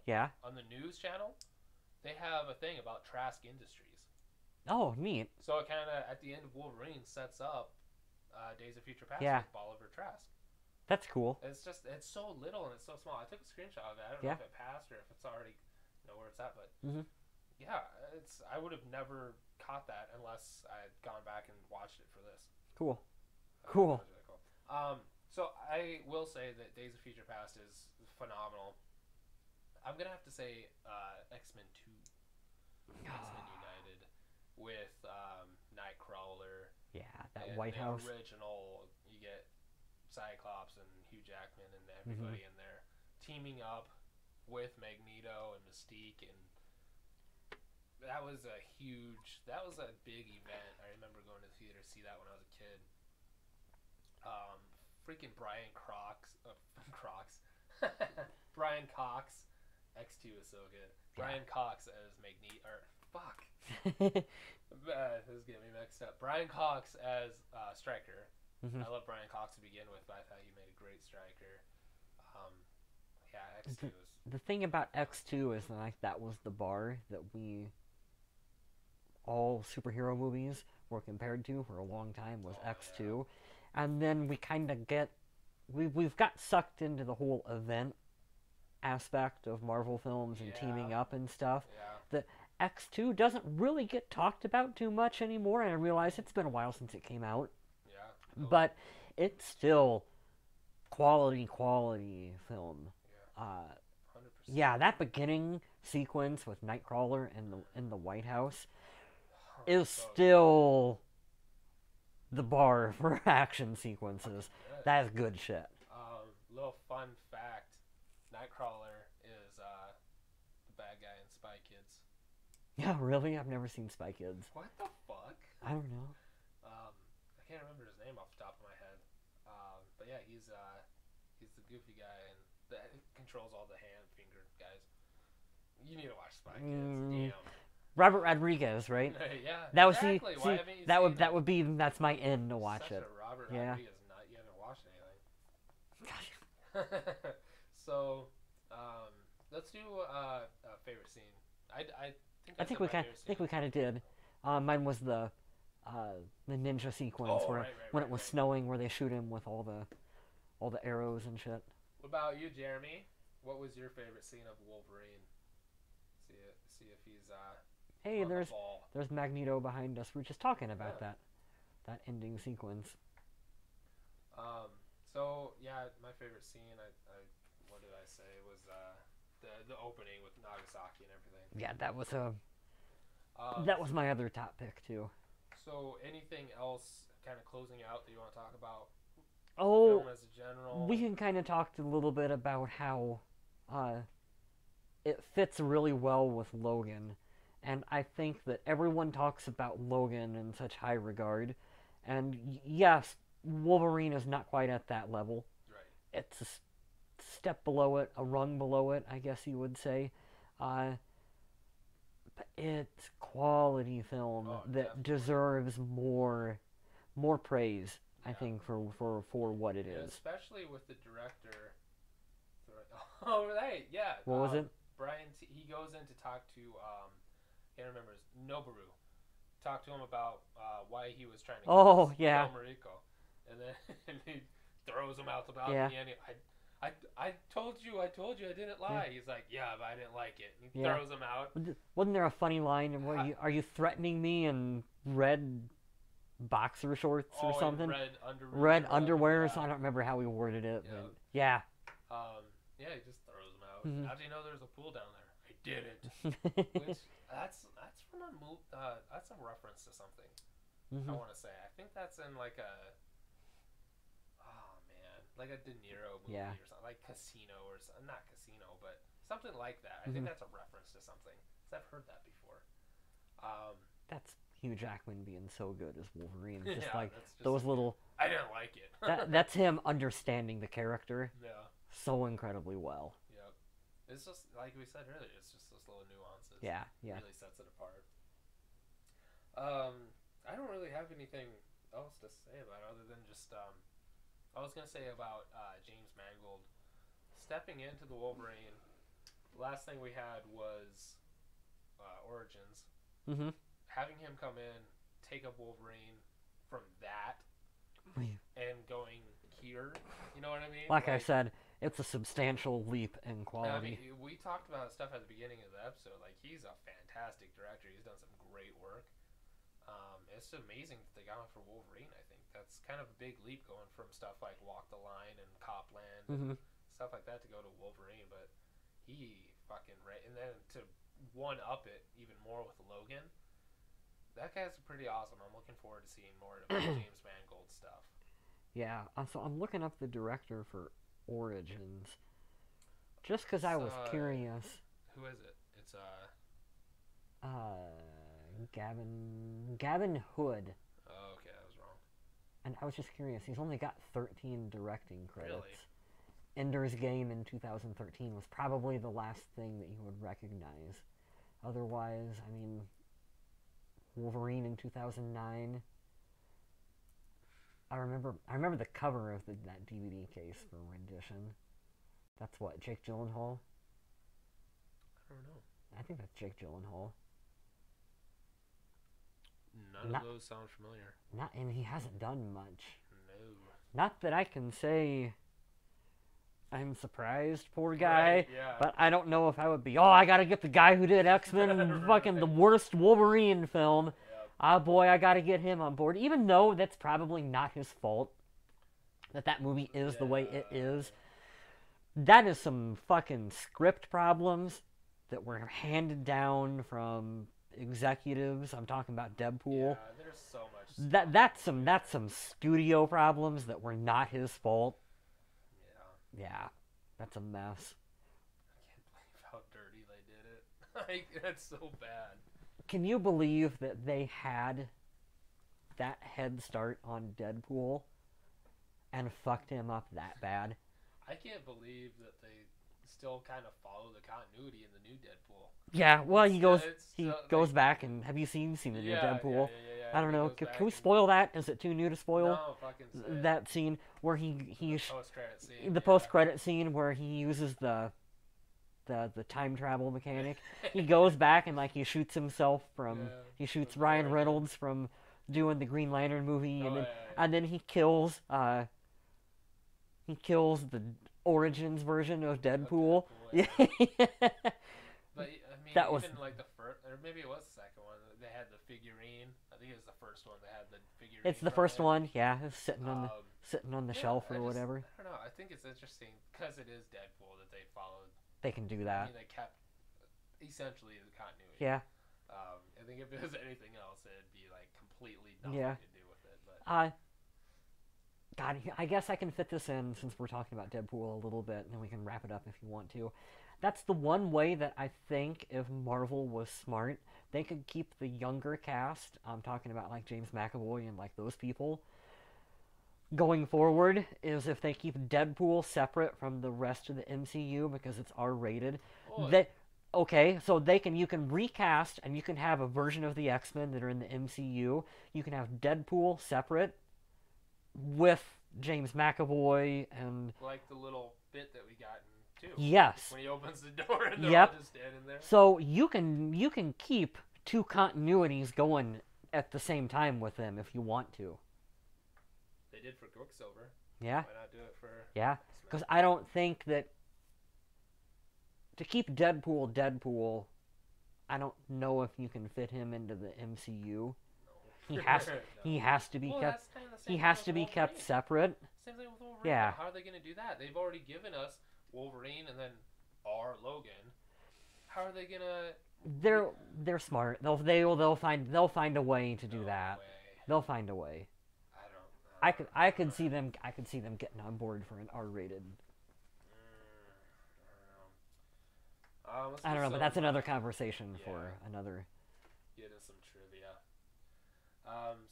[SPEAKER 2] on the news channel, they have a thing about Trask Industries.
[SPEAKER 1] Oh, neat.
[SPEAKER 2] So it kind of, at the end of Wolverine, sets up Days of Future Past with Bolivar Trask.
[SPEAKER 1] That's cool.
[SPEAKER 2] It's so little and it's so small. I took a screenshot of it. I don't know if it passed or if it's already, where it's at, but yeah, I would have never caught that unless I had gone back and watched it for this.
[SPEAKER 1] Cool.
[SPEAKER 2] Cool. Really cool. So I will say that Days of Future Past is phenomenal. I'm gonna have to say X-Men 2, X-Men United, with Nightcrawler.
[SPEAKER 1] Yeah, that White House.
[SPEAKER 2] Original. You get Cyclops and Hugh Jackman and everybody in there teaming up with Magneto and Mystique, and that was a big event. I remember going to the theater to see that when I was a kid. Freaking Brian Brian Cox. X2 is so good. Brian Cox as Magneto. This is getting me mixed up. Brian Cox as Stryker. I love Brian Cox to begin with, but I thought he made a great Stryker. X2 is...
[SPEAKER 1] The thing about X2 is like that was the bar that all superhero movies were compared to for a long time was X2. Yeah. And then we kind of we've got sucked into the whole event aspect of Marvel films and teaming up and stuff. The X2 doesn't really get talked about too much anymore, and I realize it's been a while since it came out. Yeah. But it's still quality film. Yeah. 100%. Yeah, that beginning sequence with Nightcrawler in the White House is still the bar for action sequences. That is good shit.
[SPEAKER 2] Little fun fact: Nightcrawler is the bad guy in Spy Kids.
[SPEAKER 1] Yeah, really? I've never seen Spy Kids.
[SPEAKER 2] What the fuck?
[SPEAKER 1] I don't know.
[SPEAKER 2] I can't remember his name off the top of my head. But yeah, he's the goofy guy and that controls all the hand-fingered guys. You need to watch Spy Kids. Damn.
[SPEAKER 1] Robert Rodriguez, right?
[SPEAKER 2] Yeah.
[SPEAKER 1] That
[SPEAKER 2] exactly.
[SPEAKER 1] That's my end to watch it.
[SPEAKER 2] Robert Rodriguez nut. You haven't watched anything. So, let's do a favorite scene. I think we kind of did. Mine was the ninja sequence when it was snowing, where they shoot him with all the arrows and shit. What about you, Jeremy? What was your favorite scene of Wolverine? See if he's
[SPEAKER 1] Hey, there's Magneto behind us. We're just talking about that ending sequence.
[SPEAKER 2] So yeah, my favorite scene, what did I say, was the opening with Nagasaki and everything.
[SPEAKER 1] Yeah, that was my other top pick too.
[SPEAKER 2] So anything else, kind of closing out, that you want to talk about?
[SPEAKER 1] Oh,
[SPEAKER 2] film as a general?
[SPEAKER 1] We can kind of talk a little bit about how it fits really well with Logan. And I think that everyone talks about Logan in such high regard. And yes, Wolverine is not quite at that level. Right. It's a step below it, a rung below it, I guess you would say. But it's quality film that deserves more praise, I think, for what it is.
[SPEAKER 2] Especially with the director. Oh, right, yeah.
[SPEAKER 1] What was it?
[SPEAKER 2] Brian, he goes in to talk to... I can't remember, Noboru. talk to him about why he was trying to
[SPEAKER 1] yeah.
[SPEAKER 2] kill Mariko, and then and he throws him out the
[SPEAKER 1] Yeah.
[SPEAKER 2] balcony. And I told you I didn't lie. He's like, yeah, but I didn't like it. And he
[SPEAKER 1] Yeah.
[SPEAKER 2] throws him out.
[SPEAKER 1] Wasn't there a funny line? Are you threatening me in red boxer shorts or something? Red underwear.
[SPEAKER 2] Yeah.
[SPEAKER 1] So I don't remember how he worded it.
[SPEAKER 2] Yeah.
[SPEAKER 1] But yeah.
[SPEAKER 2] Yeah, he just throws him out.
[SPEAKER 1] Mhm.
[SPEAKER 2] How do you know there's a pool down there? I didn't. Which that's from a move. That's a reference to something. I want to say. I think that's in like a. Oh man, like a De Niro movie or something, like Casino or something. Not Casino, but something like that. I think that's a reference to something. Cause I've heard that before.
[SPEAKER 1] That's Hugh Jackman being so good as Wolverine. Just
[SPEAKER 2] yeah,
[SPEAKER 1] like
[SPEAKER 2] just
[SPEAKER 1] those little.
[SPEAKER 2] I didn't like it.
[SPEAKER 1] That's him understanding the character.
[SPEAKER 2] Yeah.
[SPEAKER 1] So incredibly well.
[SPEAKER 2] Yep. It's just like we said earlier. It's just those little nuances.
[SPEAKER 1] Yeah. Yeah.
[SPEAKER 2] Really sets it apart. I don't really have anything else to say about it other than just I was gonna say about James Mangold stepping into the Wolverine. Last thing we had was Origins.
[SPEAKER 1] Mm-hmm.
[SPEAKER 2] Having him come in, take up Wolverine from that, and going here. You know what I mean?
[SPEAKER 1] Like I said, it's a substantial leap in quality.
[SPEAKER 2] I mean, we talked about stuff at the beginning of the episode. Like, he's a fantastic director. He's done some great work. It's amazing that they got him for Wolverine, I think. That's kind of a big leap going from stuff like Walk the Line and Copland and stuff like that to go to Wolverine. But he fucking... And then to one-up it even more with Logan, that guy's pretty awesome. I'm looking forward to seeing more of James Mangold stuff.
[SPEAKER 1] Yeah, so I'm looking up the director for Origins. Just because I was curious.
[SPEAKER 2] Who is it? It's
[SPEAKER 1] Gavin Hood.
[SPEAKER 2] Oh, okay, I was wrong.
[SPEAKER 1] And I was just curious. He's only got 13 directing credits.
[SPEAKER 2] Really?
[SPEAKER 1] Ender's Game in 2013 was probably the last thing that you would recognize. Otherwise, I mean, Wolverine in 2009. I remember the cover of that DVD case for Rendition. That's what, Jake Gyllenhaal?
[SPEAKER 2] I don't know.
[SPEAKER 1] I think that's Jake Gyllenhaal.
[SPEAKER 2] None of those sound familiar.
[SPEAKER 1] And he hasn't done much.
[SPEAKER 2] No.
[SPEAKER 1] Not that I can say I'm surprised, poor guy.
[SPEAKER 2] Right, yeah.
[SPEAKER 1] But I don't know if I would be, I gotta get the guy who did X-Men and fucking the worst Wolverine film.
[SPEAKER 2] Yep.
[SPEAKER 1] Ah, boy, I gotta get him on board. Even though that's probably not his fault that movie is the way it is. That is some fucking script problems that were handed down from executives. I'm talking about Deadpool.
[SPEAKER 2] Yeah, there's so much.
[SPEAKER 1] That's some studio problems that were not his fault. Yeah, that's a mess.
[SPEAKER 2] I can't believe how dirty they did it. Like, that's so bad.
[SPEAKER 1] Can you believe that they had that head start on Deadpool and fucked him up that bad?
[SPEAKER 2] I can't believe that they still kind of follow the continuity in the new Deadpool.
[SPEAKER 1] Yeah, well, he goes back, and have you seen the new Deadpool?
[SPEAKER 2] Yeah.
[SPEAKER 1] I don't know. Can we spoil that? Is it too new to spoil?
[SPEAKER 2] No, fucking say
[SPEAKER 1] that scene where the
[SPEAKER 2] post-credit scene.
[SPEAKER 1] The post-credit scene where he uses the time travel mechanic. He goes back and he shoots himself he shoots Ryan Reynolds from doing the Green Lantern movie, and then he kills the Origins version of Deadpool. Yeah.
[SPEAKER 2] But I mean,
[SPEAKER 1] that was
[SPEAKER 2] like the first, or maybe it was the second one. They had the figurine. I think it was the first one. They had the figurine.
[SPEAKER 1] It's the first one, yeah. It's sitting on the shelf or whatever.
[SPEAKER 2] I don't know. I think it's interesting because it is Deadpool that they followed.
[SPEAKER 1] They can do that.
[SPEAKER 2] I mean, they kept essentially the continuity.
[SPEAKER 1] Yeah.
[SPEAKER 2] I think if it was anything else, it'd be like completely nothing to do with it. But
[SPEAKER 1] God, I guess I can fit this in since we're talking about Deadpool a little bit, and then we can wrap it up if you want to. That's the one way that I think if Marvel was smart, they could keep the younger cast. I'm talking about James McAvoy and those people. Going forward is if they keep Deadpool separate from the rest of the MCU because it's R-rated. So you can recast and you can have a version of the X-Men that are in the MCU. You can have Deadpool separate with James McAvoy and
[SPEAKER 2] like the little bit that we got in 2.
[SPEAKER 1] Yes.
[SPEAKER 2] When he opens the door and they're all just standing there.
[SPEAKER 1] So you can keep two continuities going at the same time with them if you want to.
[SPEAKER 2] They did for Quicksilver.
[SPEAKER 1] Yeah.
[SPEAKER 2] Why not do it for
[SPEAKER 1] Yeah.
[SPEAKER 2] X-Men?
[SPEAKER 1] Because I don't think that to keep Deadpool, I don't know if you can fit him into the MCU. He has
[SPEAKER 2] No.
[SPEAKER 1] he has to be
[SPEAKER 2] Well,
[SPEAKER 1] kept
[SPEAKER 2] that's kinda the same
[SPEAKER 1] he
[SPEAKER 2] thing
[SPEAKER 1] has
[SPEAKER 2] with
[SPEAKER 1] to be kept
[SPEAKER 2] Wolverine.
[SPEAKER 1] separate.
[SPEAKER 2] Same thing with Wolverine.
[SPEAKER 1] Yeah.
[SPEAKER 2] How are they going to do that? They've already given us Wolverine and then our Logan. How are they going to?
[SPEAKER 1] They're smart. They'll find a way to do
[SPEAKER 2] No
[SPEAKER 1] that.
[SPEAKER 2] way.
[SPEAKER 1] They'll find a way. I could see them getting on board for an R-rated. I don't know, but that's another conversation for another.
[SPEAKER 2] Get into some trivia.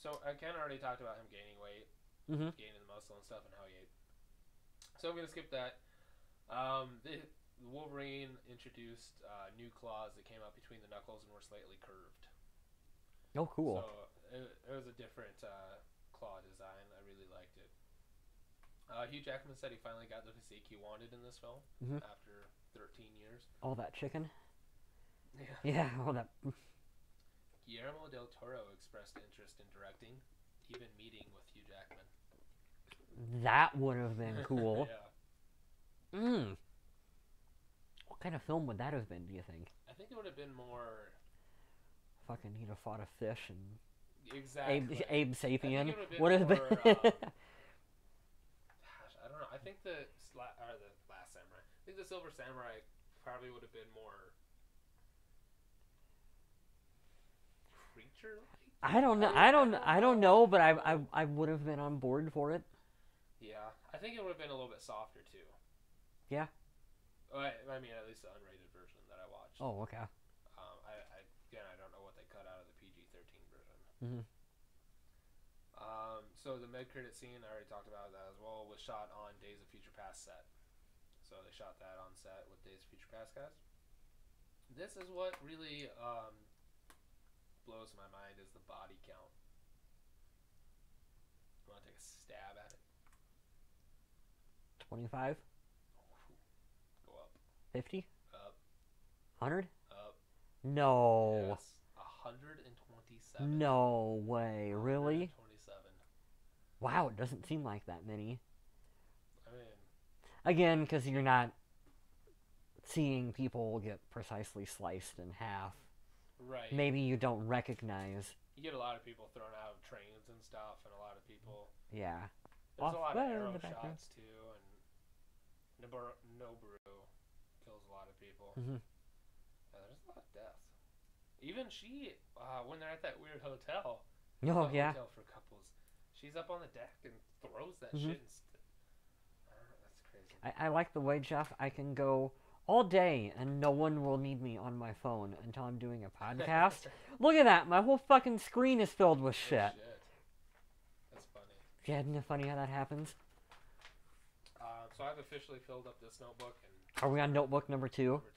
[SPEAKER 2] So I kind of already talked about him gaining weight, gaining the muscle and stuff, and how he ate. So I'm gonna skip that. The Wolverine introduced new claws that came out between the knuckles and were slightly curved.
[SPEAKER 1] Oh, cool.
[SPEAKER 2] So it was a different claw design. I really liked it. Hugh Jackman said he finally got the physique he wanted in this film after 13 years.
[SPEAKER 1] All that chicken?
[SPEAKER 2] Yeah.
[SPEAKER 1] Yeah, all that.
[SPEAKER 2] Guillermo del Toro expressed interest in directing, even meeting with Hugh Jackman.
[SPEAKER 1] That would have been cool.
[SPEAKER 2] Yeah.
[SPEAKER 1] What kind of film would that have been, do you think?
[SPEAKER 2] I think it would have been more...
[SPEAKER 1] Fucking he'd have fought a fish and...
[SPEAKER 2] Exactly.
[SPEAKER 1] Abe Sapien
[SPEAKER 2] would have been
[SPEAKER 1] been...
[SPEAKER 2] gosh, I don't know. I think the Last Samurai. I think the Silver Samurai probably would have been more... creature-like?
[SPEAKER 1] I don't know, but I would have been on board for it.
[SPEAKER 2] Yeah, I think it would have been a little bit softer too.
[SPEAKER 1] Yeah.
[SPEAKER 2] I mean, at least the unrated version that I watched.
[SPEAKER 1] Oh, okay.
[SPEAKER 2] I don't know what they cut out of the PG-13 version. So the mid-credit scene, I already talked about that as well, was shot on Days of Future Past set. So they shot that on set with Days of Future Past guys. This is what really blows my mind is the body count. You want to take a stab at it?
[SPEAKER 1] 25?
[SPEAKER 2] Go up.
[SPEAKER 1] 50?
[SPEAKER 2] Up.
[SPEAKER 1] 100?
[SPEAKER 2] Up.
[SPEAKER 1] No.
[SPEAKER 2] Yes. 127.
[SPEAKER 1] No way. Really?
[SPEAKER 2] 127.
[SPEAKER 1] Wow, it doesn't seem like that many.
[SPEAKER 2] I mean...
[SPEAKER 1] Again, because you're not seeing people get precisely sliced in half.
[SPEAKER 2] Right.
[SPEAKER 1] Maybe you don't recognize.
[SPEAKER 2] You get a lot of people thrown out of trains and stuff, and a lot of people...
[SPEAKER 1] Yeah.
[SPEAKER 2] There's a lot of arrow shots, too, and Noboru kills a lot of people. Yeah, there's a lot of deaths. Even she, when they're at that weird hotel...
[SPEAKER 1] Oh, yeah.
[SPEAKER 2] Hotel for couples. She's up on the deck and throws that shit. That's crazy.
[SPEAKER 1] I like the way, Jeff, I can go all day and no one will need me on my phone until I'm doing a podcast. Look at that. My whole fucking screen is filled with shit.
[SPEAKER 2] That's funny.
[SPEAKER 1] Yeah, isn't it funny how that happens?
[SPEAKER 2] So I've officially filled up this notebook. And
[SPEAKER 1] Are we on notebook number 2?
[SPEAKER 2] Number 2.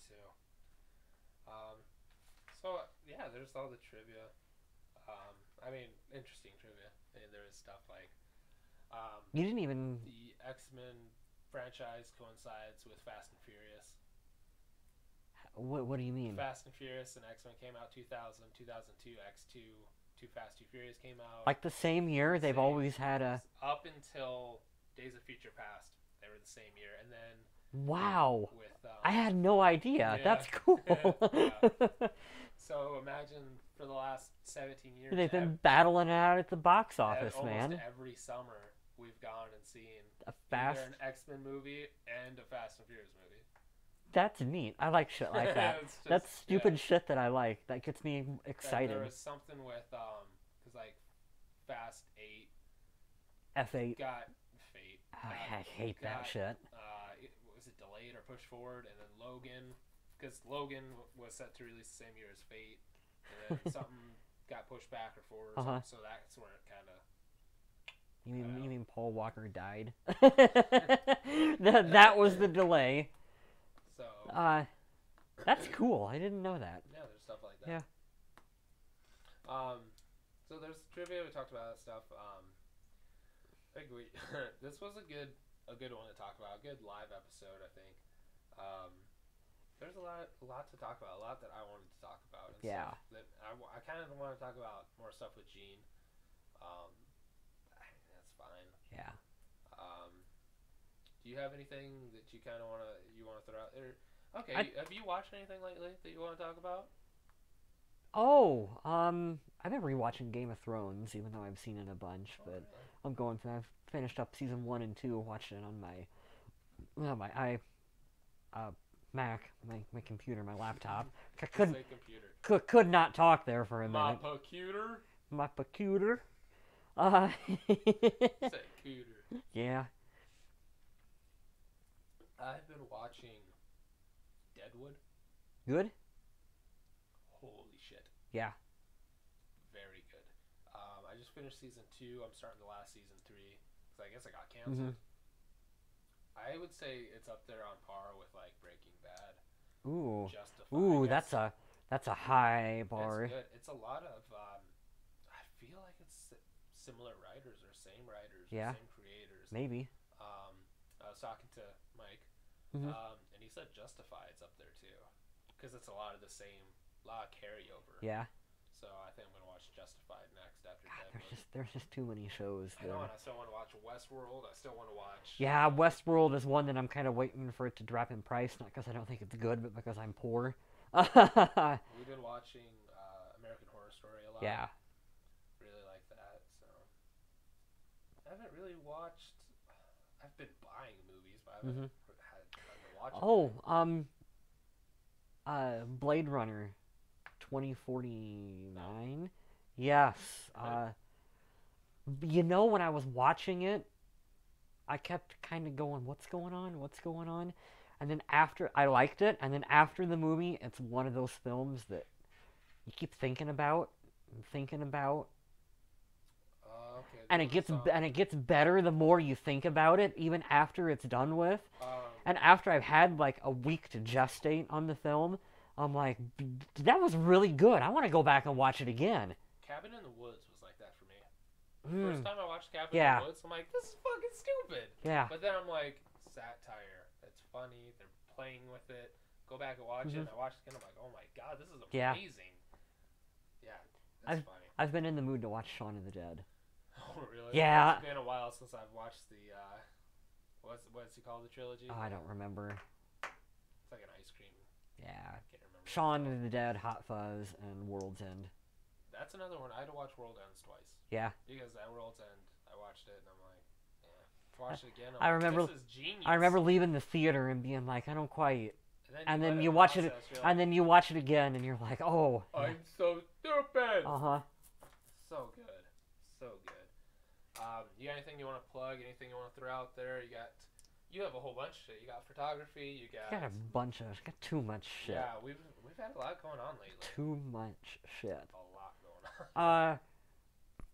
[SPEAKER 2] So, yeah, there's all the trivia. I mean, interesting trivia. And there is stuff like...
[SPEAKER 1] you didn't even...
[SPEAKER 2] The X-Men franchise coincides with Fast and Furious.
[SPEAKER 1] What do you mean?
[SPEAKER 2] Fast and Furious and X-Men came out 2000, 2002, X2, Too Fast, Too Furious came out.
[SPEAKER 1] Like the same year? They've always had a...
[SPEAKER 2] Up until Days of Future Past, they were the same year. And then...
[SPEAKER 1] Wow.
[SPEAKER 2] With,
[SPEAKER 1] I had no idea. Yeah. That's cool.
[SPEAKER 2] Yeah. So imagine for the last 17 years...
[SPEAKER 1] They've been battling it out at the box office, man.
[SPEAKER 2] Almost every summer, we've gone and seen
[SPEAKER 1] either
[SPEAKER 2] an X-Men movie and a Fast and Furious movie.
[SPEAKER 1] That's neat. I like shit like that. That's stupid shit that I like. That gets me excited.
[SPEAKER 2] There was something with, because like Fast 8...
[SPEAKER 1] F8.
[SPEAKER 2] Got Fate.
[SPEAKER 1] I hate that shit.
[SPEAKER 2] Was it delayed or pushed forward? And then Logan... Because Logan was set to release the same year as Fate, and then something got pushed back or forward, so that's where it kind of...
[SPEAKER 1] You mean Paul Walker died? that was the delay.
[SPEAKER 2] So...
[SPEAKER 1] that's cool. I didn't know that.
[SPEAKER 2] Yeah, there's stuff like that.
[SPEAKER 1] Yeah.
[SPEAKER 2] So there's trivia. We talked about that stuff. I think this was a good one to talk about. A good live episode, I think. there's a lot to talk about, a lot that I wanted to talk about, and
[SPEAKER 1] Yeah.
[SPEAKER 2] stuff that I kind of want to talk about more stuff with Gene. Um, that's fine.
[SPEAKER 1] Yeah.
[SPEAKER 2] Do you have anything that you kind of want to throw out there? Okay,
[SPEAKER 1] I
[SPEAKER 2] have you watched anything lately that you want to talk about?
[SPEAKER 1] Oh, I've been rewatching Game of Thrones, even though I've seen it a bunch.
[SPEAKER 2] Oh,
[SPEAKER 1] But
[SPEAKER 2] really?
[SPEAKER 1] I've finished up season 1 and 2, watched it on my uh, Mac, my computer, my laptop. I
[SPEAKER 2] Just say computer.
[SPEAKER 1] could not talk there for a
[SPEAKER 2] My
[SPEAKER 1] minute.
[SPEAKER 2] computer.
[SPEAKER 1] My computer. Uh,
[SPEAKER 2] Say cooter.
[SPEAKER 1] yeah.
[SPEAKER 2] I've been watching Deadwood.
[SPEAKER 1] Good.
[SPEAKER 2] Holy shit.
[SPEAKER 1] Yeah.
[SPEAKER 2] Very good. I just finished season 2. I'm starting the last season 3 because I guess I got canceled. I would say it's up there on par with like Breaking Bad.
[SPEAKER 1] Ooh.
[SPEAKER 2] Justified.
[SPEAKER 1] Ooh, that's a high bar.
[SPEAKER 2] It's good. It's a lot of. I feel like it's similar writers or same writers,
[SPEAKER 1] Yeah.
[SPEAKER 2] or same creators.
[SPEAKER 1] Maybe.
[SPEAKER 2] I was talking to Mike,
[SPEAKER 1] Mm-hmm.
[SPEAKER 2] and he said Justified's up there too, because it's a lot of the same, lot of carryover.
[SPEAKER 1] Yeah.
[SPEAKER 2] So I think I'm gonna watch Justified next after
[SPEAKER 1] God,
[SPEAKER 2] Deadwood.
[SPEAKER 1] there's just too many shows.
[SPEAKER 2] I know, and I still want to watch Westworld. I still want to watch.
[SPEAKER 1] Yeah, Westworld is one that I'm kind of waiting for it to drop in price, not because I don't think it's good, but because I'm poor.
[SPEAKER 2] We've been watching American Horror Story a lot.
[SPEAKER 1] Yeah.
[SPEAKER 2] Really like that. So I haven't really watched. I've been buying movies, but I haven't had time to watch them.
[SPEAKER 1] Blade Runner 2049. Yes. When I was watching it, I kept kind of going, "What's going on? What's going on?" And then after I liked it, and then after the movie, it's one of those films that you keep thinking about, and thinking about,
[SPEAKER 2] Okay.
[SPEAKER 1] and it gets better the more you think about it, even after it's done with. And after I've had like a week to gestate on the film, I'm like, that was really good. I want to go back and watch it again.
[SPEAKER 2] Cabin in the Woods was like that for me. First time I watched Cabin in the Woods, I'm like, this is fucking stupid.
[SPEAKER 1] Yeah.
[SPEAKER 2] But then I'm like, satire. It's funny. They're playing with it. Go back and watch it. And I watched it again. I'm like, oh my god, this is amazing. Yeah, that's funny.
[SPEAKER 1] I've been in the mood to watch Shaun of the Dead.
[SPEAKER 2] Oh really?
[SPEAKER 1] Yeah.
[SPEAKER 2] It's been a while since I've watched the what's he called, the trilogy?
[SPEAKER 1] Oh, I don't remember.
[SPEAKER 2] It's like an ice cream.
[SPEAKER 1] Yeah.
[SPEAKER 2] I can't remember.
[SPEAKER 1] Shaun of the Dead, Hot Fuzz, and World's End.
[SPEAKER 2] That's another one. I had to watch World Ends twice.
[SPEAKER 1] Yeah.
[SPEAKER 2] Because at World's End, I watched it and I'm like, yeah. Watch it again.
[SPEAKER 1] I remember.
[SPEAKER 2] This is genius.
[SPEAKER 1] I remember leaving the theater and being like, I don't quite. And then you watch it,
[SPEAKER 2] like,
[SPEAKER 1] and then you watch it again, and you're like, oh.
[SPEAKER 2] I'm so stupid. So good, so good. You got anything you want to plug? Anything you want to throw out there? You have a whole bunch of shit. You got photography. You got
[SPEAKER 1] too much shit.
[SPEAKER 2] Yeah, we've had a lot going on lately.
[SPEAKER 1] Too much shit.
[SPEAKER 2] A lot going on.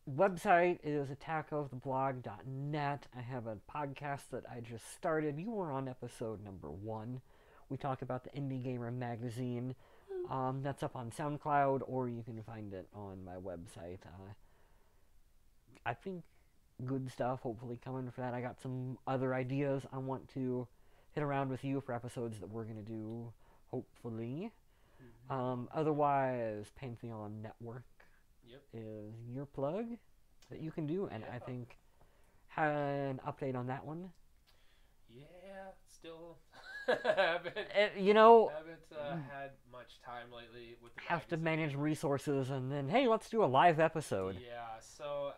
[SPEAKER 1] Website is attackoftheblog.net. I have a podcast that I just started. You were on episode number 1. We talk about the Indie Gamer magazine. That's up on SoundCloud, or you can find it on my website. I think good stuff hopefully coming for that. I got some other ideas I want to hit around with you for episodes that we're going to do, hopefully. Otherwise, Pantheon Network is your plug that you can do, and I think had an update on that one.
[SPEAKER 2] Yeah, still haven't had much time lately with the
[SPEAKER 1] have to
[SPEAKER 2] magazine.
[SPEAKER 1] manage resources, and then hey, let's do a live episode.
[SPEAKER 2] Yeah, so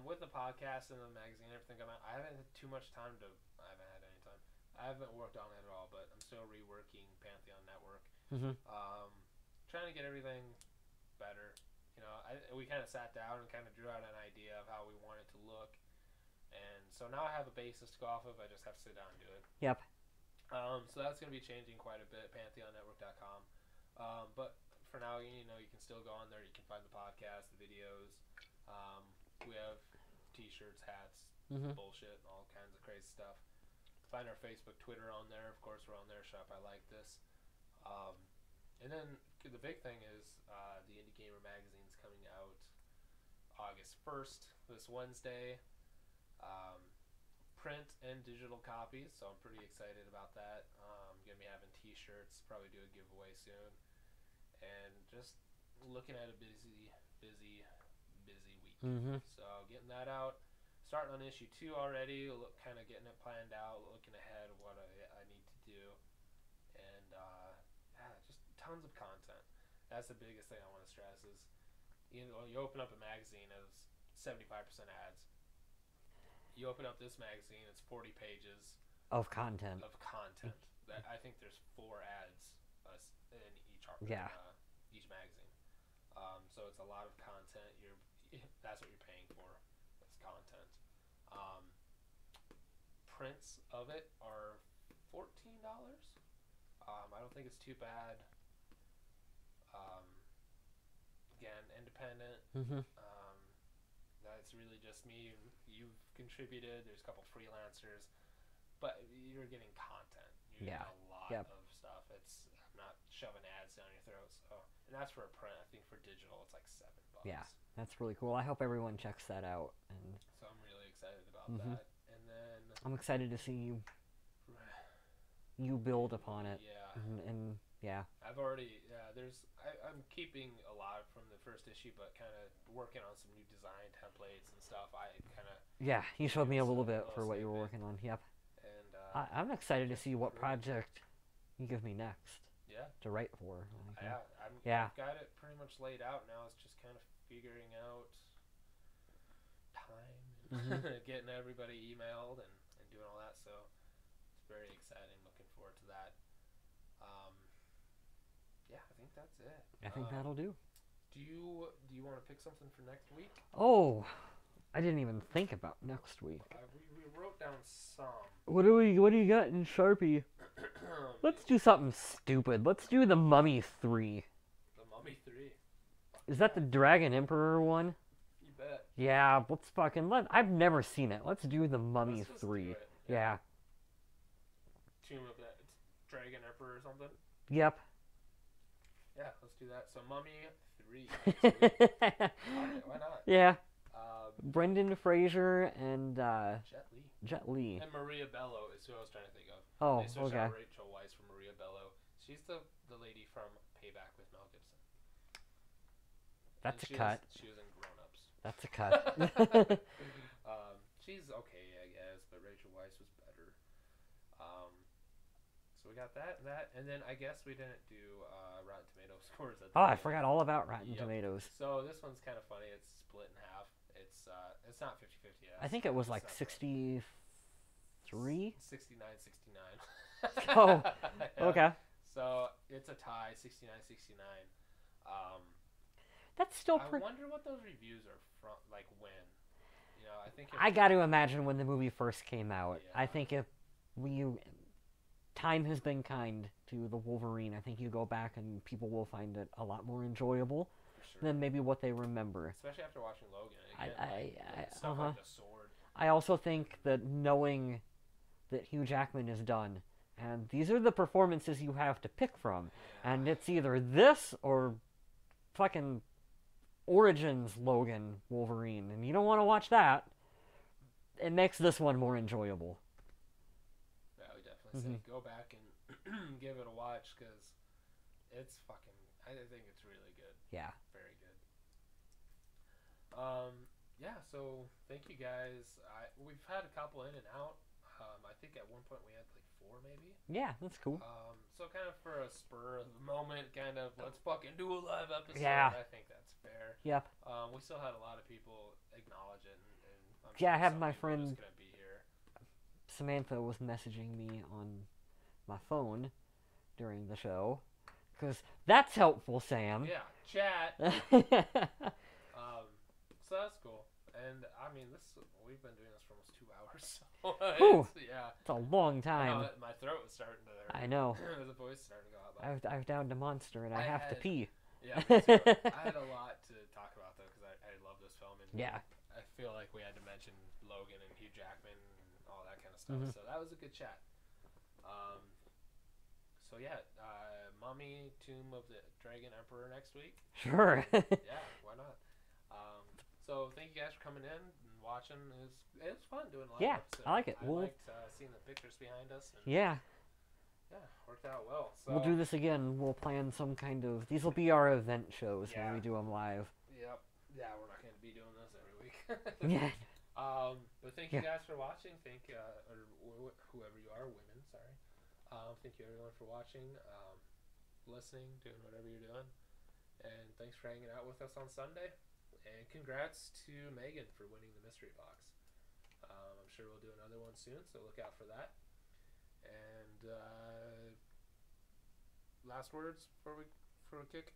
[SPEAKER 2] with the podcast and the magazine and everything coming out, I haven't had too much time to. I haven't had any time. I haven't worked on it at all, but I'm still reworking Pantheon Network. Trying to get everything better. We kind of sat down and kind of drew out an idea of how we want it to look, and so now I have a basis to go off of. I just have to sit down and do it.
[SPEAKER 1] Yep.
[SPEAKER 2] So that's going to be changing quite a bit. PantheonNetwork.com. But for now, you can still go on there. You can find the podcast, the videos. We have T-shirts, hats, bullshit, and all kinds of crazy stuff. Find our Facebook, Twitter on there. Of course, we're on there. Shop I Like This. And then the big thing is the Indie Gamer magazine's coming out August 1st, this Wednesday. Print and digital copies, so I'm pretty excited about that. gonna be having T-shirts. Probably do a giveaway soon, and just looking at a busy week. So getting that out, starting on issue 2 already. Kind of getting it planned out, looking ahead of what I need to do, and yeah, just tons of content. That's the biggest thing I want to stress is, you open up a magazine as 75% ads. You open up this magazine, it's 40 pages
[SPEAKER 1] of content.
[SPEAKER 2] I think there's 4 ads in each each magazine. So it's a lot of content. That's what you're paying for. It's content. Prints of it are $14. I don't think it's too bad. Again, independent. That's really just me. You've contributed. There's a couple freelancers, but you're getting content. You're getting a lot of stuff. I'm not shoving ads down your throat. So, and that's for a print. I think for digital, it's like $7.
[SPEAKER 1] Yeah, that's really cool. I hope everyone checks that out. And
[SPEAKER 2] so I'm really excited about that. And then
[SPEAKER 1] I'm excited to see you build upon it.
[SPEAKER 2] Yeah.
[SPEAKER 1] And yeah.
[SPEAKER 2] I've already I'm keeping a lot from the first issue, but kind of working on some new design templates and stuff.
[SPEAKER 1] Yeah, you showed me a little bit for what you were working on. Yep.
[SPEAKER 2] And
[SPEAKER 1] I'm excited to see what project you give me next.
[SPEAKER 2] Yeah.
[SPEAKER 1] To write for.
[SPEAKER 2] I've got it pretty much laid out now. It's just kind of figuring out time, getting everybody emailed and doing all that. So it's very exciting. Looking forward to that. Yeah, I think that's it.
[SPEAKER 1] I think that'll do.
[SPEAKER 2] Do you want to pick something for next week?
[SPEAKER 1] Oh, I didn't even think about next week.
[SPEAKER 2] We wrote down some.
[SPEAKER 1] What do you got in Sharpie? Let's do something stupid. Let's do the Mummy 3.
[SPEAKER 2] The Mummy 3.
[SPEAKER 1] Is that the Dragon Emperor one?
[SPEAKER 2] You bet.
[SPEAKER 1] Yeah, I've never seen it. Let's do the Mummy 3. Yeah.
[SPEAKER 2] Tomb of that Dragon Emperor or something?
[SPEAKER 1] Yep.
[SPEAKER 2] Yeah, let's do that. So Mummy 3. Why not?
[SPEAKER 1] Yeah. Brendan Fraser and Jet Li.
[SPEAKER 2] And Maria Bello is who I was trying to think of.
[SPEAKER 1] Oh,
[SPEAKER 2] they switched
[SPEAKER 1] okay.
[SPEAKER 2] out Rachel Weisz for Maria Bello. She's the lady from Payback with Mel Gibson.
[SPEAKER 1] That's a cut.
[SPEAKER 2] She was in Grown Ups.
[SPEAKER 1] That's a cut.
[SPEAKER 2] She's okay, I guess, but Rachel Weisz was better. So we got that, and then I guess we didn't do Rotten Tomatoes scores.
[SPEAKER 1] I forgot all about Rotten Tomatoes.
[SPEAKER 2] So this one's kind of funny. It's split in half. It's not 50-50.
[SPEAKER 1] I think it was like 63?
[SPEAKER 2] 69-69.
[SPEAKER 1] Oh,
[SPEAKER 2] yeah.
[SPEAKER 1] Okay.
[SPEAKER 2] So it's a tie, 69-69.
[SPEAKER 1] That's still
[SPEAKER 2] I wonder what those reviews are from, like when.
[SPEAKER 1] I got to imagine when the movie first came out.
[SPEAKER 2] Yeah.
[SPEAKER 1] I think if time has been kind to the Wolverine, I think you go back and people will find it a lot more enjoyable than maybe what they remember.
[SPEAKER 2] Especially after watching Logan.
[SPEAKER 1] Again,
[SPEAKER 2] like the sword.
[SPEAKER 1] I also think that knowing that Hugh Jackman is done, and these are the performances you have to pick from, and it's either this or fucking Origins Logan Wolverine, and you don't want to watch that. It makes this one more enjoyable.
[SPEAKER 2] Yeah, I would definitely say go back and give it a watch, because it's fucking, I think it's really good.
[SPEAKER 1] Yeah.
[SPEAKER 2] Very good. Yeah, so thank you guys. We've had a couple in and out. I think at one point we had like 4 maybe.
[SPEAKER 1] Yeah, that's cool.
[SPEAKER 2] So kind of for a spur of the moment, kind of let's fucking do a live episode.
[SPEAKER 1] Yeah.
[SPEAKER 2] I think that's fair.
[SPEAKER 1] Yep.
[SPEAKER 2] We still had a lot of people acknowledge it, and I'm
[SPEAKER 1] I
[SPEAKER 2] sure
[SPEAKER 1] have my
[SPEAKER 2] people
[SPEAKER 1] friend
[SPEAKER 2] are just gonna be here.
[SPEAKER 1] Samantha was messaging me on my phone during the show, because that's helpful, Sam.
[SPEAKER 2] Yeah, chat. So that's cool. And I mean, we've been doing this for almost 2 hours. So
[SPEAKER 1] it's a long time.
[SPEAKER 2] My throat was starting to hurt.
[SPEAKER 1] I know.
[SPEAKER 2] The voice starting to go out.
[SPEAKER 1] I've downed a monster and I have to pee.
[SPEAKER 2] Yeah, me too. I had a lot to talk about though, because I love this film, and I feel like we had to mention Logan and Hugh Jackman and all that kind of stuff. So that was a good chat. So yeah, Mummy, Tomb of the Dragon Emperor next week.
[SPEAKER 1] Sure.
[SPEAKER 2] Yeah, why not? So thank you guys for coming in and watching. It was fun doing a live episode.
[SPEAKER 1] I like it.
[SPEAKER 2] I liked seeing the pictures behind us. And,
[SPEAKER 1] yeah.
[SPEAKER 2] Yeah, worked out well. So
[SPEAKER 1] we'll do this again. We'll plan some kind of. These will be our event shows when we do them live.
[SPEAKER 2] Yep. Yeah, we're not going to be doing this every week.
[SPEAKER 1] Yeah.
[SPEAKER 2] But thank you guys for watching. Thank or whoever you are, women. Sorry. Thank you everyone for watching, listening, doing whatever you're doing, and thanks for hanging out with us on Sunday. And congrats to Megan for winning the mystery box. I'm sure we'll do another one soon, so look out for that. And last words before we kick?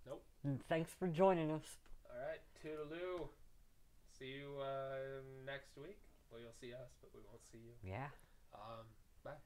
[SPEAKER 2] Nope.
[SPEAKER 1] Thanks for joining us.
[SPEAKER 2] All right, toodaloo. See you next week. Well, you'll see us, but we won't see you.
[SPEAKER 1] Yeah.
[SPEAKER 2] Bye.